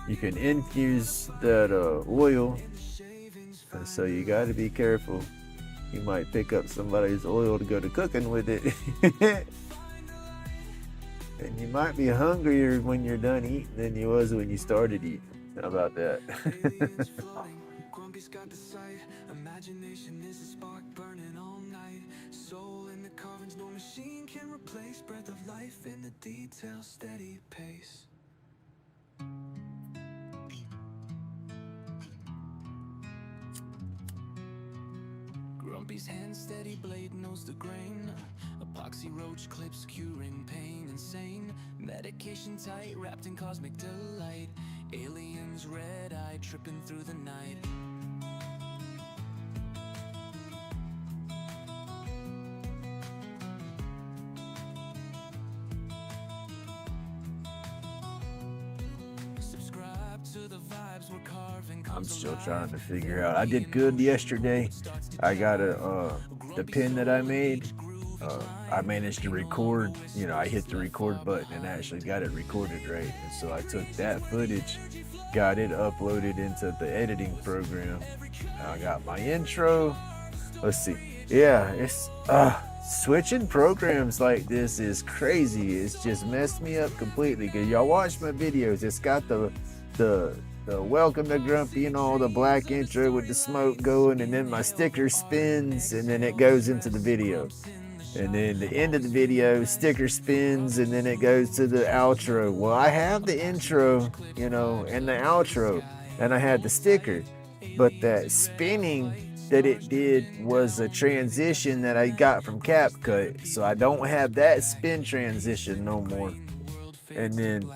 You can infuse that oil, so you got to be careful. You might pick up somebody's oil to go to cooking with it. And you might be hungrier when you're done eating than you was when you started eating. How about that? Grumpy's got the sight. Imagination is a spark burning all night. Soul in the carvings, no machine can replace. Breath of life in the details, steady pace. Grumpy's hand steady, blade knows the grain. Epoxy roach clips curing pain, insane. Medication tight, wrapped in cosmic delight. Aliens red-eyed, tripping through the night. Subscribe to the vibes we're carving. I'm still trying to figure out. I did good yesterday. I got the pin that I made. I managed to record. You know, I hit the record button and actually got it recorded right. And so I took that footage, got it uploaded into the editing program. I got my intro. Let's see. Yeah, it's switching programs like this is crazy. It's just messed me up completely. Cause y'all watch my videos. It's got the welcome to Grumpy and all the black intro with the smoke going, and then my sticker spins, and then it goes into the video. And then the end of the video, sticker spins, and then it goes to the outro. Well, I have the intro, you know, and the outro, and I had the sticker, but that spinning that it did was a transition that I got from CapCut, so I don't have that spin transition no more. And then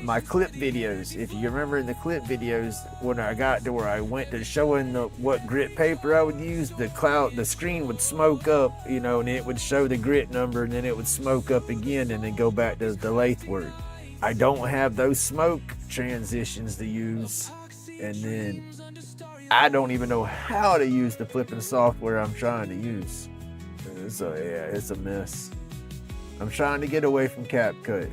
my clip videos, if you remember in the clip videos, when I got to where I went to showing what grit paper I would use, the screen would smoke up, you know, and it would show the grit number, and then it would smoke up again, and then go back to the lathe work. I don't have those smoke transitions to use, and then I don't even know how to use the flipping software I'm trying to use. So yeah, it's a mess. I'm trying to get away from CapCut.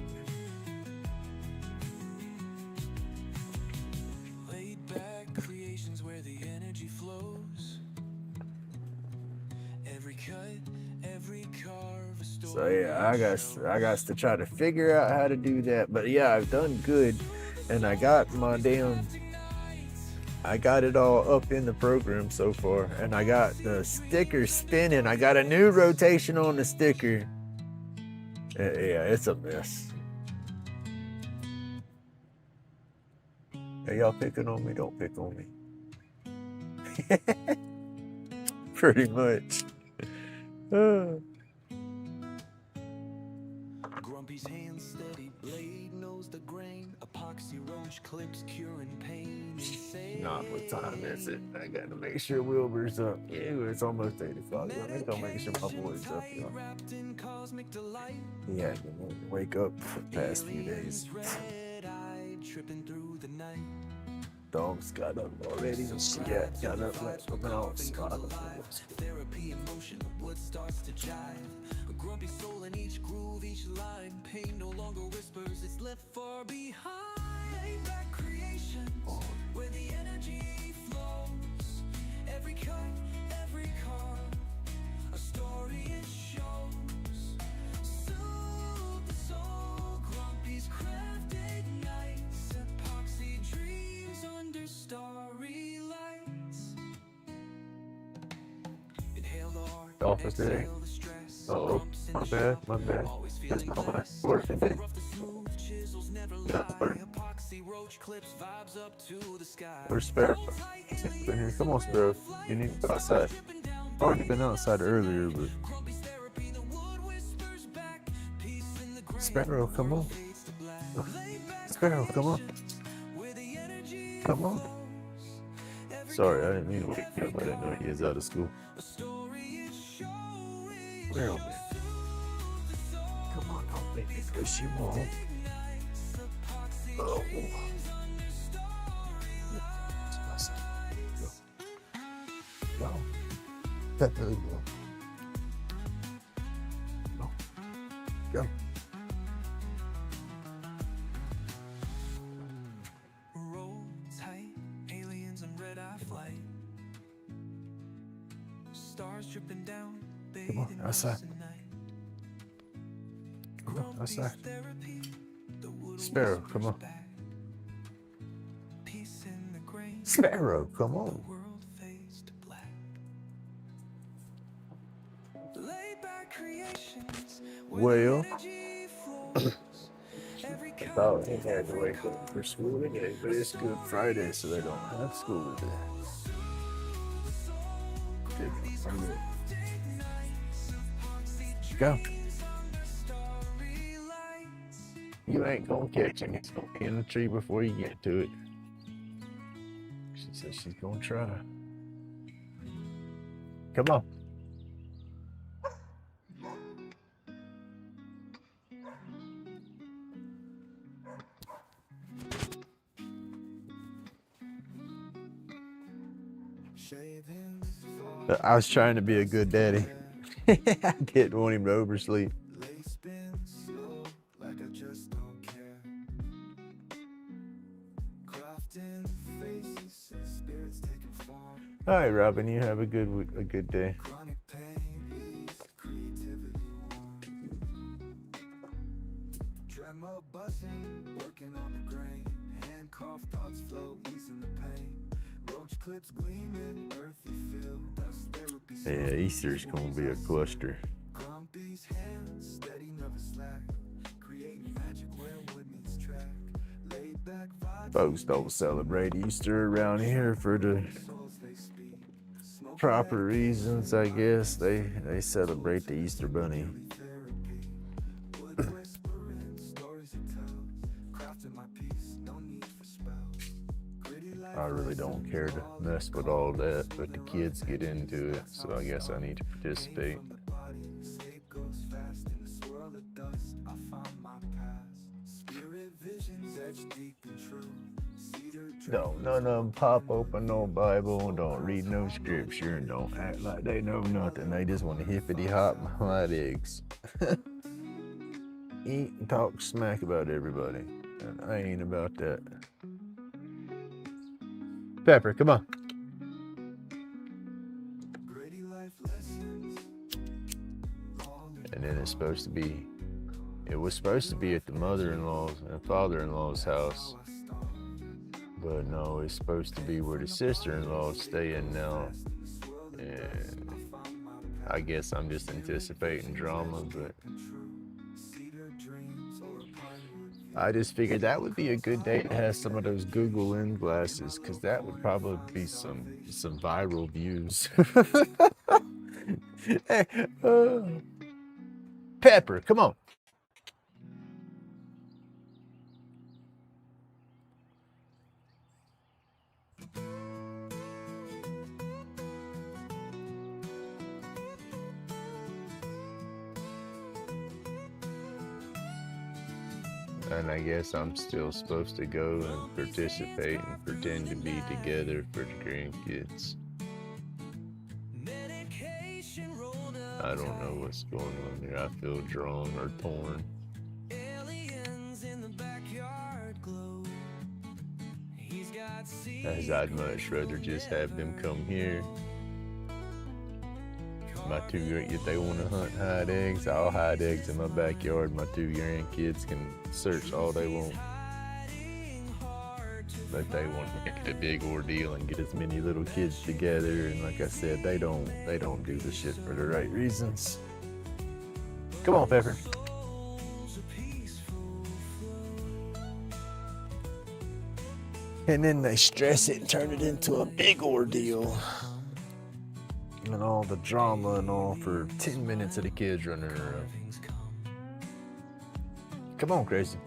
So yeah, I got to try to figure out how to do that. But yeah, I've done good, and I got it all up in the program so far, and I got the sticker spinning. I got a new rotation on the sticker. Yeah, it's a mess. Hey, y'all picking on me? Don't pick on me. Pretty much. Grumpy's hand steady, blade knows the grain. Epoxy roach clips curing pain. Not what time is it? I gotta make sure Wilbur's up. Yeah, it's almost 8 o'clock. I'm gonna make sure my boy's up, y'all. He had to wake up for the past few days. Dogs got up already. Yeah, got up like about Therapy in motion, blood starts to jive. A grumpy soul in each groove, each line. Pain no longer whispers, it's left far behind. Laid-back creation, where the energy flows. Every cut, every carve, a story it shows. Soothe the soul, Grumpy's craft ignites. Epoxy dreams under starry lights. Inhale the heart, Office today. exhale the stress. Oh, my bad. Always feeling blessed. Working day. Rough the smooth chisels never lie. Epoxy roach clips vibes up to the sky. Where's Sparrow? In here. Come on, Sparrow. You need to go outside. Already been outside earlier, but Sparrow, come on. Sparrow, come on. Come on. Sorry, I didn't mean to wake you up. I didn't know he is out of school. Sparrow, man. Come on, don't make me push you home. Oh. Go. Go. Go. Go. Roll tight, aliens on red-eye flight. Stars dripping down, Come on, bathing outside. us at night. Come on, outside. Therapy, the wood Sparrow, come on. back. Peace in the grain, Sparrow, come on. world fades to black. Laid-back creations, where Well, the energy flows. Every I thought he had to wake up for school today, but it's Good Friday, so they don't have school today. Go. You ain't gonna catch him. He's gonna be in the tree before you get to it. She says she's gonna try. Come on. I was trying to be a good daddy. I didn't want him to oversleep. All right, Robin, you have a good day. Working on the grain, handcuff thoughts flow, easing the pain. Roach clips gleaming, earthy feel, dust therapy. Yeah, Easter's gonna be a cluster. Grumpy's hands, steady, never slack. Creating magic where wood meets track. Laid back vibes. Folks don't celebrate Easter around here for the proper reasons, I guess. They celebrate the Easter Bunny. I really don't care to mess with all that, but the kids get into it, so I guess I need to participate. Don't none of them pop open no Bible, don't read no scripture, and don't act like they know nothing. They just want to hippity hop and hide eggs. Eat and talk smack about everybody, and I ain't about that. Pepper, come on. And then it was supposed to be at the mother-in-law's and father-in-law's house. But no, it's supposed to be where the sister-in-law's staying now. And I guess I'm just anticipating drama, but I just figured that would be a good day to have some of those Google Lens glasses, because that would probably be some viral views. Hey, Pepper, come on. And I guess I'm still supposed to go and participate and pretend to be together for the grandkids. I don't know what's going on there. I feel drawn or torn. As I'd much rather just have them come here. If they want to hunt, hide eggs, I'll hide eggs in my backyard. My two grandkids can search all they want. But they want to make it a big ordeal and get as many little kids together. And like I said, they don't do the shit for the right reasons. Come on, Pepper. And then they stress it and turn it into a big ordeal. And all the drama and all for 10 minutes of the kids running around. Come on, Crazy.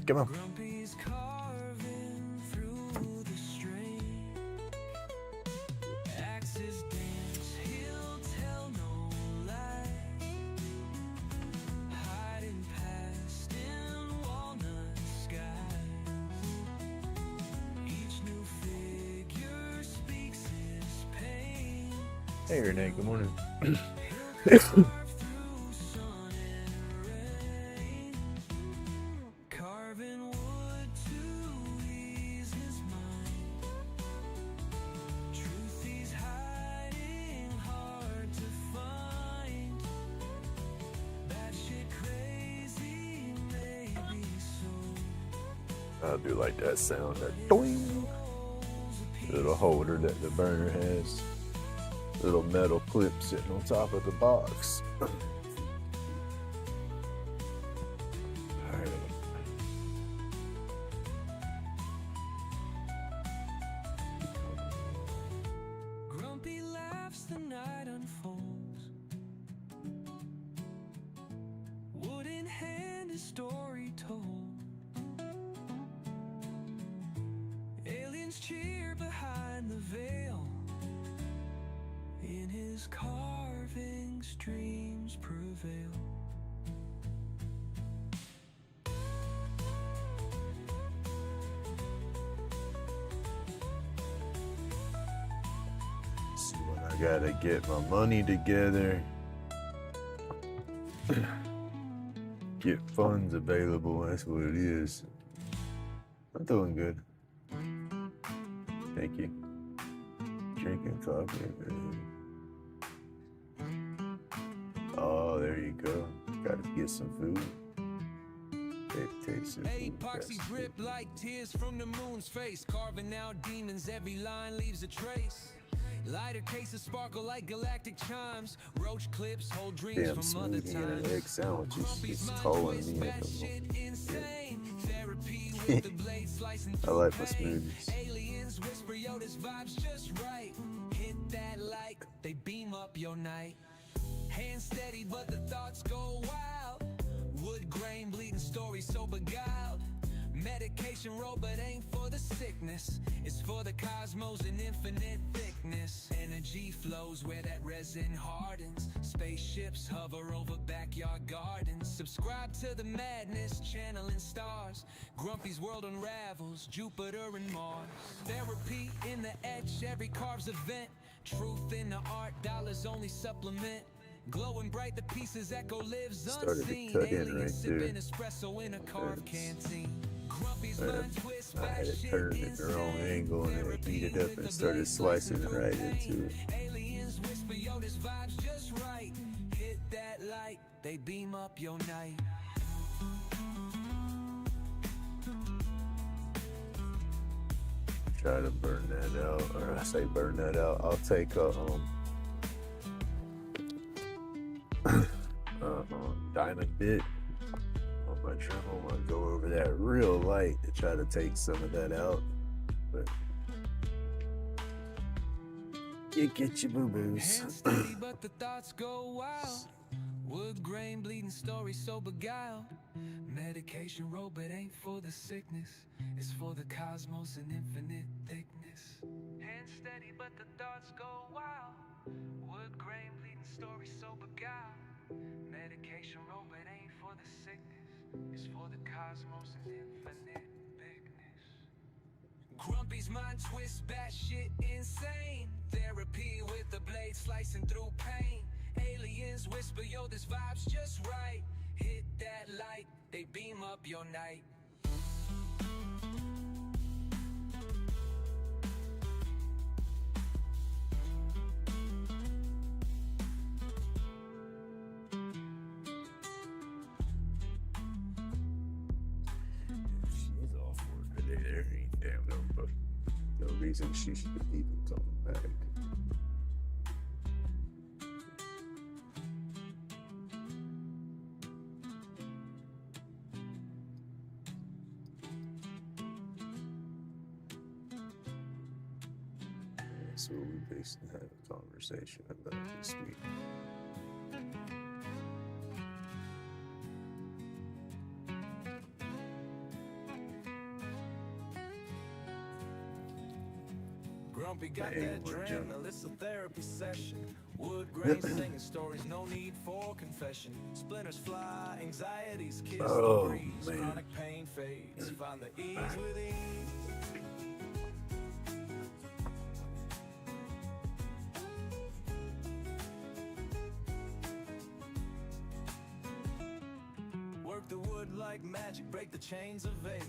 Come on. Hey, Renee, good morning. I do like that sound, that doing. Little holder that the burner has. Little metal clip sitting on top of the box. All right. hand his story told. Aliens cheer behind the veil. In his carvings, dreams prevail. See, when I gotta get my money together, get funds available, that's what it is. I'm doing good. Thank you. Drinking coffee. Oh, there you go. Gotta get some food. Take some food. Epoxy drip like tears from the moon's face, carving out demons, every line leaves a trace. Lighter cases sparkle like galactic chimes. Roach clips hold dreams Damn from other smoothie and an times. egg sandwich Grumpy's is mind calling twist, me. batshit insane. Therapy with the blade slicing I through like my pain. smoothies. Aliens whisper, yo, this vibe's just right. Hit that like, they beam up your night. Hand steady, but the thoughts go wild. Wood grain bleeding stories so beguiled. Medication roll, but ain't for the sickness. It's for the cosmos in infinite thickness. Energy flows where that resin hardens. Spaceships hover over backyard gardens. Subscribe to the madness, channeling stars. Grumpy's world unravels, Jupiter and Mars. Therapy in the etch, every carve's event. Truth in the art, dollars only supplement. Glowing bright, the pieces echo lives Started to unseen. cut in Aliens right sipping there. espresso in a carved That's- canteen. Grumpy's mind twist, I had it batshit turned at the wrong insane. angle and then Therapy heat it up with and the started blade slicing it through right pain. into it. Aliens whisper, yo, this vibe's just right. Hit that light, they beam up your night. Try to burn that out, or I say burn that out. I'll take a diamond bit on my Dremel. I'll go over that real light to try to take some of that out. But you get your boo-boos. Hand steady, but the thoughts go wild. Wood grain bleeding stories so beguiled. Medication roll, but ain't for the sickness. It's for the cosmos and infinite thickness. Hand steady, but the thoughts go wild. Wood grain bleeding stories so beguiled. Medication roll, but ain't for the sickness. It's for the cosmos and infinite thickness. Grumpy's mind twist, batshit insane. Therapy with the blade slicing through pain. Aliens whisper, yo, this vibe's just right. Hit that light, they beam up your night. She's off work today. There ain't damn no reason she should even come back. That's what we basically had a conversation about this week. Grumpy got Hey, that we're adrenaline, it's a therapy session. Wood grain singing stories, no need for confession. Splinters fly, anxieties kiss Oh, the breeze. man. Chronic pain fades, find the ease with ease. Work the wood like magic, break the chains of ache.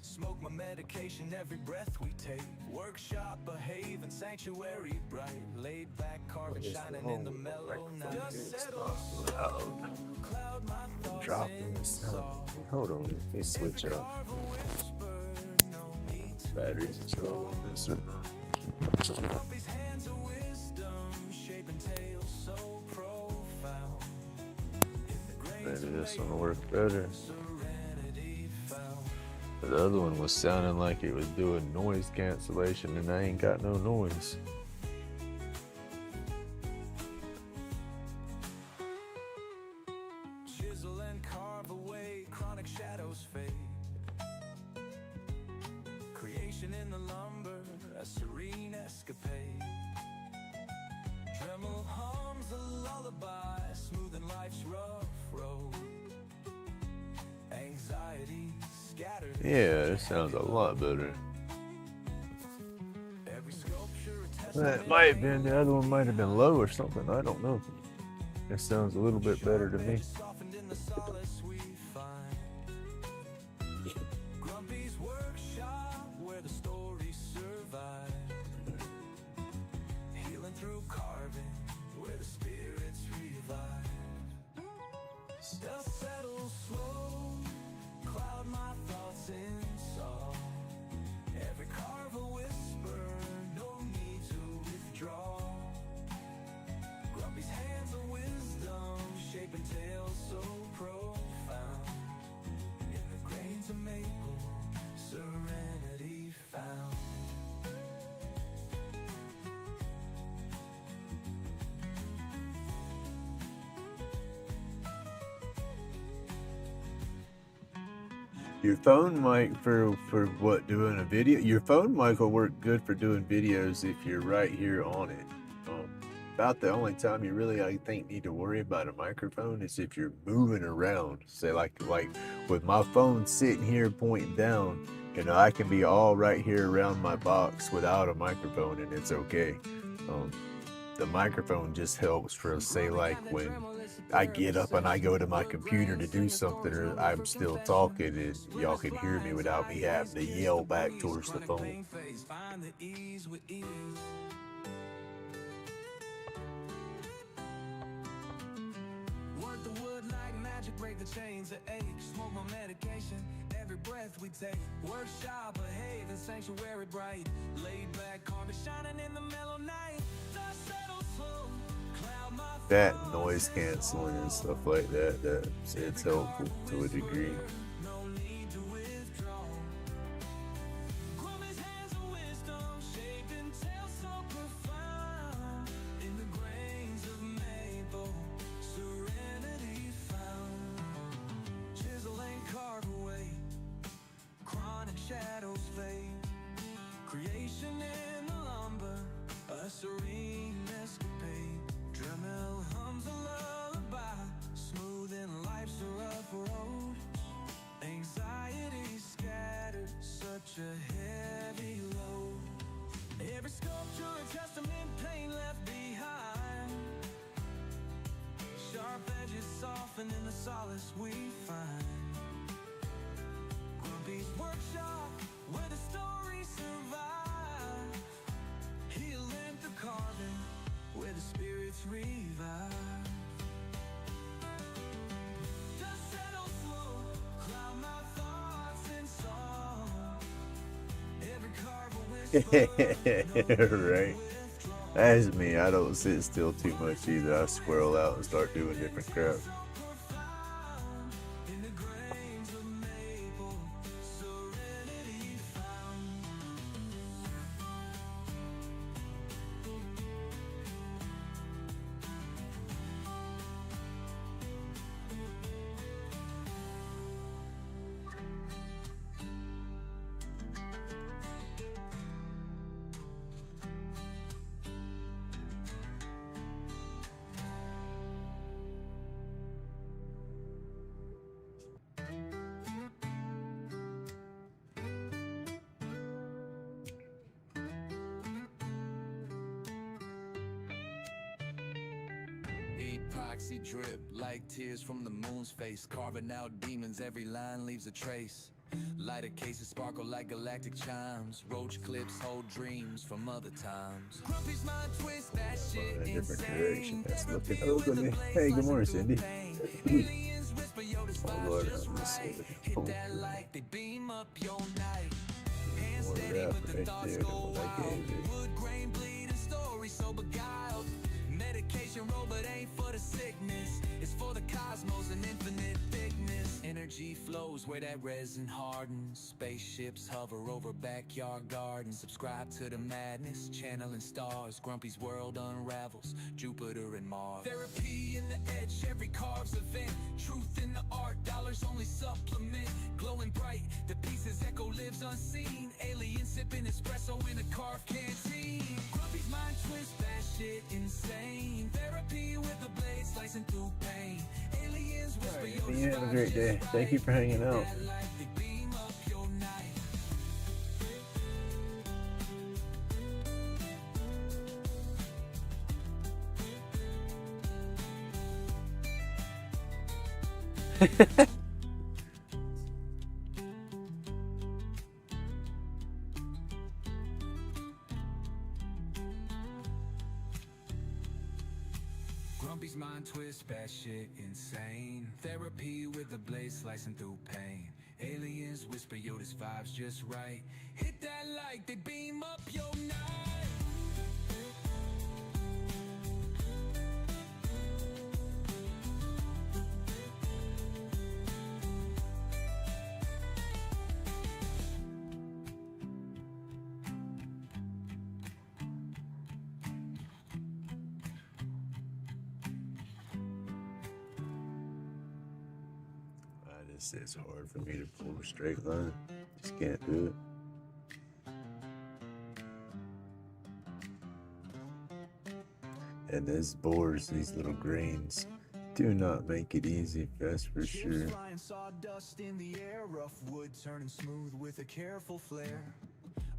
Smoke my medication every breath we take. Workshop, behave, and sanctuary bright. Laid back, carving, What is shining wrong in the with the mellow microphone? night. It's Dust not settles, loud. cloud my thoughts Dropping the in sound. salt. Hold on, let me switch up. Carve a whisper, no need to Batteries is low on this one. Grumpy's hands of wisdom, shaping tales so profound. Maybe this one will work better. Serenity found. The other one was sounding like it was doing noise cancellation, and I ain't got no noise. Chisel and carve away, chronic shadows fade. Creation in the lumber, a serene escapade. Dremel hums a lullaby, smoothing life's rough road. Anxiety scattered. Yeah, it sounds a lot better. Every sculpture a That testament. might have been, the other one might have been low or something. I don't know. It sounds a little bit better to me. Softened in the solace we find. Grumpy's workshop where the stories survive. Healing through carving where the spirits revive. Dust settles slow, cloud my thoughts in song. Every carve a whisper, no need to withdraw. Grumpy's hands of wisdom, shaping tales so profound. In the grains of maple, serenity found. Your phone mic for what, doing a video? Your phone mic will work good for doing videos if you're right here on it. About the only time you really, I think, need to worry about a microphone is if you're moving around. Say like with my phone sitting here pointing down, you know, I can be all right here around my box without a microphone and it's okay. The microphone just helps for, say, like when I get up and I go to my computer to do something or I'm still talking and y'all can hear me without me having to yell back towards the phone. Find the ease with ease. Work the wood like magic, break the chains of ache. Smoke my medication, every breath we take. Workshop, a haven, sanctuary bright. Laid back, carpet shining in the mellow night. Dust settles slow, cloud my That noise canceling and stuff like that, it's helpful to a degree. no need to withdraw. Grumpy's hands of wisdom, shaping tales so profound. In the grains of maple, serenity found. Chisel and carve away, chronic shadows fade. Creation in the lumber, a serene escapade. Dremel hums a lullaby, smoothing life's a rough road. Anxiety scattered, such a heavy load. Every sculpture a testament, pain left behind. Sharp edges soften in the solace we find. Grumpy's workshop, where the stories survive. Healing through carving, where the spirits revive. Dust settles slow, cloud my thoughts in song. Every carve a whisper, Right. That's me. I don't sit still too much either. I squirrel out and start doing different crap. so profound. In the grains of maple, serenity found. Epoxy drip like tears from the moon's face, carving out demons, every line leaves a trace. Lighter cases sparkle like galactic chimes. Roach clips hold dreams from other times. Grumpy's mind twist that shit In a different insane. direction. That's looking Therapy over with me. a blaze Hey, good like morning, some Cindy. pain. Aliens whisper Yoda's Oh, vibes Lord, just I'm just right. saying. Hit that light, they beam up your night. Hands More steady rap with the right thoughts there go than what I wild. gave it. Wood grain bleeding stories so beguiled. Medication roll but ain't for the sickness. It's for the cosmos and infinite thickness. Energy flows where that resin hardens. Spaceships hover over backyard gardens. Subscribe to the madness, channeling stars. Grumpy's world unravels, Jupiter and Mars. Therapy in the edge, every carve's event. Truth in sipping espresso in a carved canteen. Grumpy's mind twist, that shit insane. Therapy with the blade slicing through pain. Aliens whisper your You have a great day. Thank you for hanging out. light, they beam up your night. Grumpy's mind twist, batshit insane. Therapy with the blade slicing through pain. Aliens whisper, yo, this vibe's just right. Hit that light, they beam up your night. It's hard for me to pull a straight line. Just can't do it. And these bores, these little grains, do not make it easy, that's for sure. Flying sawdust in the air, rough wood turning smooth with a careful flair.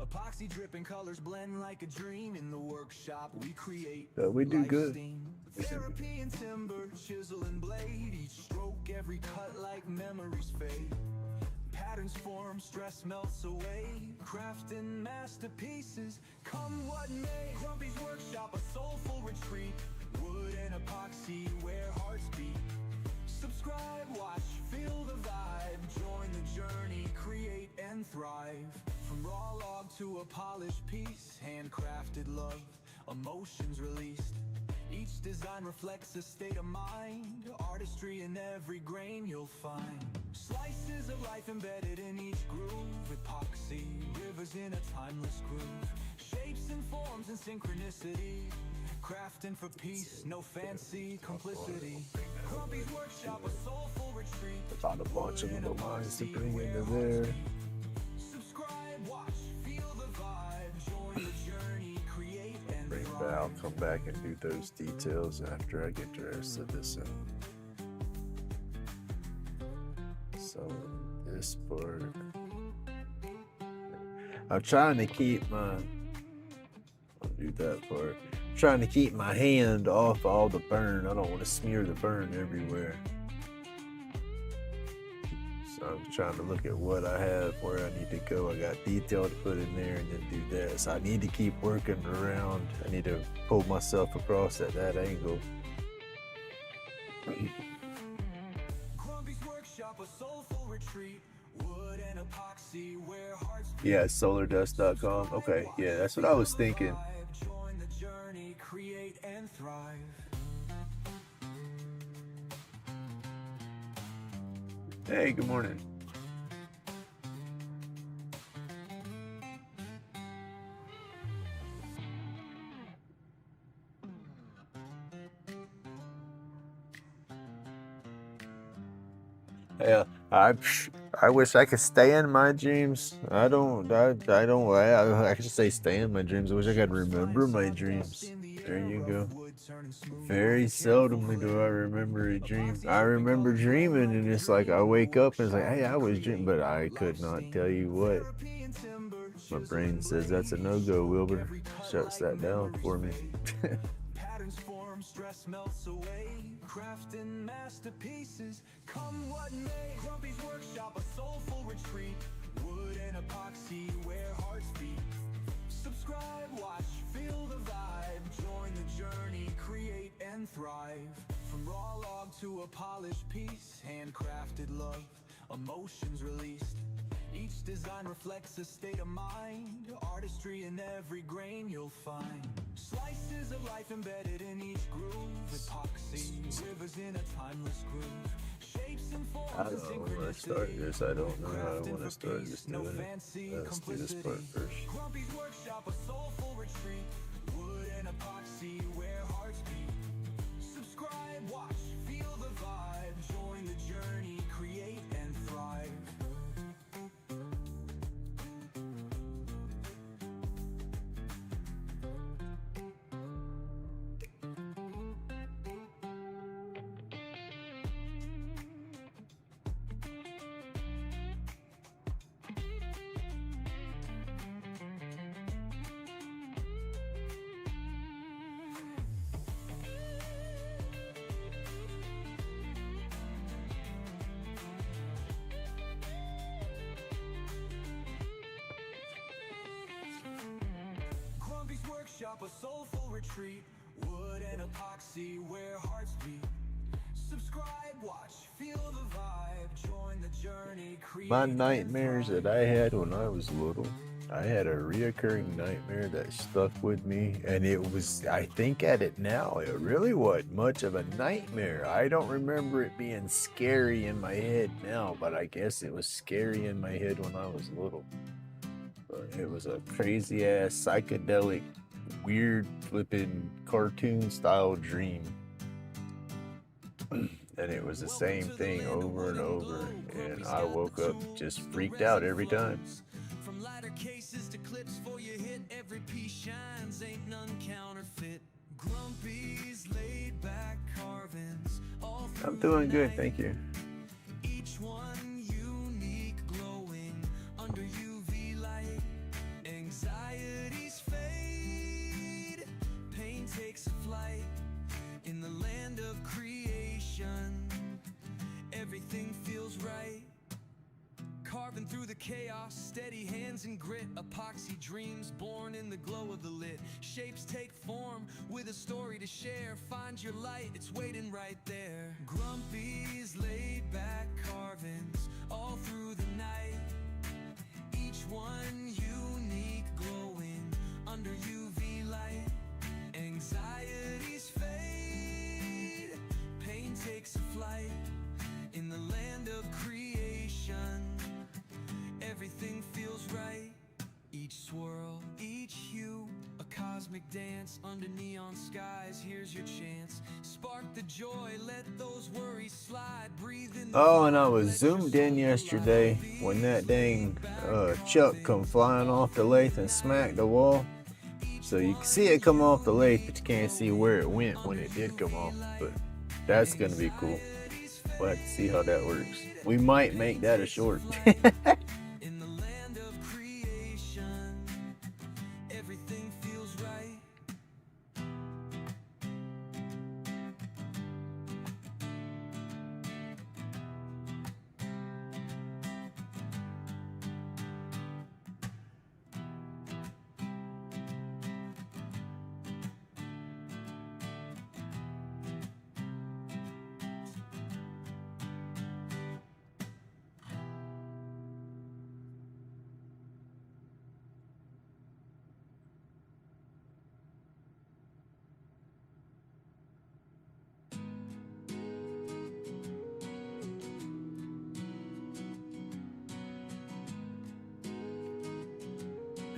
Epoxy dripping colors blend like a dream. In the workshop we create. We do life good. steam. Therapy and timber, chisel and blade. Each stroke, every cut like memories fade. Patterns form, stress melts away. Crafting masterpieces, come what may. Grumpy's workshop, a soulful retreat. Wood and epoxy, where hearts beat. Subscribe, watch, feel the vibe. Join the journey, create and thrive. From raw log to a polished piece, handcrafted love, emotions released. Each design reflects a state of mind. Artistry in every grain you'll find. Slices of life embedded in each groove. Epoxy, rivers in a timeless groove. Shapes and forms and synchronicity. Crafting for peace, no fancy complicity. Grumpy's workshop, a soulful retreat. Found a bunch of little lines to bring into there. Subscribe, watch, feel the vibe. Join the journey, create and Bring thrive. back, I'll come back and do those details after I get the rest of this in. So this part, I'm trying to keep my, I'll do that part. I'm trying to keep my hand off all the burn. I don't want to smear the burn everywhere. So I'm trying to look at what I have, where I need to go. I got detail to put in there and then do that. So I need to keep working around. I need to pull myself across at that angle. Grumpy's workshop, a soulful retreat. Wood and epoxy, where hearts Yeah, solardust.com. Okay, yeah, that's what I was thinking. vibe. Join the journey, create and thrive. Hey, good morning. Yeah, I wish I could stay in my dreams. I can say stay in my dreams. I wish I could remember my dreams. There you go. Very seldomly do I remember a dream. I remember dreaming and it's like I wake up and it's like, hey, I was dreaming, but I could not tell you what. My brain says that's a no-go, Wilbur. Shuts that down for me. Patterns form, stress melts away. Crafting masterpieces, come what may. Grumpy's workshop, a soulful retreat. Wood and epoxy, where hearts beat. Subscribe, watch, feel the vibe. Join the journey, create and thrive. From raw log to a polished piece. Handcrafted love, emotions released. Each design reflects a state of mind. Artistry in every grain you'll find. Slices of life embedded in each groove. Epoxy, rivers in a timeless groove. Shapes and forms I don't know where to start this. I don't know how I want to start this doing it. Let's do this part first. Grumpy's workshop, a soulful retreat. Wood and epoxy, where hearts beat. Subscribe, watch, feel the vibe. Join the journey, create and thrive. workshop, a soulful retreat. Wood and epoxy where hearts beat. Subscribe, watch, feel the vibe. Join the journey. My nightmares that I had when I was little, I had a reoccurring nightmare that stuck with me, and it was, I think at it now, it really wasn't much of a nightmare. I don't remember it being scary in my head now, but I guess it was scary in my head when I was little. But it was a crazy ass, psychedelic, weird flipping cartoon style dream. And it was the same thing over and over, and I woke up just freaked out every time. From lighter cases to clips for your hit, every piece shines, ain't none counterfeit. Grumpy's laid back carvings, all I'm doing good, thank you. each one unique, glowing under UV light. Anxieties fade, pain takes a flight. In the land of creation, everything feels right. Carving through the chaos, steady hands and grit. Epoxy dreams born in the glow of the lit. Shapes take form with a story to share. Find your light, it's waiting right there. Grumpy's laid back carvings all through the night. Each one unique, glowing under UV light. Anxieties fade, pain takes a flight. In the land of creation, everything feels right. Each swirl, each hue, a cosmic dance under neon skies. Here's your chance. Spark the joy, let those worries slide. Breathe in the Oh, and I was zoomed in yesterday when that dang chuck come flying off the lathe and smacked the wall. So you can see it come off the lathe, but you can't see where it went when it did come off. But that's gonna be cool. We'll have to see how that works. We might make that a short. in the land of creation, everything feels right.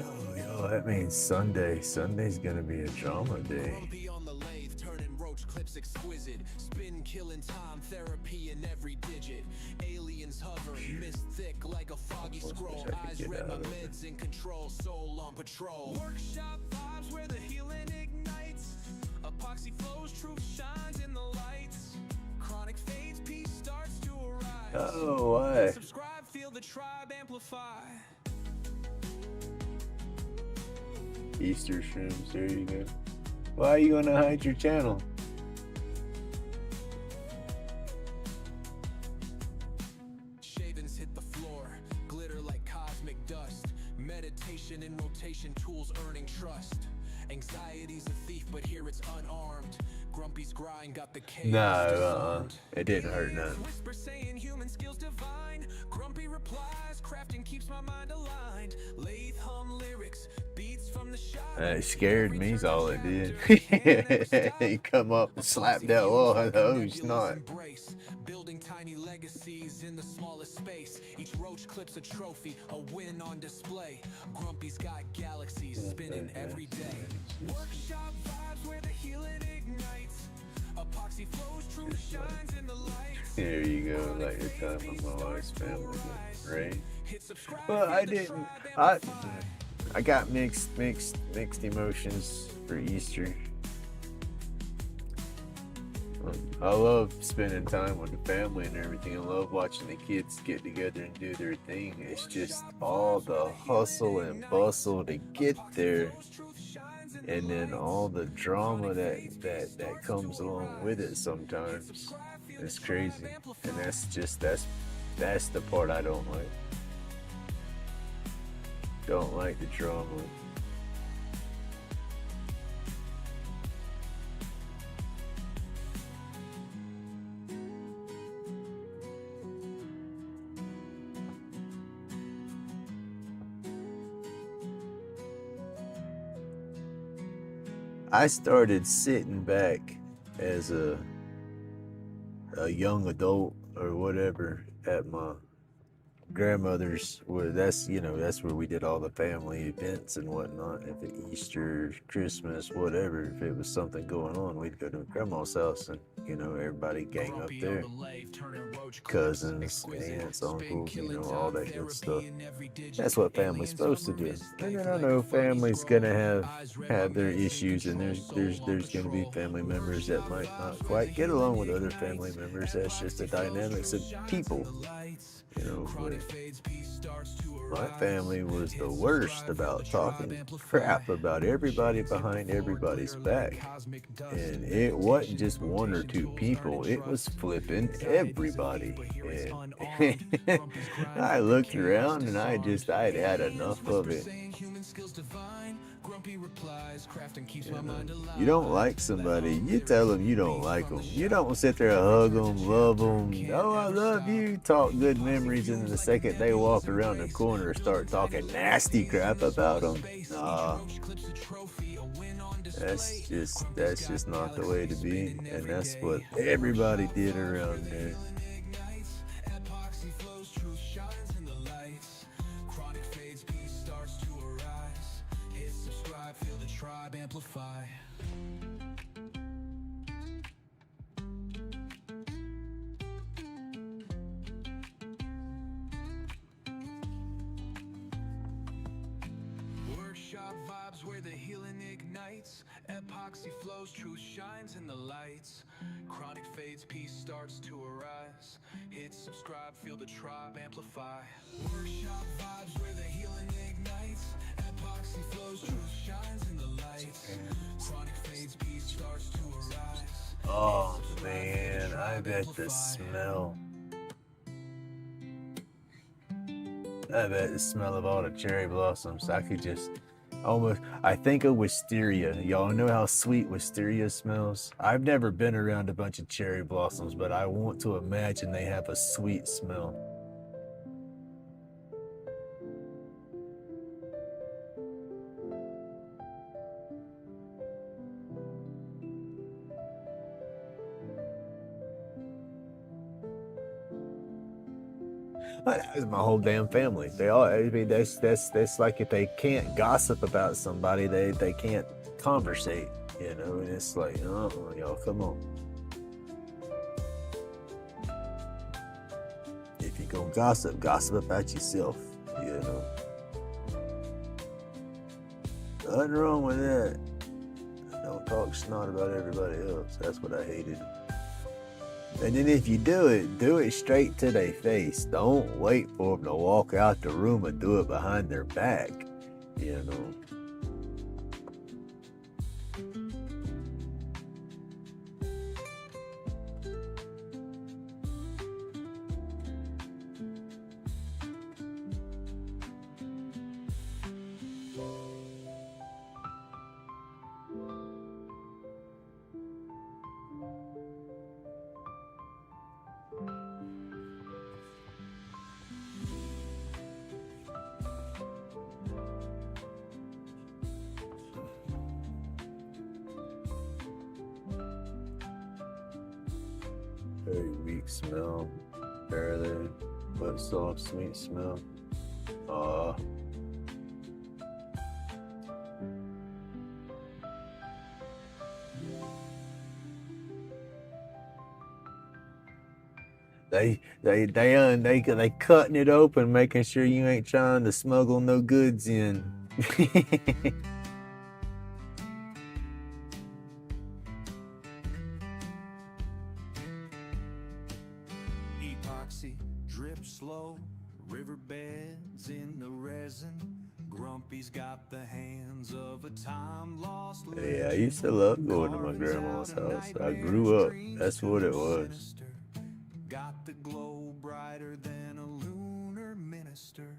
Oh, yo, that means Sunday. Sunday's gonna be a drama day. Grumpy on the lathe, turning roach clips exquisite. Spin killing time, therapy in every digit. Aliens hovering, mist thick like a foggy scroll. wish I could Eyes get red, out my of it. meds in control, soul on patrol. Workshop vibes where the healing ignites. Epoxy flows, truth shines in the lights. Chronic fades, peace starts to arise. Oh, why? Subscribe, feel the tribe amplify. Easter shrooms, there you go. Why are you gonna hide your channel? Shavings hit the floor, glitter like cosmic dust. Meditation in rotation, tools earning trust. Anxiety's a thief, but here it's unarmed. Grumpy's grind got the chaos No, disarmed. it didn't hurt none. Whisper saying human skills divine. Grumpy replies, crafting keeps my mind aligned. Lathe hum lyrics, beats from the shop. It scared me, is all it did. He come up and slap that wall. Oh, it's not. Embrace, building tiny legacies in the smallest space. Each roach clips a trophy, a win on display. Grumpy's got galaxies spinning every day. Workshop vibes where the healing ignites. Epoxy flows, truth shines in the lights. There you go, like your time with my wife's family, right? Hit subscribe. Well, I feel the didn't. tribe I amplify. got mixed emotions for Easter. I love spending time with the family and everything. I love watching the kids get together and do their thing. It's just all the hustle and bustle to get there, and then all the drama that comes along with it sometimes. It's crazy, and that's the part I don't like. Don't like the drama. I started sitting back as a young adult or whatever at my grandmother's, where that's, you know, that's where we did all the family events and whatnot. If it Easter, Christmas, whatever, if it was something going on, we'd go to grandma's house and, you know, everybody gang up there. Cousins, aunts, uncles, you know, all that good stuff. That's what family's supposed to do. And then I know family's gonna have their issues, and there's gonna be family members that might not quite get along with other family members. That's just the dynamics of people. You know, my family was the worst about talking crap about everybody behind everybody's back. And it wasn't just one or two people, it was flipping everybody. And I looked around and I'd had enough of it. You don't like somebody, you tell them you don't like them. You don't sit there and hug them, love them. Oh, I love you. Talk good memories, and then the second they walk around the corner, start talking nasty crap about them. Nah, that's just not the way to be, and that's what everybody did around there. Epoxy flows, truth shines in the lights. Chronic fades, peace starts to arise. Hit subscribe, feel the tribe amplify. Workshop vibes where the healing ignites. Epoxy flows, truth shines in the lights. Chronic fades, peace starts to arise. Hit subscribe, feel the tribe amplify. Workshop vibes where the healing ignites. Epoxy flows, truth shines in the lights. Chronic fades, peace starts to arise. Oh man, I bet the smell. I bet the smell of all the cherry blossoms. I could just almost, I think of wisteria. Y'all know how sweet wisteria smells? I've never been around a bunch of cherry blossoms, but I want to imagine they have a sweet smell. That was my whole damn family. They all, I mean, that's like if they can't gossip about somebody, they can't conversate, you know, and it's like, y'all, come on. If you're gonna gossip about yourself, you know. Nothing wrong with that. Don't talk snot about everybody else. That's what I hated. And then if you do it straight to their face. Don't wait for them to walk out the room and do it behind their back, you know. Very weak smell, barely, but soft, sweet smell. They cutting it open, making sure you ain't trying to smuggle no goods in. Epoxy drip slow, riverbeds in the resin. Grumpy's got the hands of a time lost. Yeah, I used to love going to my grandma's house. I grew up. That's what it was. Got the glow brighter than a lunar minister.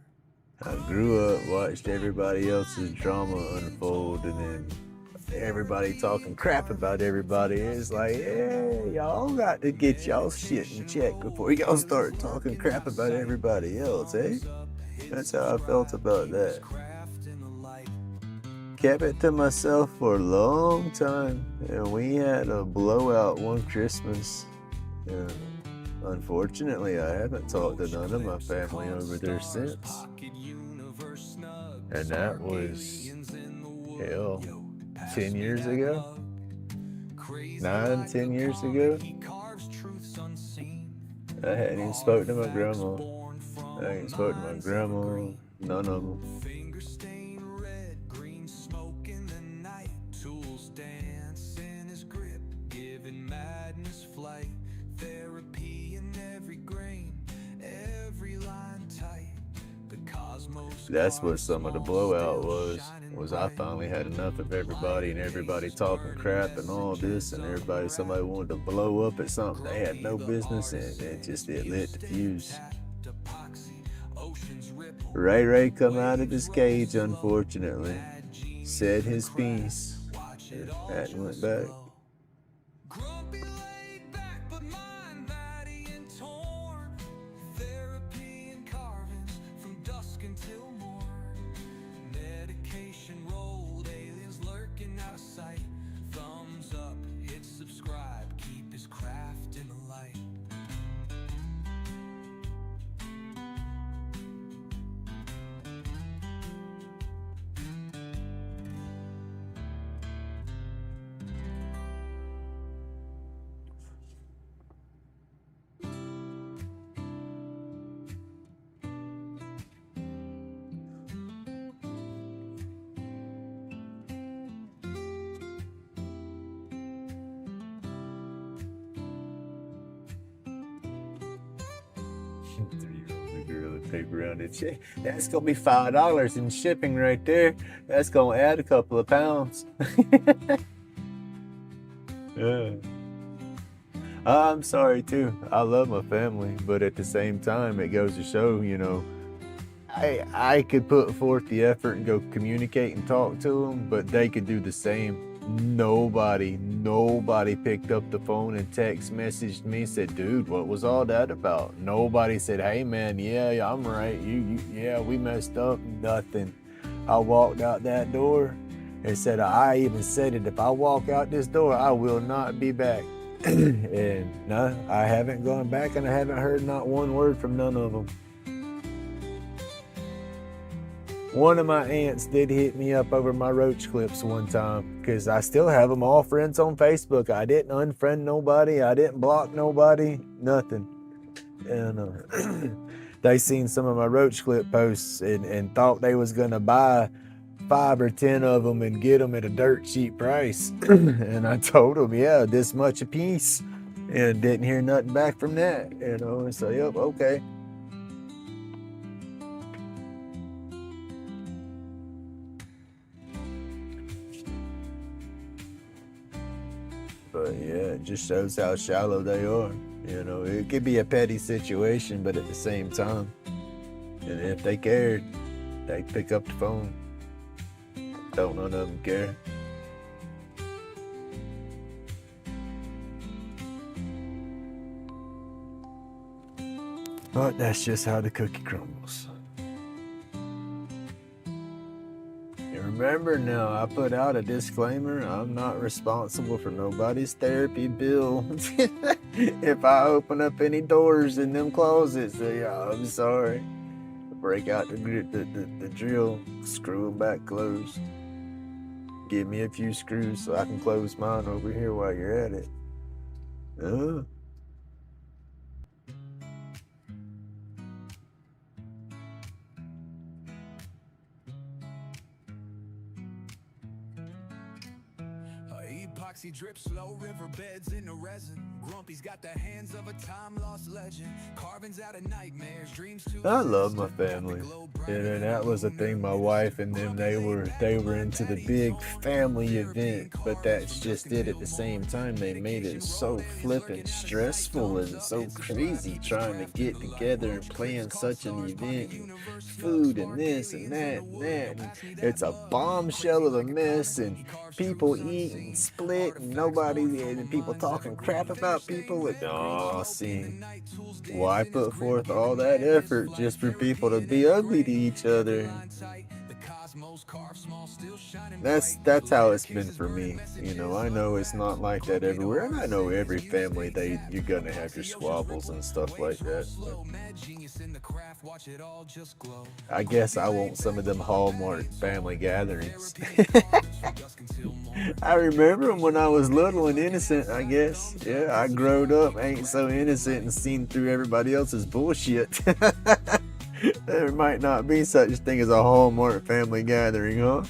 I grew up, watched everybody else's drama unfold, and then everybody talking crap about everybody. It's like, hey, y'all got to get y'all shit in check before y'all start talking crap about everybody else, eh? That's how I felt about that. kept it to myself for a long time, and we had a blowout one Christmas. Unfortunately, I haven't talked to none of my family over there since. And that was, hell, 10 years ago? 9, 10 years ago? I hadn't even spoken to my grandma. I ain't spoken to my grandma, none of them. That's what some of the blowout was I finally had enough of everybody and everybody talking crap and all this, and somebody wanted to blow up at something they had no business, and it lit the fuse. Ray come out of his cage, unfortunately, said his piece, and went back. Paper around it. That's gonna be $5 in shipping right there. That's gonna add a couple of pounds. Yeah. I'm sorry too. I love my family, but at the same time, it goes to show, I could put forth the effort and go communicate and talk to them, but they could do the same. Nobody picked up the phone and text messaged me and said, dude, what was all that about? Nobody said, hey man, yeah, I'm right. Yeah, we messed up. Nothing. I walked out that door and said, I even said it, if I walk out this door, I will not be back. And no, I haven't gone back, and I haven't heard not one word from none of them. One of my aunts did hit me up over my Roach clips one time, because I still have them all friends on Facebook. I didn't unfriend nobody. I didn't block nobody. Nothing. And they seen some of my Roach clip posts and thought they was going to buy 5 or 10 of them and get them at a dirt cheap price. And I told them, yeah, this much a piece. And didn't hear nothing back from that. And so, yep, okay. But yeah, it just shows how shallow they are. It could be a petty situation, but at the same time, and if they cared, they'd pick up the phone. Don't none of them care. But that's just how the cookie crumbles. Remember now, I put out a disclaimer. I'm not responsible for nobody's therapy bill. If I open up any doors in them closets, yeah, I'm sorry. Break out the drill, screw them back closed. Give me a few screws so I can close mine over here while you're at it. Epoxy drips slow, riverbeds in the resin. Grumpy's got the hands of a time-lost legend. Carvings out of nightmares, dreams too. I love my family. And that was the thing, my wife and them, they were into the big family event, but that's just it. At the same time, they made it so flippin' stressful and so crazy trying to get together and plan such an event, and food and this and that and that. And it's a bombshell of a mess, and people eat and split, and and people talking crap about people. See, why put forth all that effort just for people to be ugly to each other? cosmos carved small, still shining That's how it's been for me. You know, I know it's not like that everywhere, and I know every family you're gonna have your squabbles and stuff like that. But I guess I want some of them Hallmark family gatherings. I remember 'em when I was little and innocent, I guess. Yeah, I growed up, ain't so innocent and seen through everybody else's bullshit. There might not be such a thing as a Hallmark family gathering, huh?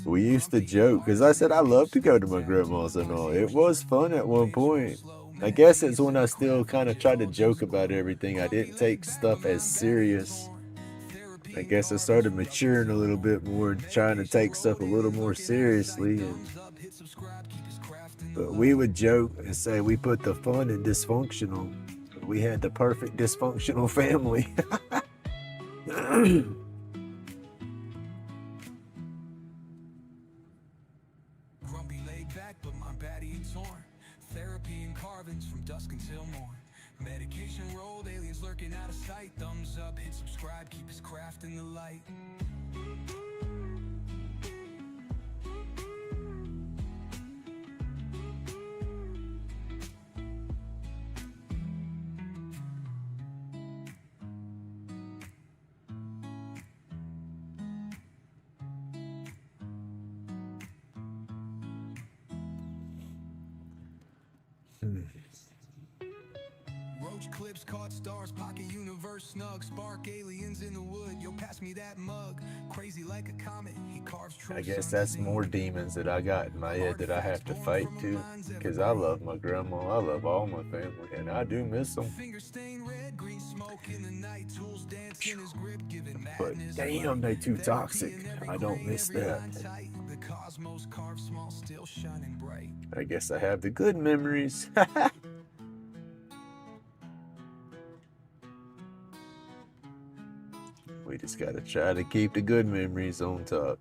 We used to joke, because I said I love to go to my grandma's and all. It was fun at one point. I guess it's when I still kind of tried to joke about everything. I didn't take stuff as serious. I guess I started maturing a little bit more, trying to take stuff a little more seriously. But we would joke and say we put the fun in dysfunctional. We had the perfect dysfunctional family. Grumpy laid back, but my baddie ain't torn. Therapy and carvings from dusk until morn. Medication rolled, aliens lurking out of sight. Thumbs up, hit subscribe, keep his craft in the light. Roach clips, caught stars, pocket universe snug, spark aliens in the wood. Yo, pass me that mug. Crazy like a comet, he carves truth. I guess that's more demons that I got in my head that I have to fight too. Because I love my grandma, I love all my family, and I do miss them. But damn, they too toxic. I don't miss that. I guess I have the good memories. We just gotta try to keep the good memories on top.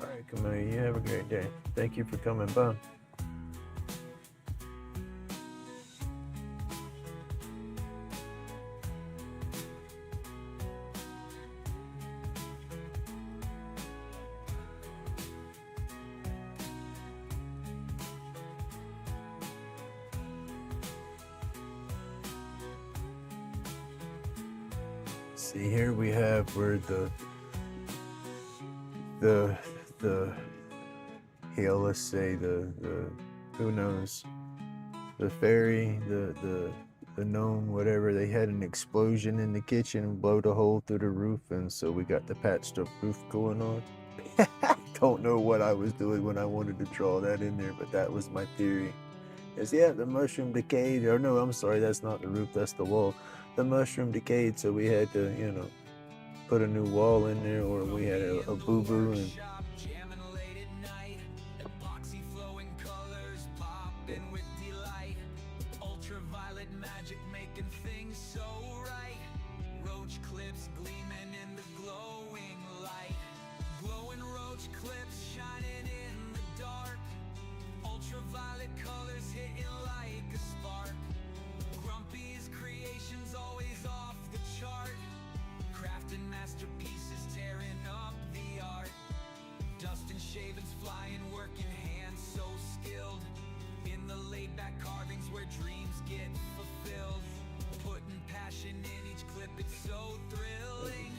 Alright, Camille, you have a great day. Thank you for coming by. See, here we have where the hell, let's say the who knows, the fairy, the unknown, whatever, they had an explosion in the kitchen and blowed a hole through the roof, and so we got the patched up roof going on. Don't know what I was doing when I wanted to draw that in there, but that was my theory. Is yeah, the mushroom decayed, or no, I'm sorry, that's not the roof, that's the wall. The mushroom decayed, so we had to, you know, put a new wall in there, or we had a boo-boo, and Jamming late at night, epoxy flowing colors, popping with delight. Ultraviolet magic making things so right. Roach clips gleaming in the glowing light. Glowing roach clips shining in the dark. Ultraviolet colors hitting like a spark. Grumpy's creations always off the chart. Crafting masterpieces, tearing up the art. Dust and shavings flying, working hands so skilled. In the laid-back carvings where dreams get fulfilled. Putting passion in each clip, it's so thrilling.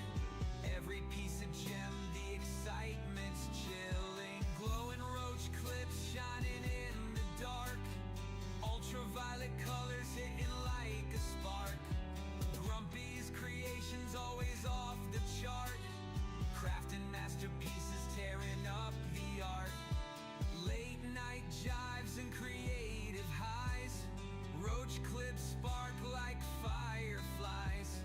Every piece of gem, the excitement's chilling. Glowing roach clips shining in the dark. Ultraviolet colors hitting like a spark. Grumpy's creations always off the chart. Crafting masterpieces, tearing up the art. Late night jives and creative highs. Roach clips spark like fireflies.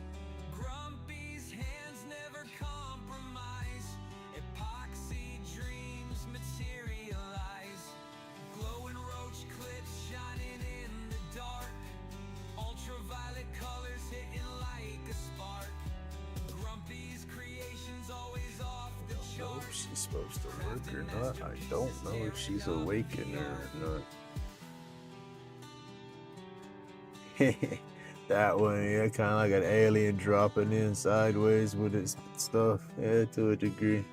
Grumpy's hands never compromise. Epoxy dreams materialize. Glowing roach clips shining in the dark. Ultraviolet colors hitting like a spark. Grumpy's creations always off the I don't know chart. if she's supposed to work or not. I don't know if she's awake in there or not. That one, yeah, kind of like an alien dropping in sideways with its stuff, yeah, to a degree.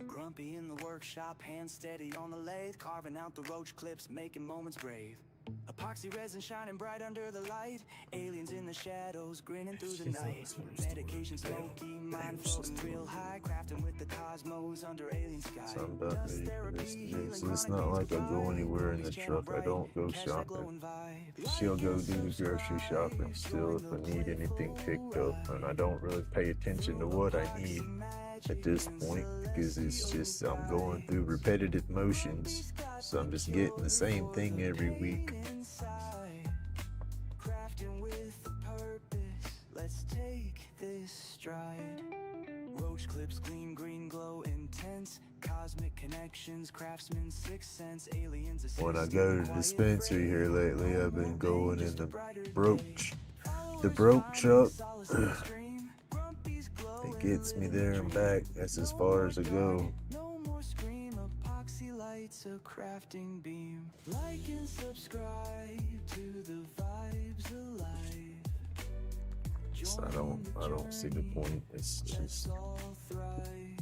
Grumpy in the workshop, hands steady on the lathe, carving out the roach clips, making moments brave. Epoxy resin shining bright under the light. Aliens in the shadows, grinning through the night. Medication smoky, mind floating real high, crafting with the cosmos under alien sky. So I'm about ready for this today. So it's not like I go anywhere in the truck. I don't go shopping. She'll go do the grocery shopping still if I need anything picked up. And I don't really pay attention to what I need at this point because it's just I'm going through repetitive motions. So I'm just getting the same thing every week. Crafting with a purpose, let's take this stride. Roach clips gleam, green glow intense. Cosmic connections, craftsman sixth sense, aliens assist. When I go to the dispensary here lately, I've been going in the Roach. The Roach up. It gets me there and back. That's as far as I go. No more scream, epoxy lights a crafting beam. Like and subscribe to the vibes alive. So I don't see the point. It's just All thrive.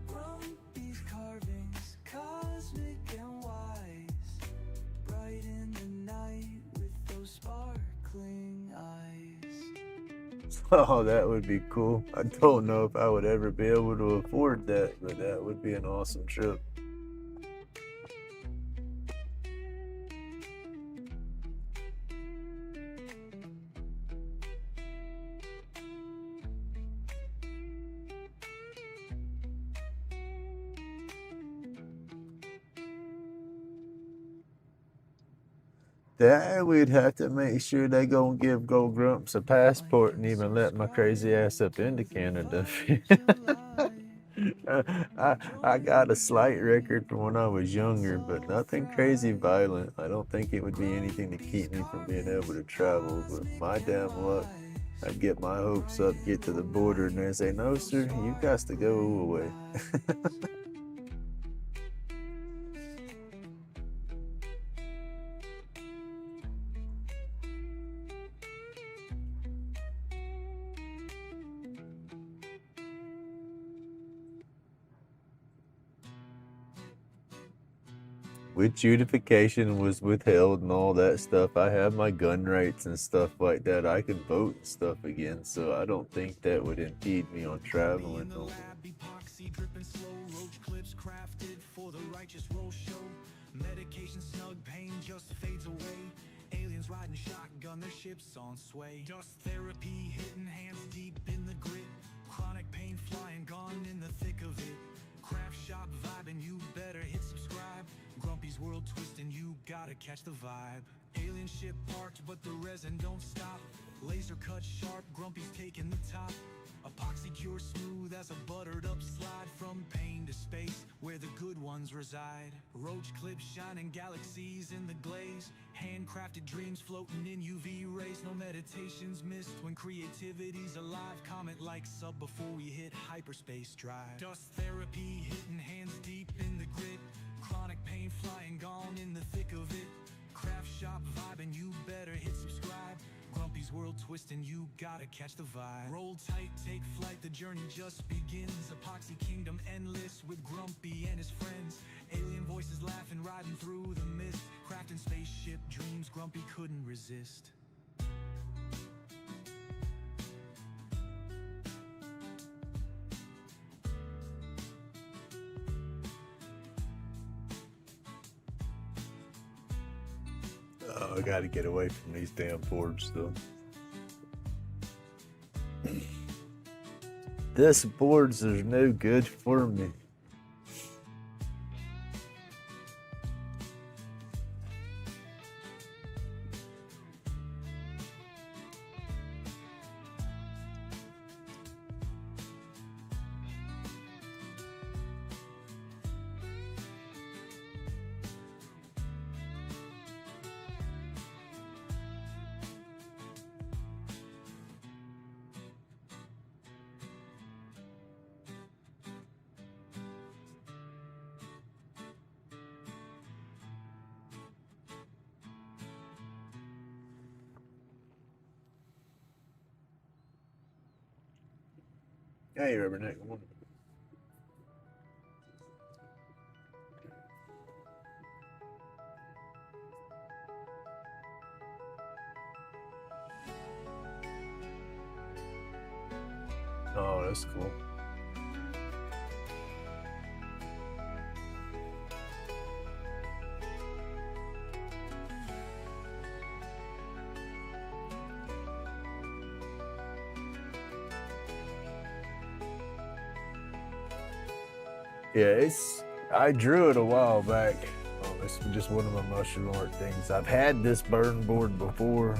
Grumpy's carvings, cosmic and wise. Bright in the night with those sparkling eyes. oh, that would be cool. I don't know if I would ever be able to afford that, but that would be an awesome trip. That we'd have to make sure they gonna give Gold Grumps a passport and even let my crazy ass up into Canada. I got a slight record from when I was younger, but nothing crazy violent. I don't think it would be anything to keep me from being able to travel, but my damn luck, I'd get my hopes up, get to the border, and they say, no, sir, you got to go away. which unification was withheld and all that stuff. I have my gun rights and stuff like that. I can vote and stuff again, so I don't think that would impede me on traveling. The lab, epoxy dripping slow, roach clips crafted for the righteous roll show. Medication snug, pain just fades away. Aliens riding shotgun, their ships on sway. Dust therapy hitting hands deep in the grit. Chronic pain flying, gone in the thick of it. Craft shop vibing, you better hit subscribe. Grumpy's world twisting, you gotta catch the vibe. Alien ship parked, but the resin don't stop. Laser cut sharp, Grumpy's taking the top. Epoxy cure smooth as a buttered up slide. From pain to space, where the good ones reside. Roach clips shining galaxies in the glaze. Handcrafted dreams floating in UV rays. No meditations missed when creativity's alive. Comet like sub before we hit hyperspace drive. Dust therapy hitting hands deep in the grit. Chronic pain flying, gone in the thick of it. Craft shop vibing, you better hit subscribe. Grumpy's world twisting, you gotta catch the vibe. Roll tight, take flight, the journey just begins. Epoxy kingdom endless with Grumpy and his friends. Alien voices laughing, riding through the mist. Crafting spaceship dreams Grumpy couldn't resist. Oh, I gotta get away from these damn boards though. This boards is no good for me. Hey, Rubberneck. Good morning. Oh, that's cool. Yeah, I drew it a while back. It's just one of my mushroom art things. I've had this burn board before.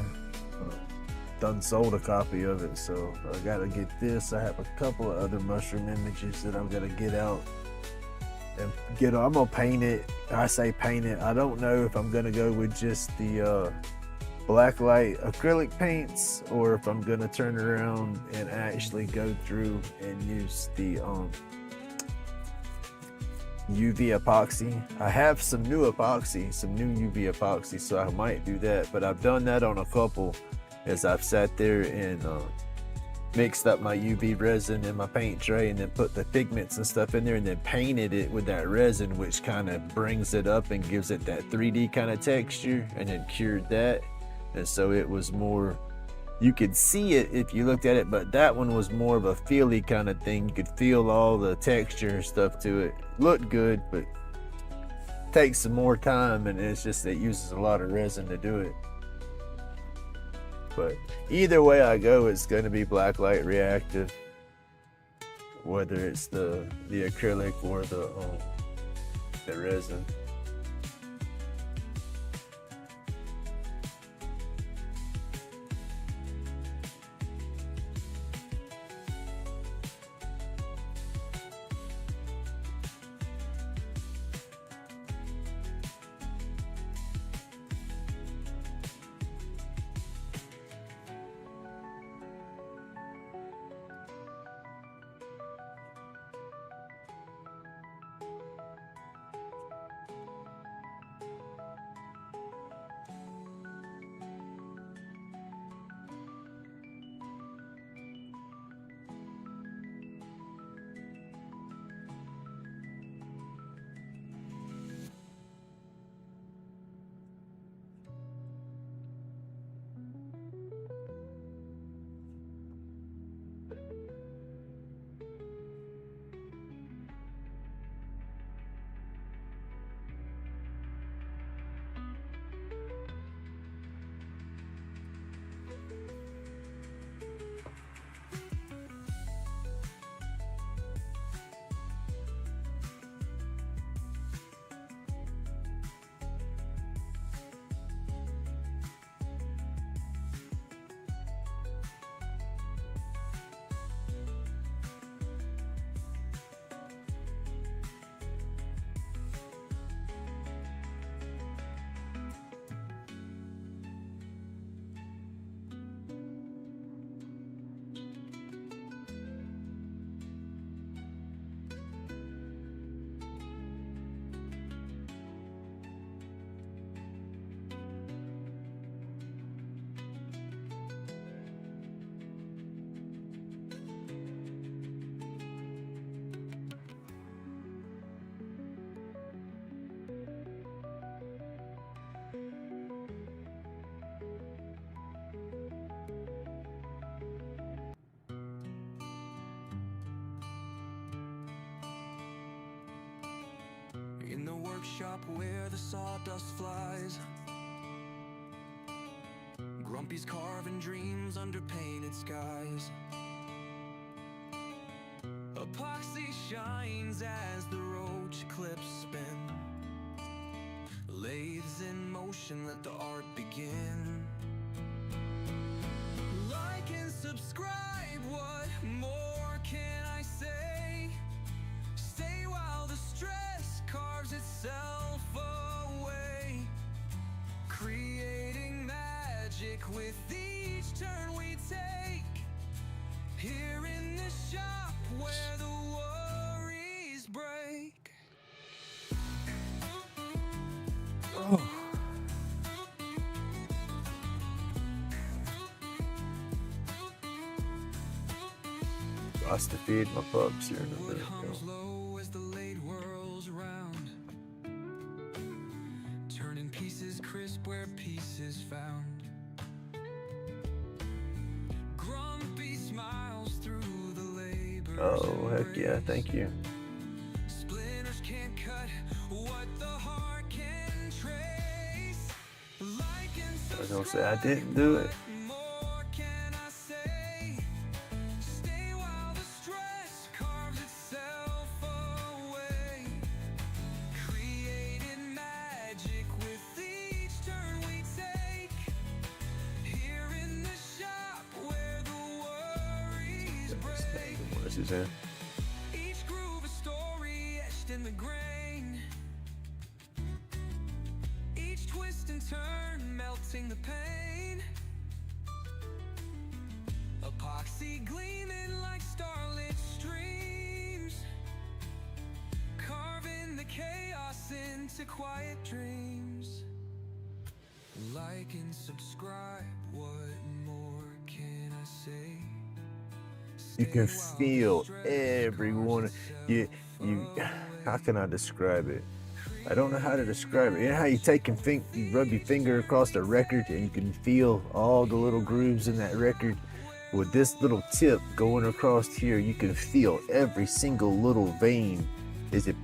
Done sold a copy of it, so I gotta get this. I have a couple of other mushroom images that I'm gonna get out and I'm gonna paint it. I say paint it. I don't know if I'm gonna go with just the blacklight acrylic paints or if I'm gonna turn around and actually go through and use the UV epoxy. I have some new epoxy, some new UV epoxy, so I might do that. But I've done that on a couple as I've sat there and mixed up my UV resin in my paint tray and then put the pigments and stuff in there and then painted it with that resin, which kind of brings it up and gives it that 3D kind of texture, and then cured that. And so it was more, you could see it if you looked at it, but that one was more of a feely kind of thing. You could feel all the texture and stuff to it. Looked good, but takes some more time, and it's just, it uses a lot of resin to do it. But either way I go, it's going to be blacklight reactive, whether it's the acrylic or the resin. workshop where the sawdust flies. Grumpy's carving dreams under painted skies. Epoxy shines as the roach clips spin. Lathes in motion, let the art begin. Like and subscribe, what more can I say? Stay while the stress carves itself away. Creating magic with each turn we take. Here in this shop where the worries break. Oh. Lost to feed my pups here in a Wood minute. hums low as the laid whirls round, turning pieces crisp where peace is found. Grumpy smiles through the labor. Oh, heck yeah, thank you. Splinters can't cut what the heart can trace. Like and I was gonna say I didn't do it. more can I say? Stay while the stress carves itself away. Creating magic with each turn we take. Here in the shop where the worries break. What is that? Each groove a story etched in the grain. Each twist and turn melting the pain. Epoxy gleaming like starlit streams, carving the chaos into quiet dreams. Like and subscribe, what more can I say? You can feel everyone. You. How can I describe it? I don't know how to describe it. You know how you take and you rub your finger across the record and you can feel all the little grooves in that record. With this little tip going across here, you can feel every single little vein. Is it?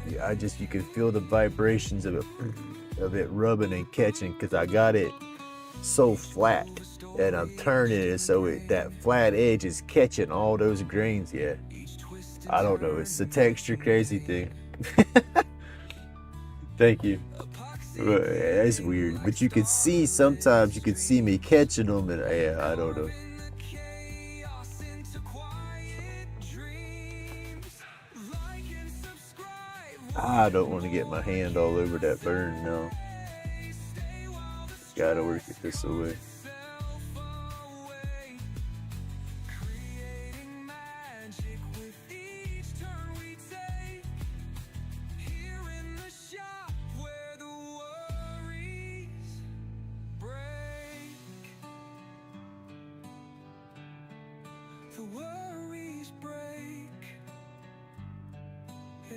You can feel the vibrations of it rubbing and catching, because I got it so flat and I'm turning it so that flat edge is catching all those grains. Yeah, I don't know. It's a texture crazy thing. Thank you. It's weird, but you can see sometimes you can see me catching them, and yeah, I don't know. I don't want to get my hand all over that burn now. Gotta work it this away. The worries break. Yeah.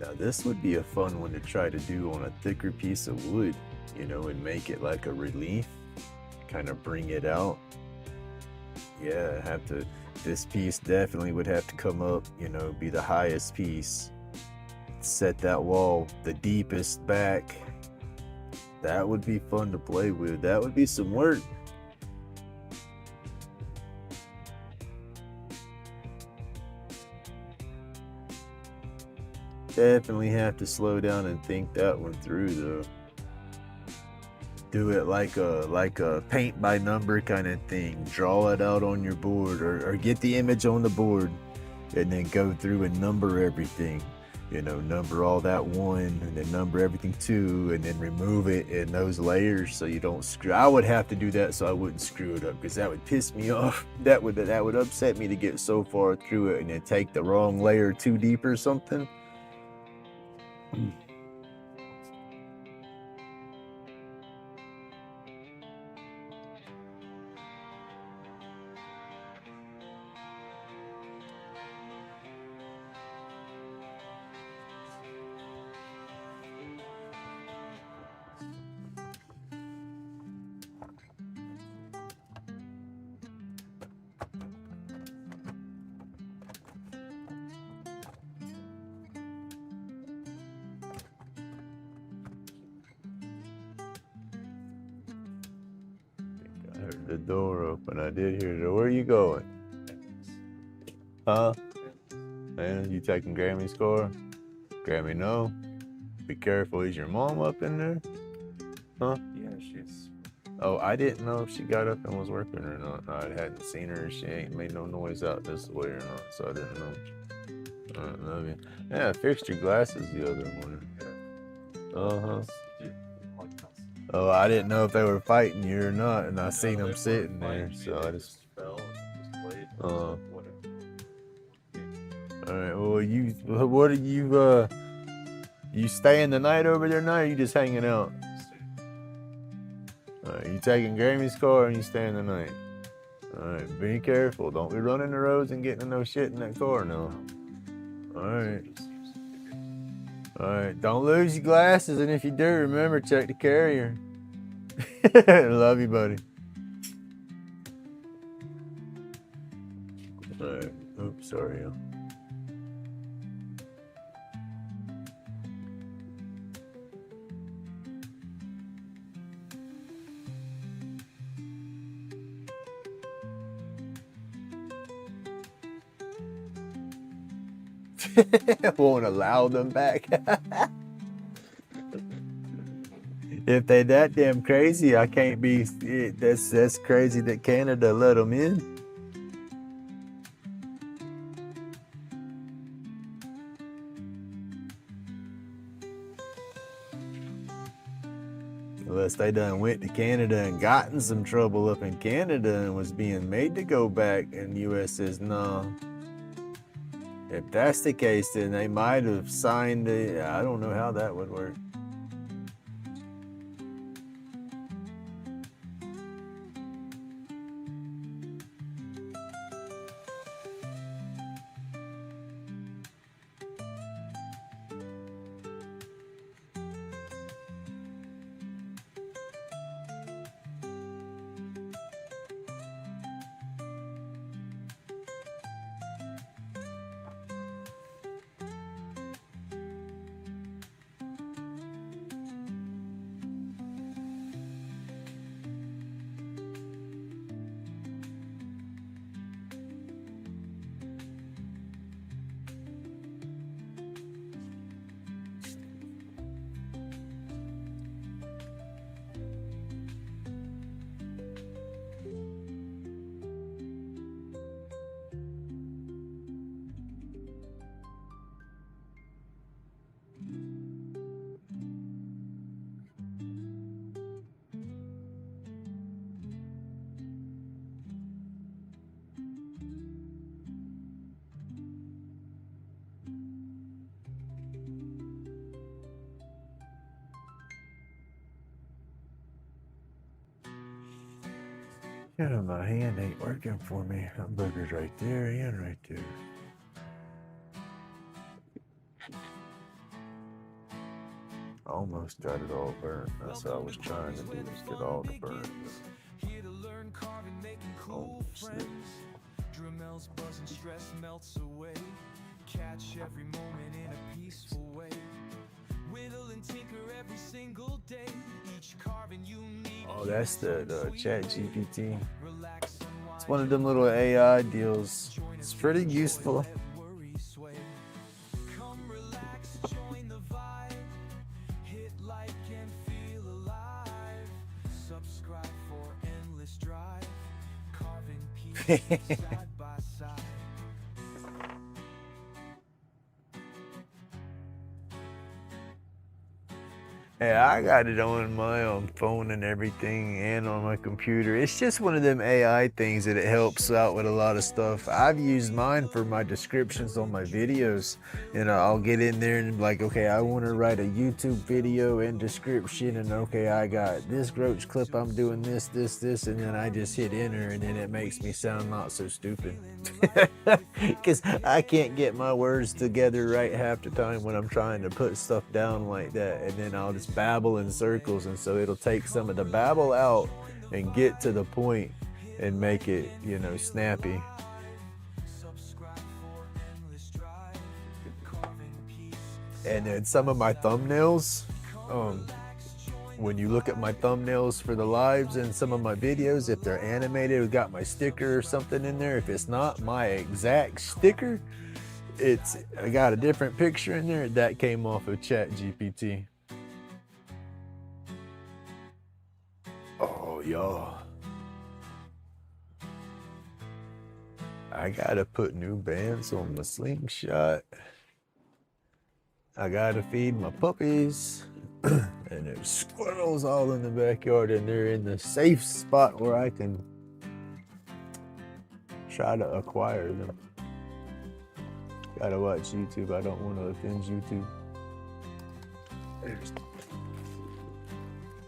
Now this would be a fun one to try to do on a thicker piece of wood, you know, and make it like a relief, kind of bring it out. Yeah, this piece definitely would have to come up, you know, be the highest piece. Set that wall the deepest back. That would be fun to play with. That would be some work. Definitely have to slow down and think that one through though. Do it like a paint by number kind of thing. Draw it out on your board, or get the image on the board and then go through and number everything. You know, number all that 1 and then number everything 2 and then remove it in those layers so you don't screw. I would have to do that so I wouldn't screw it up, because that would piss me off. That would upset me to get so far through it and then take the wrong layer too deep or something. the door open. I did hear the. Where are you going? Huh? Man, you taking Grammy's car? Grammy, no. Be careful. Is your mom up in there? Huh? Yeah, she's. Oh, I didn't know if she got up and was working or not. I hadn't seen her. She ain't made no noise out this way or not, so I didn't know. All right, love you. Yeah, I fixed your glasses the other morning. Uh-huh. Oh, I didn't know if they were fighting you or not, and I seen them sitting there, so I just. All right. Well, what are you? You staying the night over there now, or you just hanging out? All right. You taking Grammy's car, and you staying the night? All right. Be careful. Don't be running the roads and getting no shit in that car now. All right. All right. Don't lose your glasses, and if you do, remember, check the carrier. Love you, buddy. All right. Oops, sorry. Won't allow them back. If they that damn crazy, I can't be. That's crazy that Canada let them in. Unless they done went to Canada and got in some trouble up in Canada and was being made to go back, and the U.S. says no. If that's the case, then they might have signed it. I don't know how that would work. Yeah, my hand ain't working for me. Hamburger's right there and right there. Almost got it all burnt. That's what I was trying to do, is get all the burnt. Almost there. Dremel's buzzing, stress melts away. Catch every moment in a peaceful way. Whittle and tinker every single day. Each carving unique. Oh, that's the Chat GPT. It's one of them little AI deals. It's pretty useful. Come relax, join the vibe. Hit like and feel alive. Subscribe for endless drive. Carving pieces side by side. Yeah, I got it on my phone and everything, and on my computer. It's just one of them AI things that it helps out with a lot of stuff. I've used mine for my descriptions on my videos, and I'll get in there and be like, okay, I want to write a YouTube video and description, and okay, I got this Roach clip, I'm doing this, and then I just hit enter, and then it makes me sound not so stupid. Because I can't get my words together right half the time when I'm trying to put stuff down like that, and then I'll just babble in circles, and so it'll take some of the babble out and get to the point and make it, you know, snappy. And then some of my thumbnails, when you look at my thumbnails for the lives and some of my videos, if they're animated, we got my sticker or something in there. If it's not my exact sticker, I got a different picture in there. That came off of ChatGPT. Oh, y'all. I gotta put new bands on my slingshot. I gotta feed my puppies. And there's squirrels all in the backyard, and they're in the safe spot where I can try to acquire them. Gotta watch YouTube. I don't want to offend YouTube.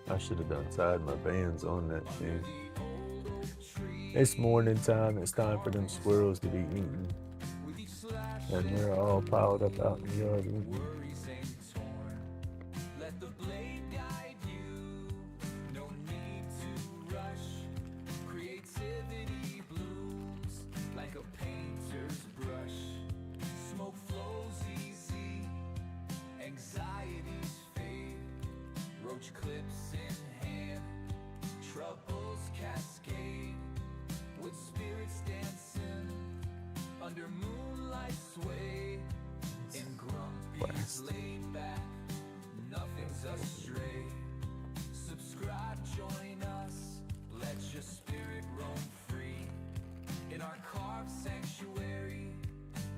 I should have done tied my bands on that thing. It's morning time. It's time for them squirrels to be eaten. And they're all piled up out in the yard eating. Let the blade guide you. No need to rush. Creativity blooms like a painter's brush. Smoke flows easy. Anxieties fade. Roach clips in hand. Troubles cascade. With spirits dancing under moonlight sway. In grumpy's laid back. Nothing's astray. Subscribe, join us. Let your spirit roam free. In our carved sanctuary,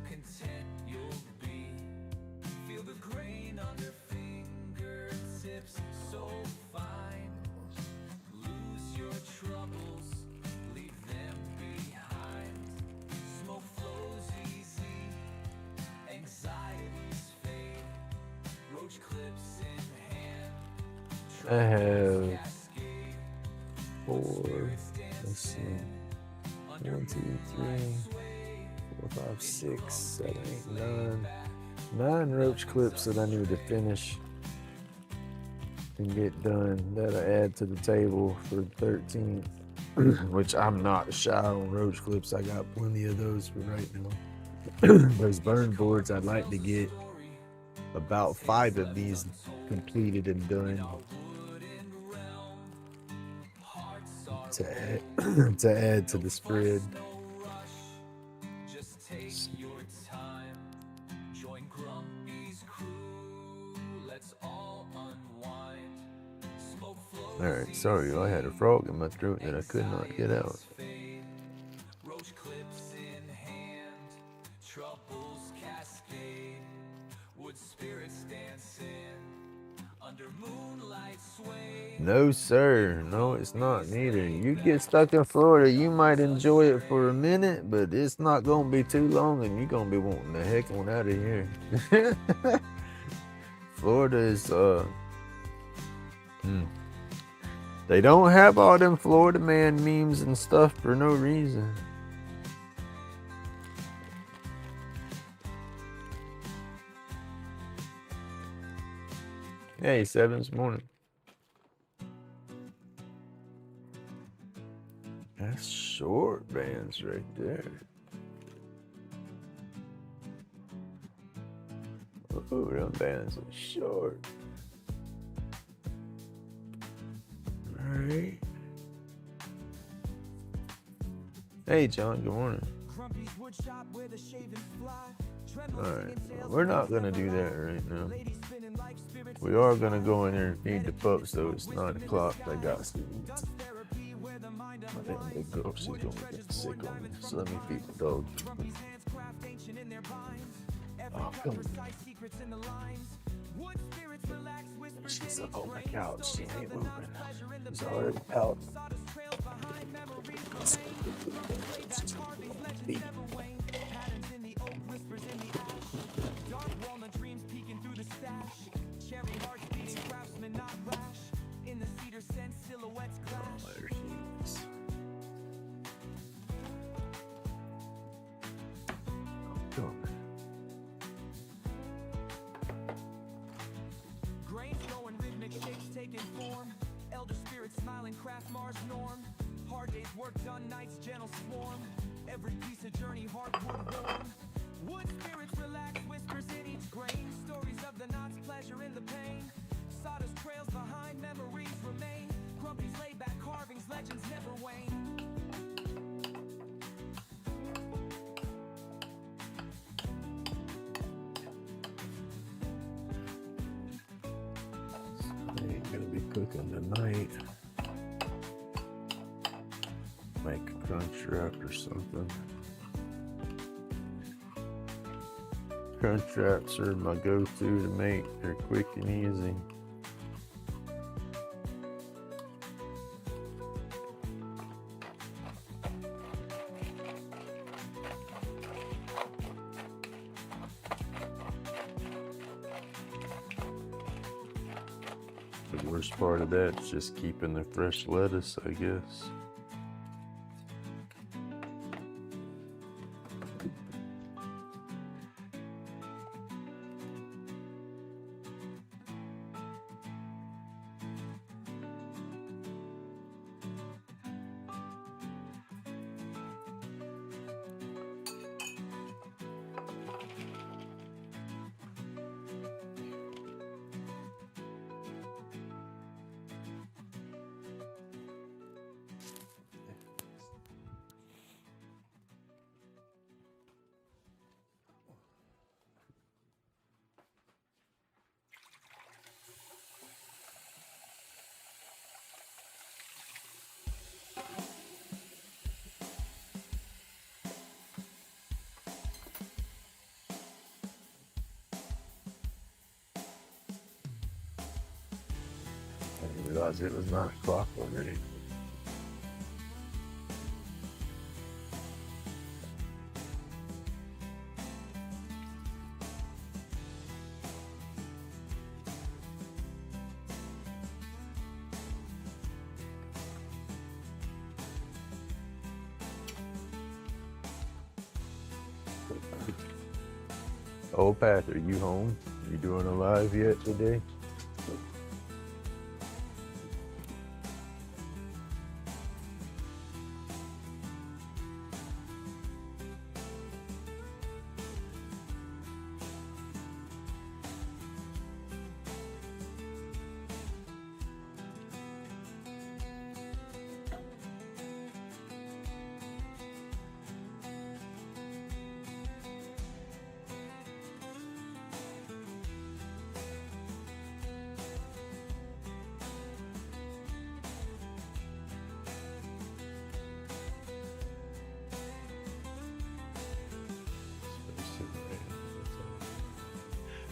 content you'll be. Feel the grain under fingertips, so fine. Lose your troubles, leave them behind. Smoke flows easy, anxieties fade. Roach clips in hand. I have 4, let's see, 1, 2, 3, 4, 5, 6, 7, 8, 9 roach clips that I need to finish and get done. That'll add to the table for 13, which I'm not shy on roach clips. I got plenty of those for right now. Those burn boards, I'd like to get about 5 of these completed and done to add to the spread. Just take your time. Join Grumpy's crew. Let's all unwind. Smoke flows. Alright, sorry, I had a frog in my throat that I could not get out. Roach clips in hand. Troubles cascade. Wood spirits dancing under moonlight sway. No, sir. No, it's not neither. You get stuck in Florida, you might enjoy it for a minute, but it's not going to be too long, and you're going to be wanting the heck on out of here. Florida is, they don't have all them Florida man memes and stuff for no reason. Hey, Sevens, morning. That's short bands right there. Oh, them bands are short. Alright. Hey, John, good morning. Alright, well, we're not going to do that right now. We are going to go in there and feed the pups, though. It's 9 o'clock. I got to. I think the big girl, she's going to get sick on me. So let me feed the dog. Oh, come on. She's up on my couch. She ain't moving. She's already out. Grains growing, rhythmic shapes taking form. Elder spirits smiling, craft Mars norm. Hard days, work done, nights gentle swarm. Every piece of journey, hardwood warm. Wood spirits relax, whispers in each grain. Stories of the knots, pleasure in the pain. Sawdust trails behind memories. cooking tonight. Make a crunch wrap or something. Crunch wraps are my go-to to make. They're quick and easy. The worst part of that is just keeping the fresh lettuce, I guess. I didn't realize it was 9 o'clock already. Old Path, are you home? You doing a live yet today?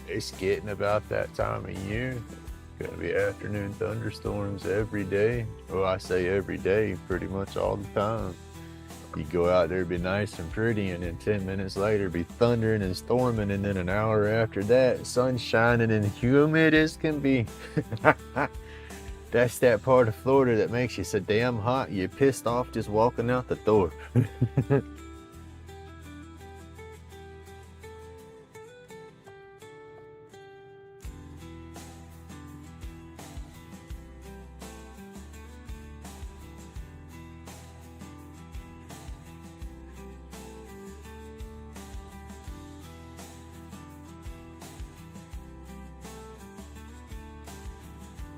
It's getting about that time of year. Gonna be afternoon thunderstorms every day. Well, I say every day, pretty much all the time. You go out there, be nice and pretty, and then 10 minutes later, be thundering and storming, and then an hour after that, sun shining and humid as can be. That's that part of Florida that makes you so damn hot, you're pissed off just walking out the door.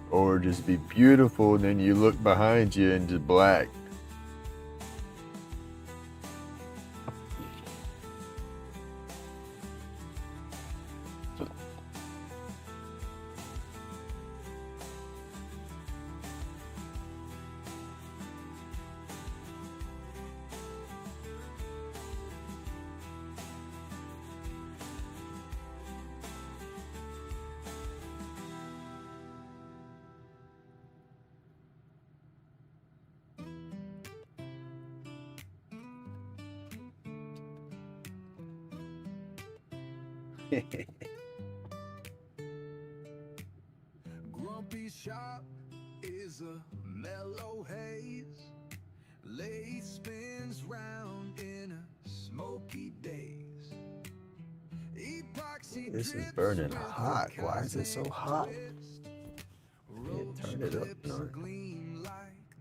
Or just be beautiful, and then you look behind you and just black. Grumpy's shop is a mellow haze. Late spins round in a smoky daze. Epoxy This is drips burning with hot. Why is it so hot? Roach Turn it up, lips no. gleam like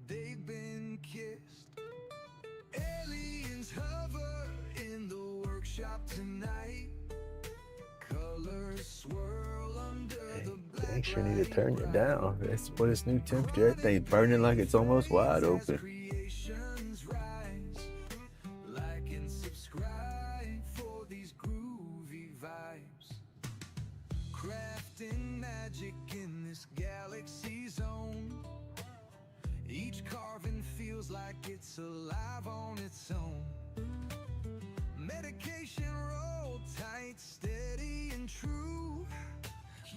they've been kissed. Aliens hover in the workshop tonight. Colors swirl under the black They sure need to light. turn it down. That's what its new temperature. That thing's burning like it's almost wide open. Creations rise. Like and subscribe for these groovy vibes. Crafting magic in this galaxy zone. feels like it's alive on its own. Medication roll tight, steady and true,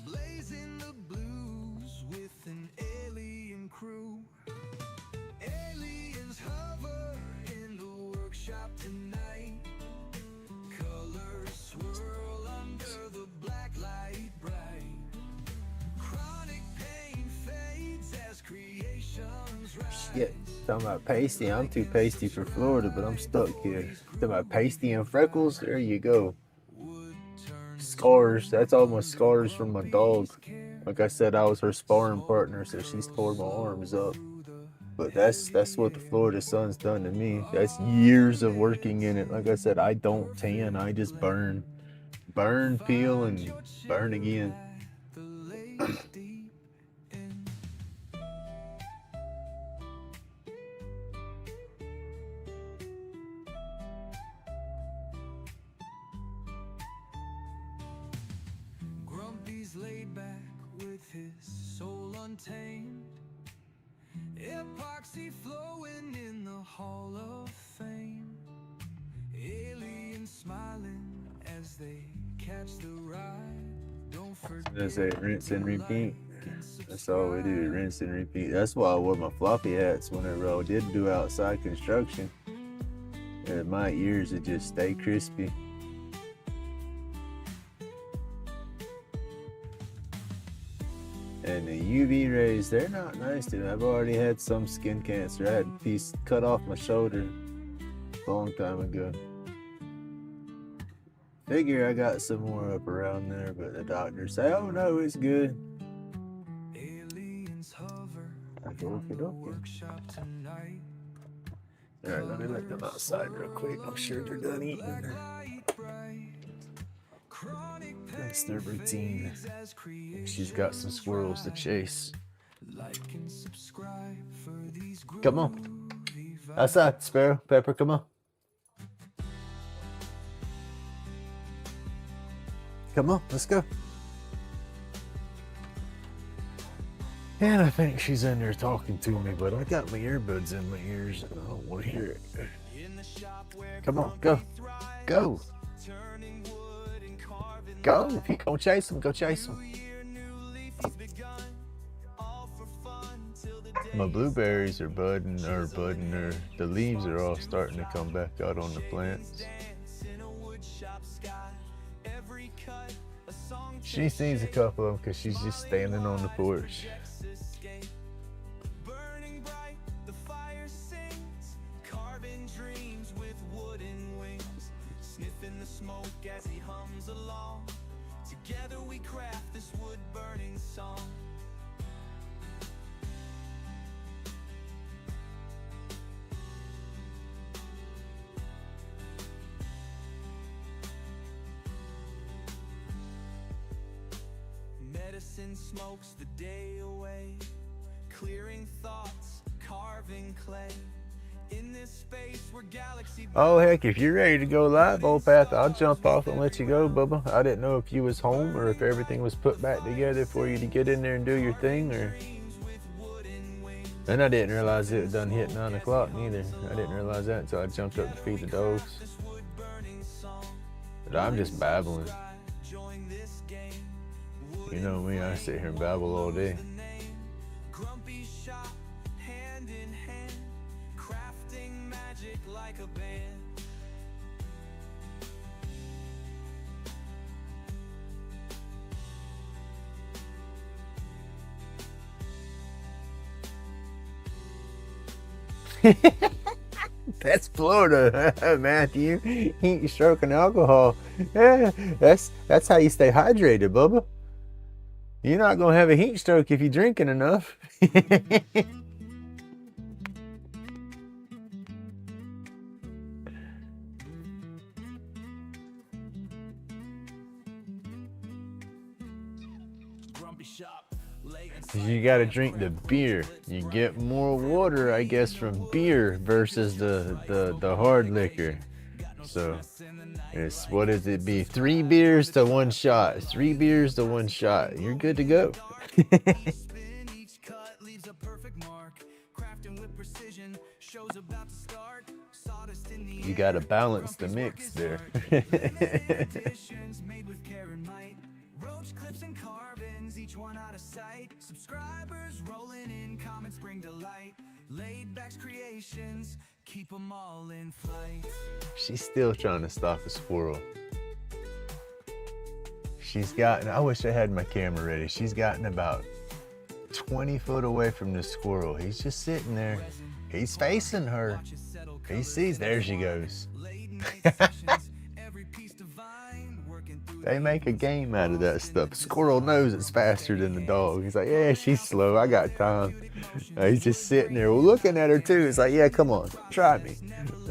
blazing the blues with an alien crew. Aliens hover in the workshop tonight, colors swirl under the black light bright. Chronic pain fades as creations rise. Shit. Talking about pasty. I'm too pasty for Florida, but I'm stuck here. Talking about pasty and freckles. There you go. Scars. That's almost scars from my dog. Like I said, I was her sparring partner, so she's tore my arms up. But that's what the Florida sun's done to me. That's years of working in it. Like I said, I don't tan. I just burn. Burn, peel, and burn again. Grumpy's laid back with his soul untamed. Epoxy flowing in the Hall of Fame. Aliens smiling as they catch the ride. Don't forget. That's it. Rinse and repeat. That's all we do. Rinse and repeat. That's why I wore my floppy hats whenever I did do outside construction. And my ears would just stay crispy. And the UV rays, they're not nice to me. I've already had some skin cancer. I had a piece cut off my shoulder a long time ago. Figure I got some more up around there, but the doctors say, oh no, it's good. Aliens hover Okay. workshop tonight. Alright, let me let them outside real quick. I'm sure they're done eating. Light bright. Chronic That's their routine. pains as She's got some squirrels to chase. like and subscribe for these Come on. groovy vibes. Outside, Sparrow. Pepper, come on. Come on, let's go. And I think she's in there talking to me, but I got my earbuds in my ears and I don't want to hear it. In the shop where Come on, go. Go. turning wood and carving Go. If you gonna chase them, go chase them. year, new leaf has begun. All for fun till the day My blueberries are budding, or the leaves are all starting to come back out on the plants. dance in a wood shop sky. Every cut, a song She sees a couple of them because she's just standing on the porch. escape. Burning bright, the fire sings, carving dreams with wooden wings, sniffing the smoke as he hums along. Together we craft this wood burning song. Medicine smokes the day away, clearing thoughts, carving clay. In this space where galaxy Oh heck, if you're ready to go live, old Path, I'll jump off and let you go, Bubba. I didn't know if you was home or if everything was put back together for you to get in there and do your thing, or. And I didn't realize it done hit 9 o'clock neither. I didn't realize that until I jumped up to feed the dogs. But I'm just babbling. You know me, I sit here and babble all day. Grumpy shop, hand in hand, crafting magic like a band. That's Florida, Matthew. Heat, stroke, and alcohol. Yeah, that's how you stay hydrated, Bubba. You're not gonna have a heat stroke if you're drinking enough. Grumpy shop, late You gotta drink the beer. You get more water, I guess, from beer versus the hard liquor. So it's, what does it be? 3 beers to 1 shot. 3 beers to 1 shot. You're good to go. spin each cut leaves a perfect mark. Crafting with precision. Show's about to start. Sawdust in the You gotta balance the mix there. editions made with care and might. Roach clips and carvings, each one out of sight. Subscribers rolling in, comments bring delight. Laid-Bak's creations, keep them all in flight. She's still trying to stalk a squirrel. She's gotten, I wish I had my camera ready. She's gotten about 20 foot away from the squirrel. He's just sitting there. He's facing her. He sees, there she goes. They make a game out of that stuff. Squirrel knows it's faster than the dog. He's like, yeah, she's slow. I got time. He's just sitting there looking at her too. It's like, yeah, come on, try me.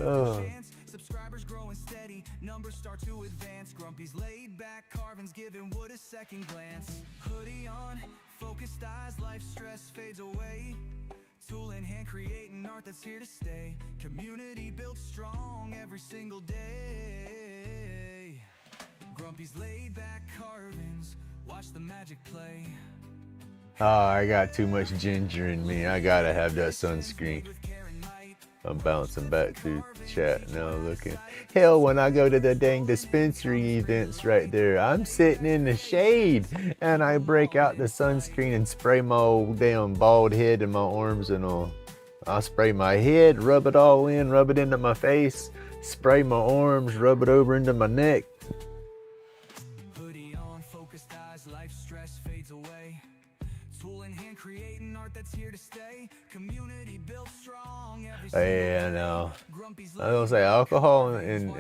Oh. Subscribers growing steady, numbers start to advance. Grumpy's laid-back carvings giving Wood a second glance. Hoodie on, focused eyes, life stress fades away. Tool in hand, creating art that's here to stay. Community built strong every single day. Grumpy's laid-back carvings, watch the magic play. Oh, I got too much ginger in me. I gotta have that sunscreen. I'm bouncing back through chat now looking. Hell, when I go to the dang dispensary events right there, I'm sitting in the shade and I break out the sunscreen and spray my old damn bald head and my arms and all. I'll spray my head, rub it all in, rub it into my face, spray my arms, rub it over into my neck. Hoodie on, focused eyes, life stress fades away. Tool in hand, creating art that's here to stay. Community built strong every single Yeah, no. Grumpy's I was gonna say alcohol and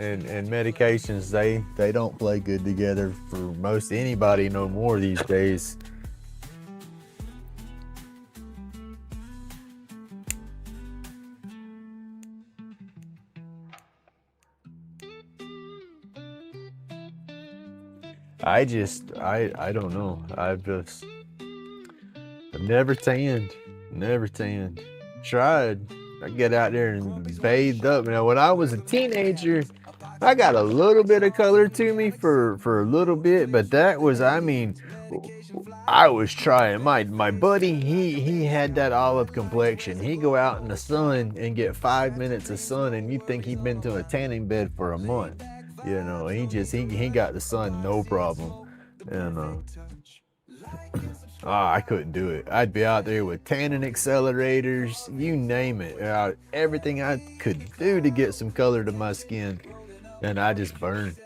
medications, they don't play good together for most anybody no more these days. I don't know. I've never tanned. Tried. I get out there and bathed up. You know, when I was a teenager, I got a little bit of color to me for a little bit, but that was, I mean, I was trying. My buddy, he had that olive complexion. He'd go out in the sun and get 5 minutes of sun, and you'd think he'd been to a tanning bed for a month. You know, he got the sun no problem. And I couldn't do it. I'd be out there with tanning accelerators, you name it. Everything I could do to get some color to my skin, and I just burned.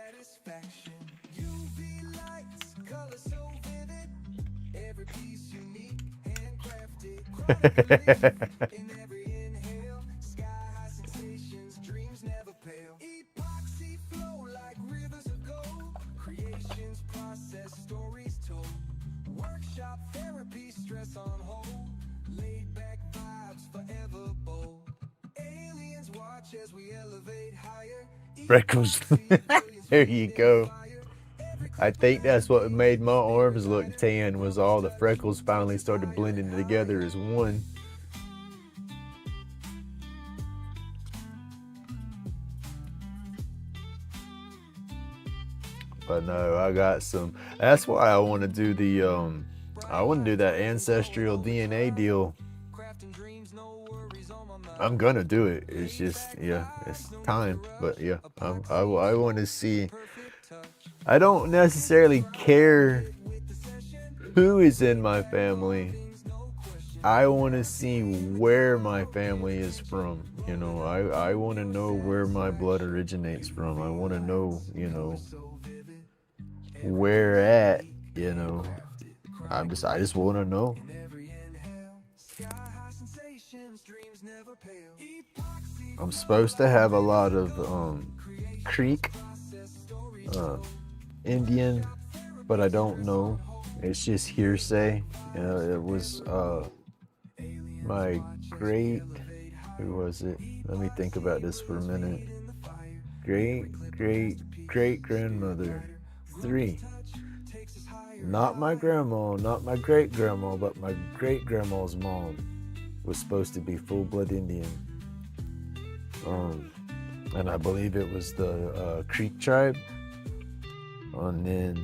Epoxy flow like rivers of gold. Creations process, stories told. Workshop therapy, stress on hold. Laid-back vibes, forever bold. Aliens watch as we elevate higher. Freckles. There you go. I think that's what made my arms look tan, was all the freckles finally started blending together as one. But no, I got some. That's why I want to do the I want to do that ancestral DNA deal. I'm gonna do it. It's just, yeah, it's time. But yeah, I want to see. I don't necessarily care who is in my family. I want to see where my family is from. You know, I want to know where my blood originates from. I want to know, you know, where at, you know. I just want to know. I'm supposed to have a lot of Creek, Indian, but I don't know. It's just hearsay. You know, it was my great, who was it? Let me think about this for a minute. Great grandmother 3. Not my grandma, not my great grandma, but my great grandma's mom was supposed to be full-blood Indian. And I believe it was the Creek tribe. And then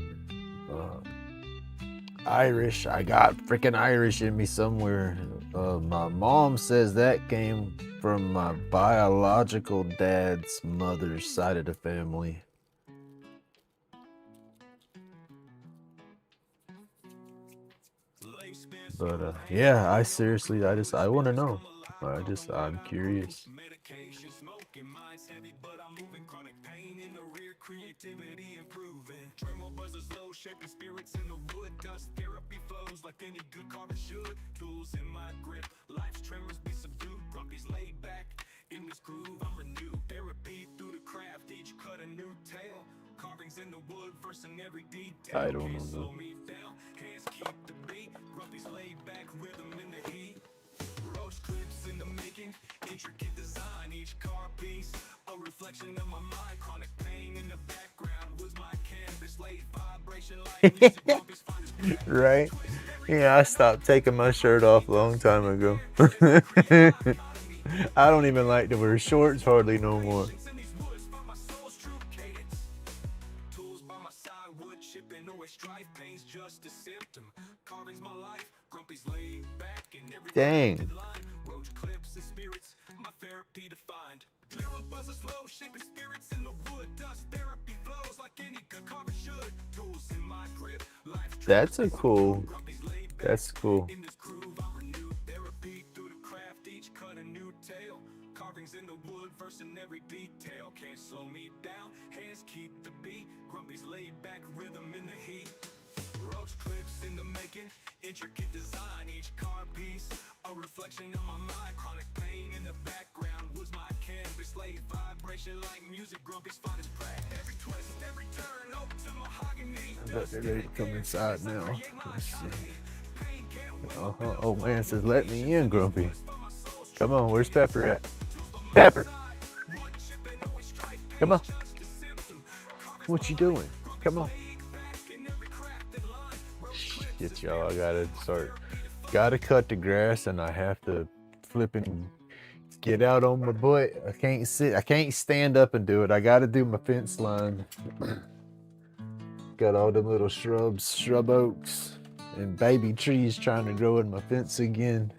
Irish. I got freaking Irish in me somewhere. My mom says that came from my biological dad's mother's side of the family. But yeah, I seriously, I want to know. I'm curious. Medication smoking, mind's heavy, but I'm moving. Chronic pain in the rear, creativity improving. Tremor buzzes low, shaping spirits in the wood. Dust therapy flows like any good carver should. Tools in my grip, life's tremors be subdued. Grumpy's laid back, in this groove I'm renewed. Therapy through the craft, each cut a new tale. Carvings in the wood, versing every detail. I don't Can't know. slow me down, hands keep the beat. Grumpy's laid back, rhythm in the heat. Roach clips in the making, intricate design. Each car piece, a reflection of my mind. Chronic pain in the background was my canvas. Laid vibration like music. Grumpy's finest practice. Right? Yeah, I stopped taking my shirt off a long time ago. I don't even like to wear shorts hardly no more. In these woods, find my soul's true cadence. Tools by my side, wood chipping away strife. Pain's just a symptom. Carving's my life. Grumpy's laid back in every Dang. line. Roach clips and spirits, my therapy defined. Lyrical buzz is slow, shaping spirits in the wood. Dust therapy flows like any good carver should. Tools in my grip, life's That's a cool. Grumpy's laid back. That's cool. In this groove, I renew therapy through the craft. Each cut a new tale. Carvings in the wood, versing every detail. Can't slow me down, hands keep the beat. Grumpy's laid back, rhythm in the heat. Roach clips in the making, intricate design. Each car piece, a reflection of my mind. Chronic pain in the background was my canvas. Laid vibration like music. Grumpy's finest practice. Every twist, every turn, oak to mahogany. I bet they're ready to come inside now. Let's see. Oh man, it says let me in, Grumpy. Come on, where's Pepper at? Pepper! Come on. What you doing? Come on. Shit, y'all, gotta cut the grass, and I have to flipping get out on my butt. I can't stand up and do it. I gotta do my fence line. Got all them little shrub oaks, and baby trees trying to grow in my fence again.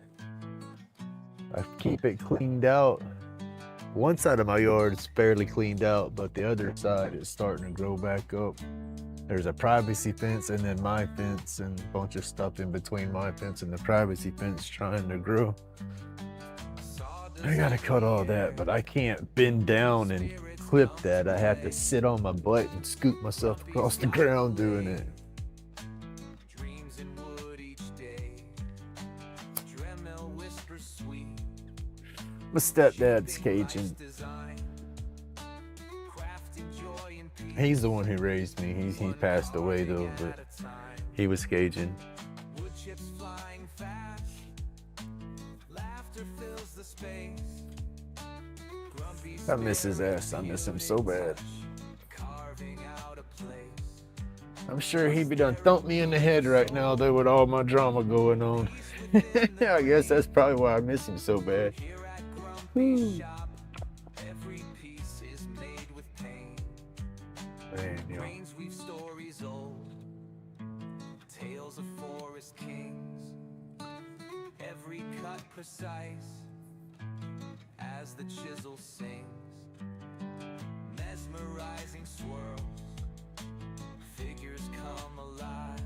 I keep it cleaned out. One side of my yard is fairly cleaned out, but the other side is starting to grow back up. There's a privacy fence and then my fence and a bunch of stuff in between my fence and the privacy fence trying to grow. I gotta cut all that, but I can't bend down and clip that. I have to sit on my butt and scoop myself across the ground doing it. Dreams in wood each day. Dremel whispers sweet. My stepdad's Cajun. Design. Crafting joy and peace. He's the one who raised me. He passed away though, but he was Cajun. Wood chips flying fast. Laughter fills the space. Grumpy I miss his ass. I miss him so bad. carving out a place. I'm sure he'd be done thump me in the head right now though with all my drama going on. I guess that's probably why I miss him so bad. Here at Grumpy's shop, every piece is made with pain. Man, yo. Brains weave stories old, tales of forest kings. Every cut precise as the chisel sings. Mesmerizing swirls, figures come alive.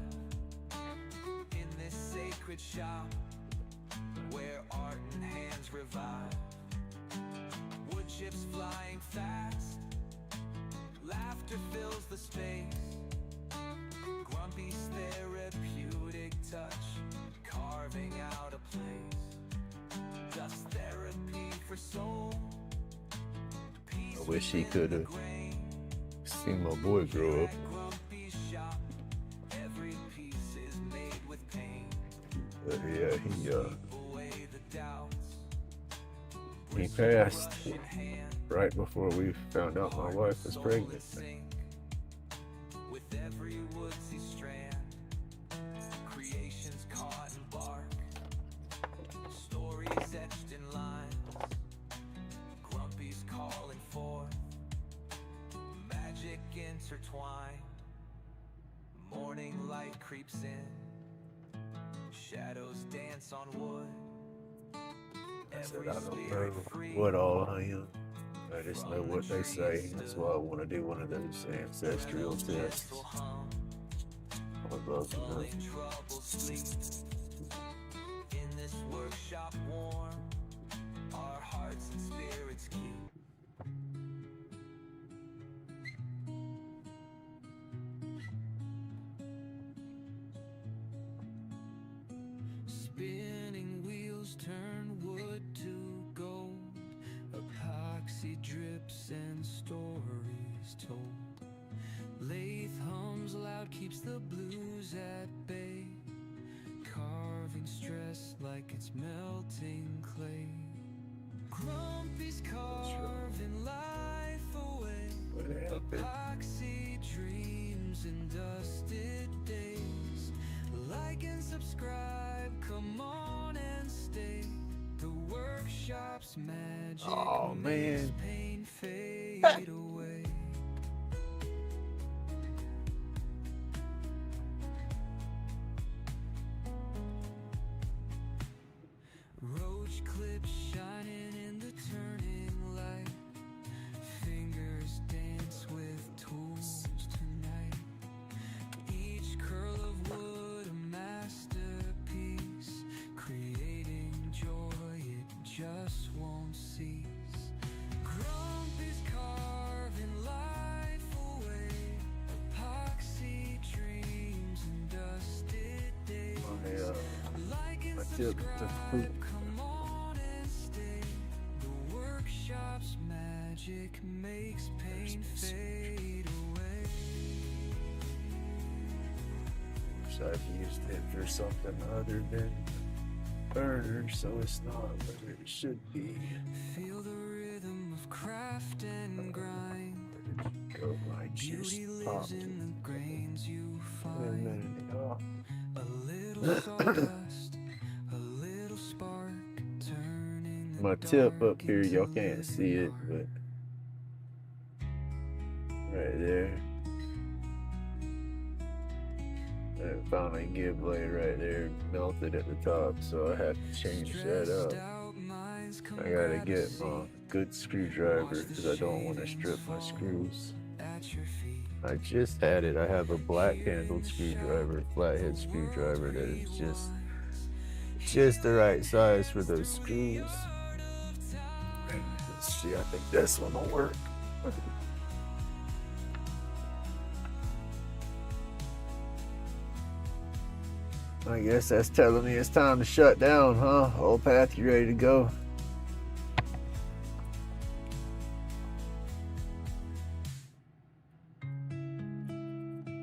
In this sacred shop, where art and hands revive. Wood chips flying fast, laughter fills the space. Grumpy's therapeutic touch, carving out a place. Dust therapy for soul. I wish he could have seen my boy grow up. Grumpy's shop, every piece is made with pain. But yeah, Away the doubts, he passed in hand. right before we found out my wife was pregnant. With every woodsy strand, creations caught in bark, stories etched in lines, Grumpy's calling forth, magic intertwined, morning light creeps in, shadows dance on wood. I said I don't know what all I am. I just know what they say. That's why I want to do one of those ancestral tests. I would love to know. In this workshop warm, our hearts and spirits keep. Spinning wheels turn wood to gold. Epoxy drips and stories told. Lathe hums loud, keeps the blues at bay. Carving stress like it's melting clay. Grumpy's carving life away. Epoxy dreams and dusted days. Like and subscribe, come on and stay. The workshop's magic makes pain fade away. Roach clips shining in the turning light. Fingers dance with tools tonight. Each curl of wood a masterpiece, creating joy it just won't cease. Grumpy's carving life away. Epoxy dreams and dusted days. Like and subscribe, come on and stay. The workshop's magic makes pain fade away. So I've used it for something other than burner, so it's not what it should be. Feel the rhythm of craft and grind. Go my Beauty just lives popped. in the grains you Wait a find. minute, y'all. A little sawdust, a little spark, turning the My tip up dark here, y'all into can't see it, living but right there. That finally give way right there, melted at the top, so I had to change that up. I gotta get my good screwdriver because I don't want to strip my screws. I just had it. I have a black handled screwdriver, flathead screwdriver that is just the right size for those screws. Let's see, I think this one will work. I guess that's telling me it's time to shut down, huh? Old Path, you ready to go?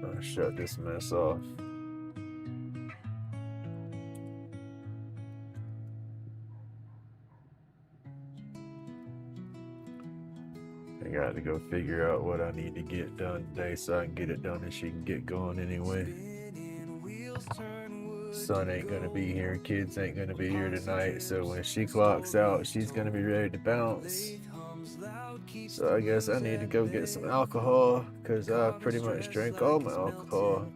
I'll shut this mess off. I got to go figure out what I need to get done today so I can get it done and she can get going anyway. Son ain't gonna be here, kids ain't gonna be here tonight, so when she clocks out, she's gonna be ready to bounce. So I guess I need to go get some alcohol, because I pretty much drank all my alcohol.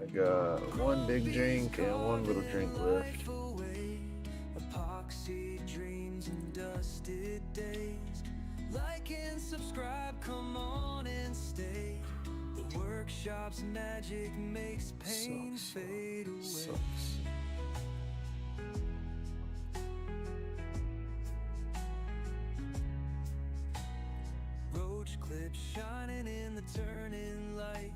I got one big drink and one little drink left. Epoxy dreams and dusted days. Like and subscribe, come on and stay. The workshop's magic makes pain fade away. Sucks. Roach clips shining in the turning light.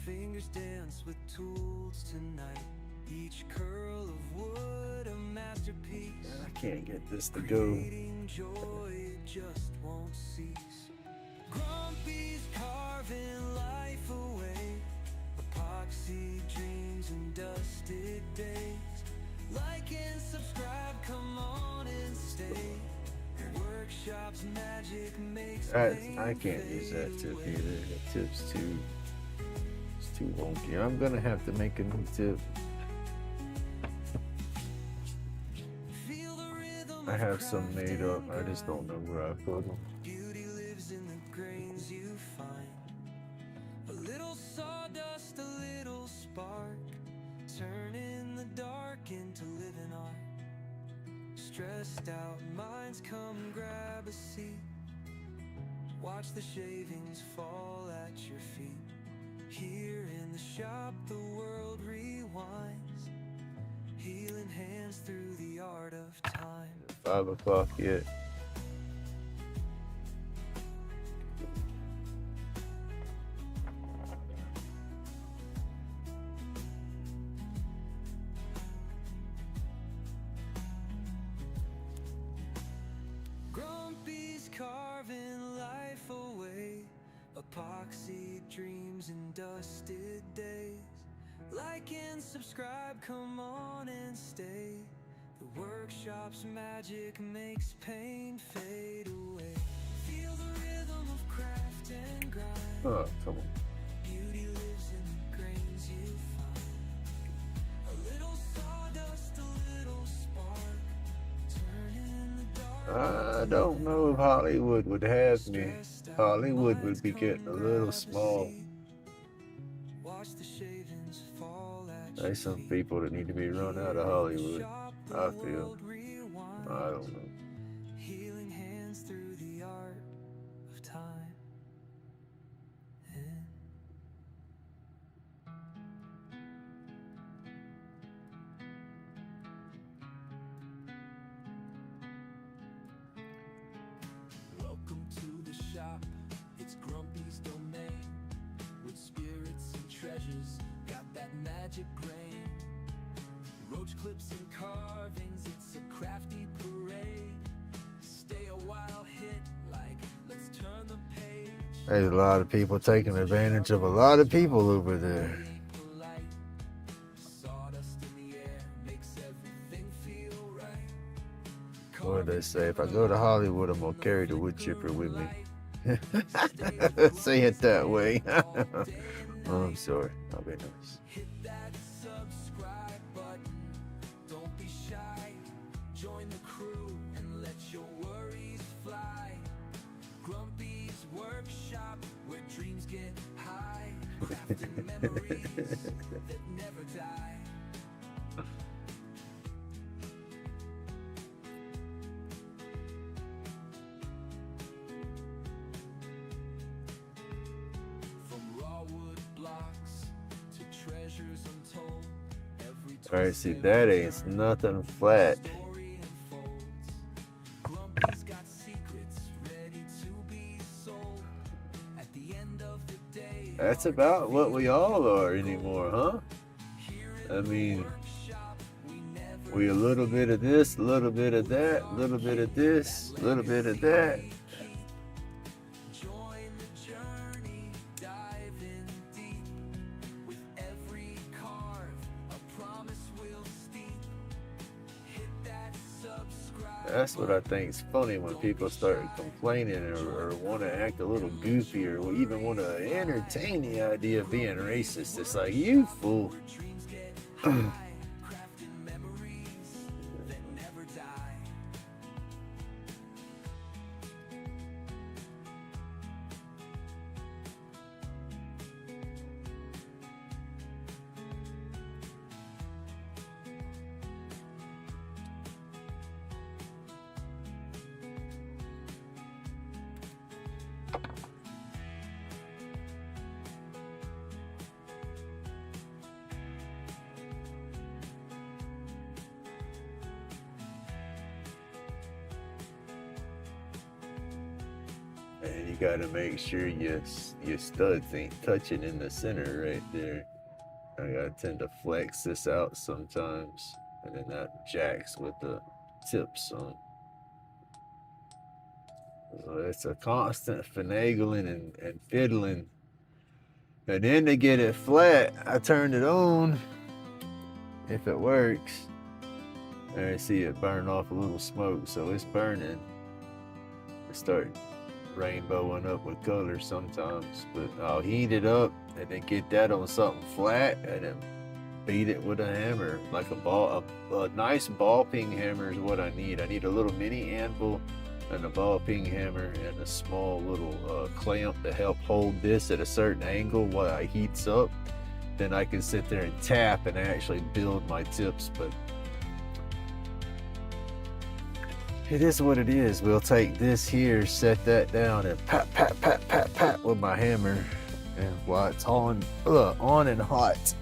Fingers dance with tools tonight. Each curl of wood a masterpiece. I can't get this to go. Creating joy it just won't cease. Grumpy's carving life away. Epoxy dreams and dusted days. Like and subscribe, come on and stay. The workshop's magic makes I can't use that tip either. That tip's too wonky. I'm gonna have to make a new tip. I have some made up. I just don't know where I put them. Beauty lives in the grains you find. A little sawdust, a little spark, turning the dark Stressed out minds, come grab a seat. Watch the shavings fall at your feet. Here in the shop the world rewinds, healing hands through the art of time. 5 o'clock yet. Grumpy's carving life away, epoxy dreams and dusted days. Like and subscribe, come on and stay. The workshop's magic makes pain fade away. Feel the rhythm of craft and grind. Oh, come on. Beauty lives in the grains you find. A little sawdust, a little spark. Turn in the dark. I don't know if Hollywood would have me. Hollywood would be getting a little small. Watch the shavings fall at There's some people that need to be run out of Hollywood, I feel. I don't know. Healing hands through the art of time. Welcome to the shop, it's Grumpy's domain. With spirits and treasures, got that magic grain. Roach clips and carvings, it's a crafty parade. Stay a while, hit like, let's turn the page. There's a lot of people taking advantage of a lot of people over there. Polite, sawdust in the air makes everything feel right. What do they say? If I go to Hollywood, I'm gonna carry the wood chipper with me. Say it that way. Oh, I'm sorry. I'll be nice. Hit that subscribe button, don't be shy. Join the crew and let your worries fly. Grumpy's workshop, where dreams get high. Crafting memories that never die. From raw wood blocks to treasures untold. Every Alright, see, that ain't nothing flat. story unfolds. Grumpy's got secrets ready to be sold. At the end of the day, That's about what we all are anymore, huh? I mean, we a little bit of this, a little bit of that, a little bit of this, a little bit of that. join the journey, dive in deep. With every carve, a promise will steep. Hit that subscribe. That's what I think's funny when people start complaining or want to act a little goofy or even want to entertain the idea of being racist. It's like, you fool. Dreams get high, crafting memories that never die. And you gotta make sure your studs ain't touching in the center right there. I gotta tend to flex this out sometimes, and then that jacks with the tips on. So it's a constant finagling and fiddling. And then to get it flat, I turned it on. If it works, there, see it burn off a little smoke, so it's burning. It start rainbowing up with colors sometimes, but I'll heat it up and then get that on something flat and then beat it with a hammer, like a nice ball peen hammer is what I need. I need a little mini anvil and a ball peen hammer and a small little clamp to help hold this at a certain angle while it heats up. Then I can sit there and tap and actually build my tips. But it is what it is. We'll take this here, set that down, and pat, pat, pat, pat, pat with my hammer. And while it's on and hot.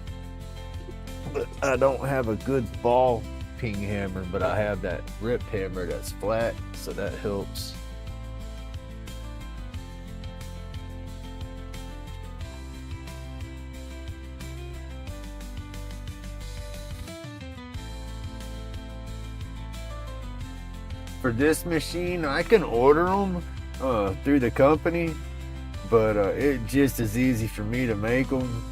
But I don't have a good ball ping hammer, but I have that rip hammer that's flat, so that helps. For this machine, I can order them through the company, but it's just as easy for me to make them.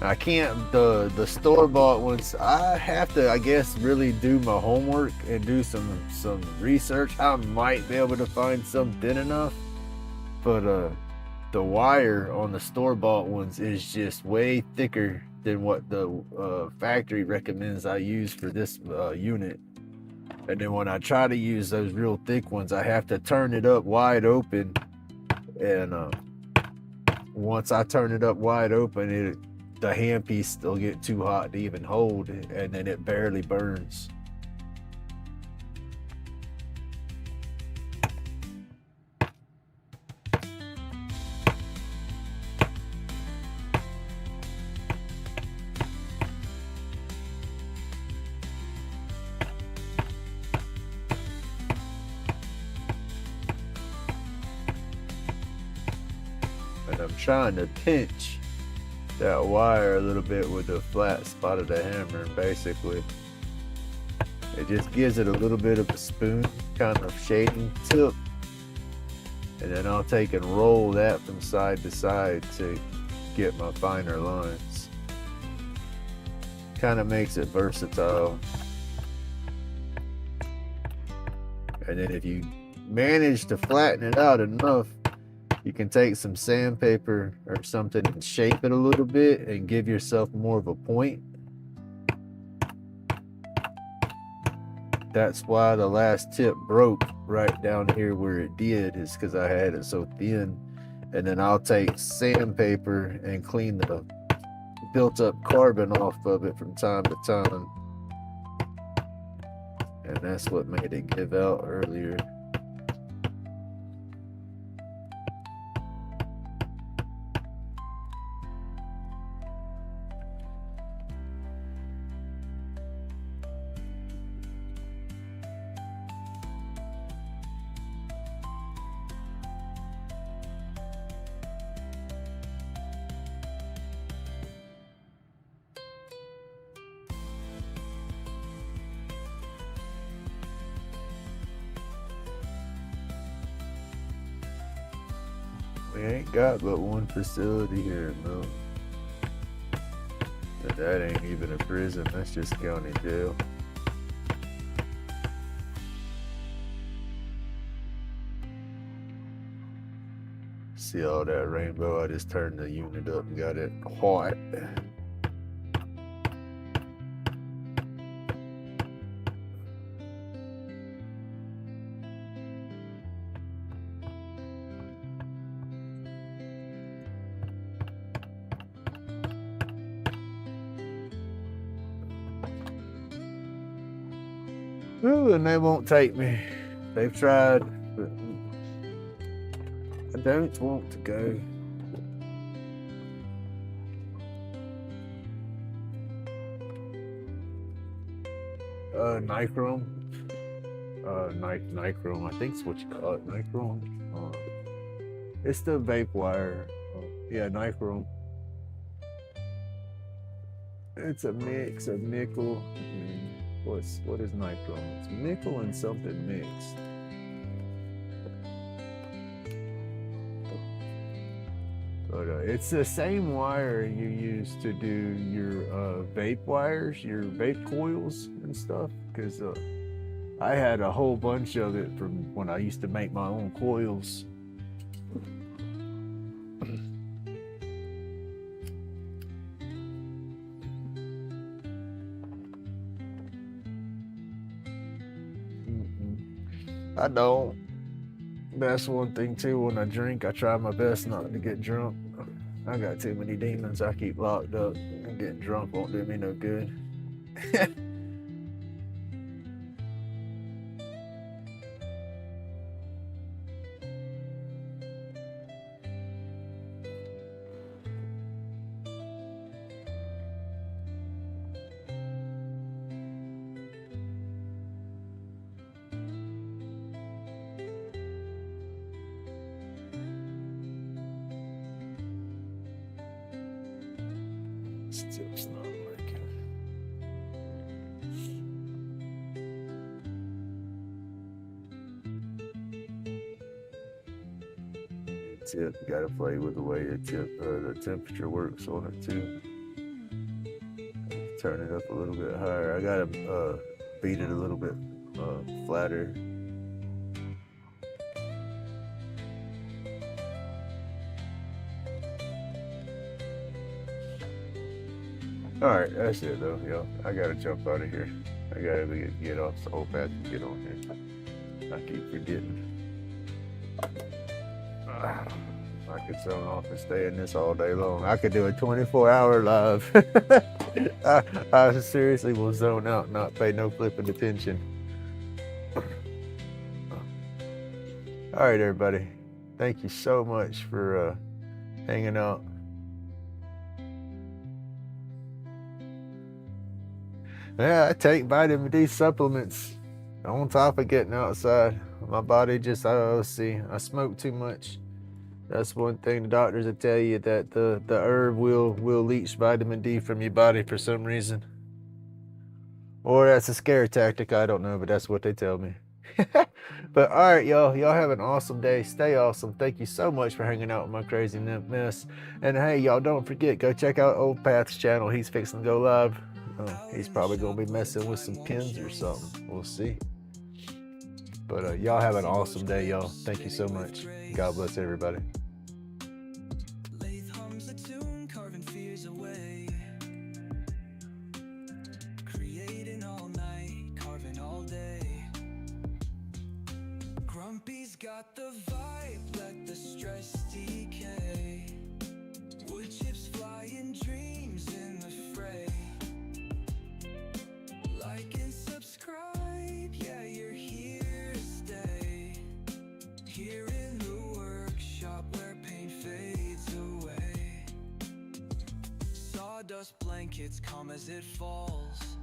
I can't, the store-bought ones, I have to, I guess, really do my homework and do some research. I might be able to find some thin enough, but the wire on the store-bought ones is just way thicker than what the factory recommends I use for this unit. And then when I try to use those real thick ones, I have to turn it up wide open. And once I turn it up wide open, the handpiece will get too hot to even hold, and then it barely burns. And I'm trying to pinch that wire a little bit with the flat spot of the hammer. Basically, it just gives it a little bit of a spoon kind of shading tip, and then I'll take and roll that from side to side to get my finer lines. Kind of makes it versatile. And then if you manage to flatten it out enough, you can take some sandpaper or something and shape it a little bit and give yourself more of a point. That's why the last tip broke right down here where it did, is because I had it so thin. And then I'll take sandpaper and clean the built up carbon off of it from time to time. And that's what made it give out earlier. We ain't got but one facility here, no. And that ain't even a prison, that's just county jail. See all that rainbow? I just turned the unit up and got it hot. Ooh, and they won't take me. They've tried, but I don't want to go. Nichrome. Nichrome, I think it's what you call it, nichrome. It's the vape wire. Yeah, nichrome. It's a mix of nickel. What is nichrome? It's nickel and something mixed. But it's the same wire you use to do your vape wires, your vape coils and stuff. Because I had a whole bunch of it from when I used to make my own coils. I don't. That's one thing too. When I drink, I try my best not to get drunk. I got too many demons I keep locked up, and getting drunk won't do me no good. Still's not working. Tip, you gotta play with the way the temperature works on it too. Turn it up a little bit higher. I gotta beat it a little bit flatter. Alright, that's it though, yo. I gotta jump out of here. I gotta get off the old path and get on here. I keep forgetting. I could zone off and stay in this all day long. I could do a 24-hour live. I seriously will zone out, not pay no flipping attention. All right, everybody. Thank you so much for hanging out. Yeah, I take vitamin D supplements on top of getting outside. My body just, let's see, I smoke too much. That's one thing the doctors will tell you, that the herb will leach vitamin D from your body for some reason. Or that's a scare tactic, I don't know, but that's what they tell me. But all right, y'all have an awesome day. Stay awesome. Thank you so much for hanging out with my crazy nymph mess. And hey, y'all, don't forget, go check out Old Path's channel. He's fixing to go live. He's probably gonna be messing with some pins or something. We'll see. But y'all have an awesome day, y'all. Thank you so much. God bless everybody. Lathe hums a tune, carving fears away. Creating all night, carving all day. Grumpy's got the vibe, let the stress decay. Wood chips flying, dreams in the fray. Like and subscribe, yeah, you're here to stay. Here in the workshop where pain fades away. Sawdust blankets come as it falls.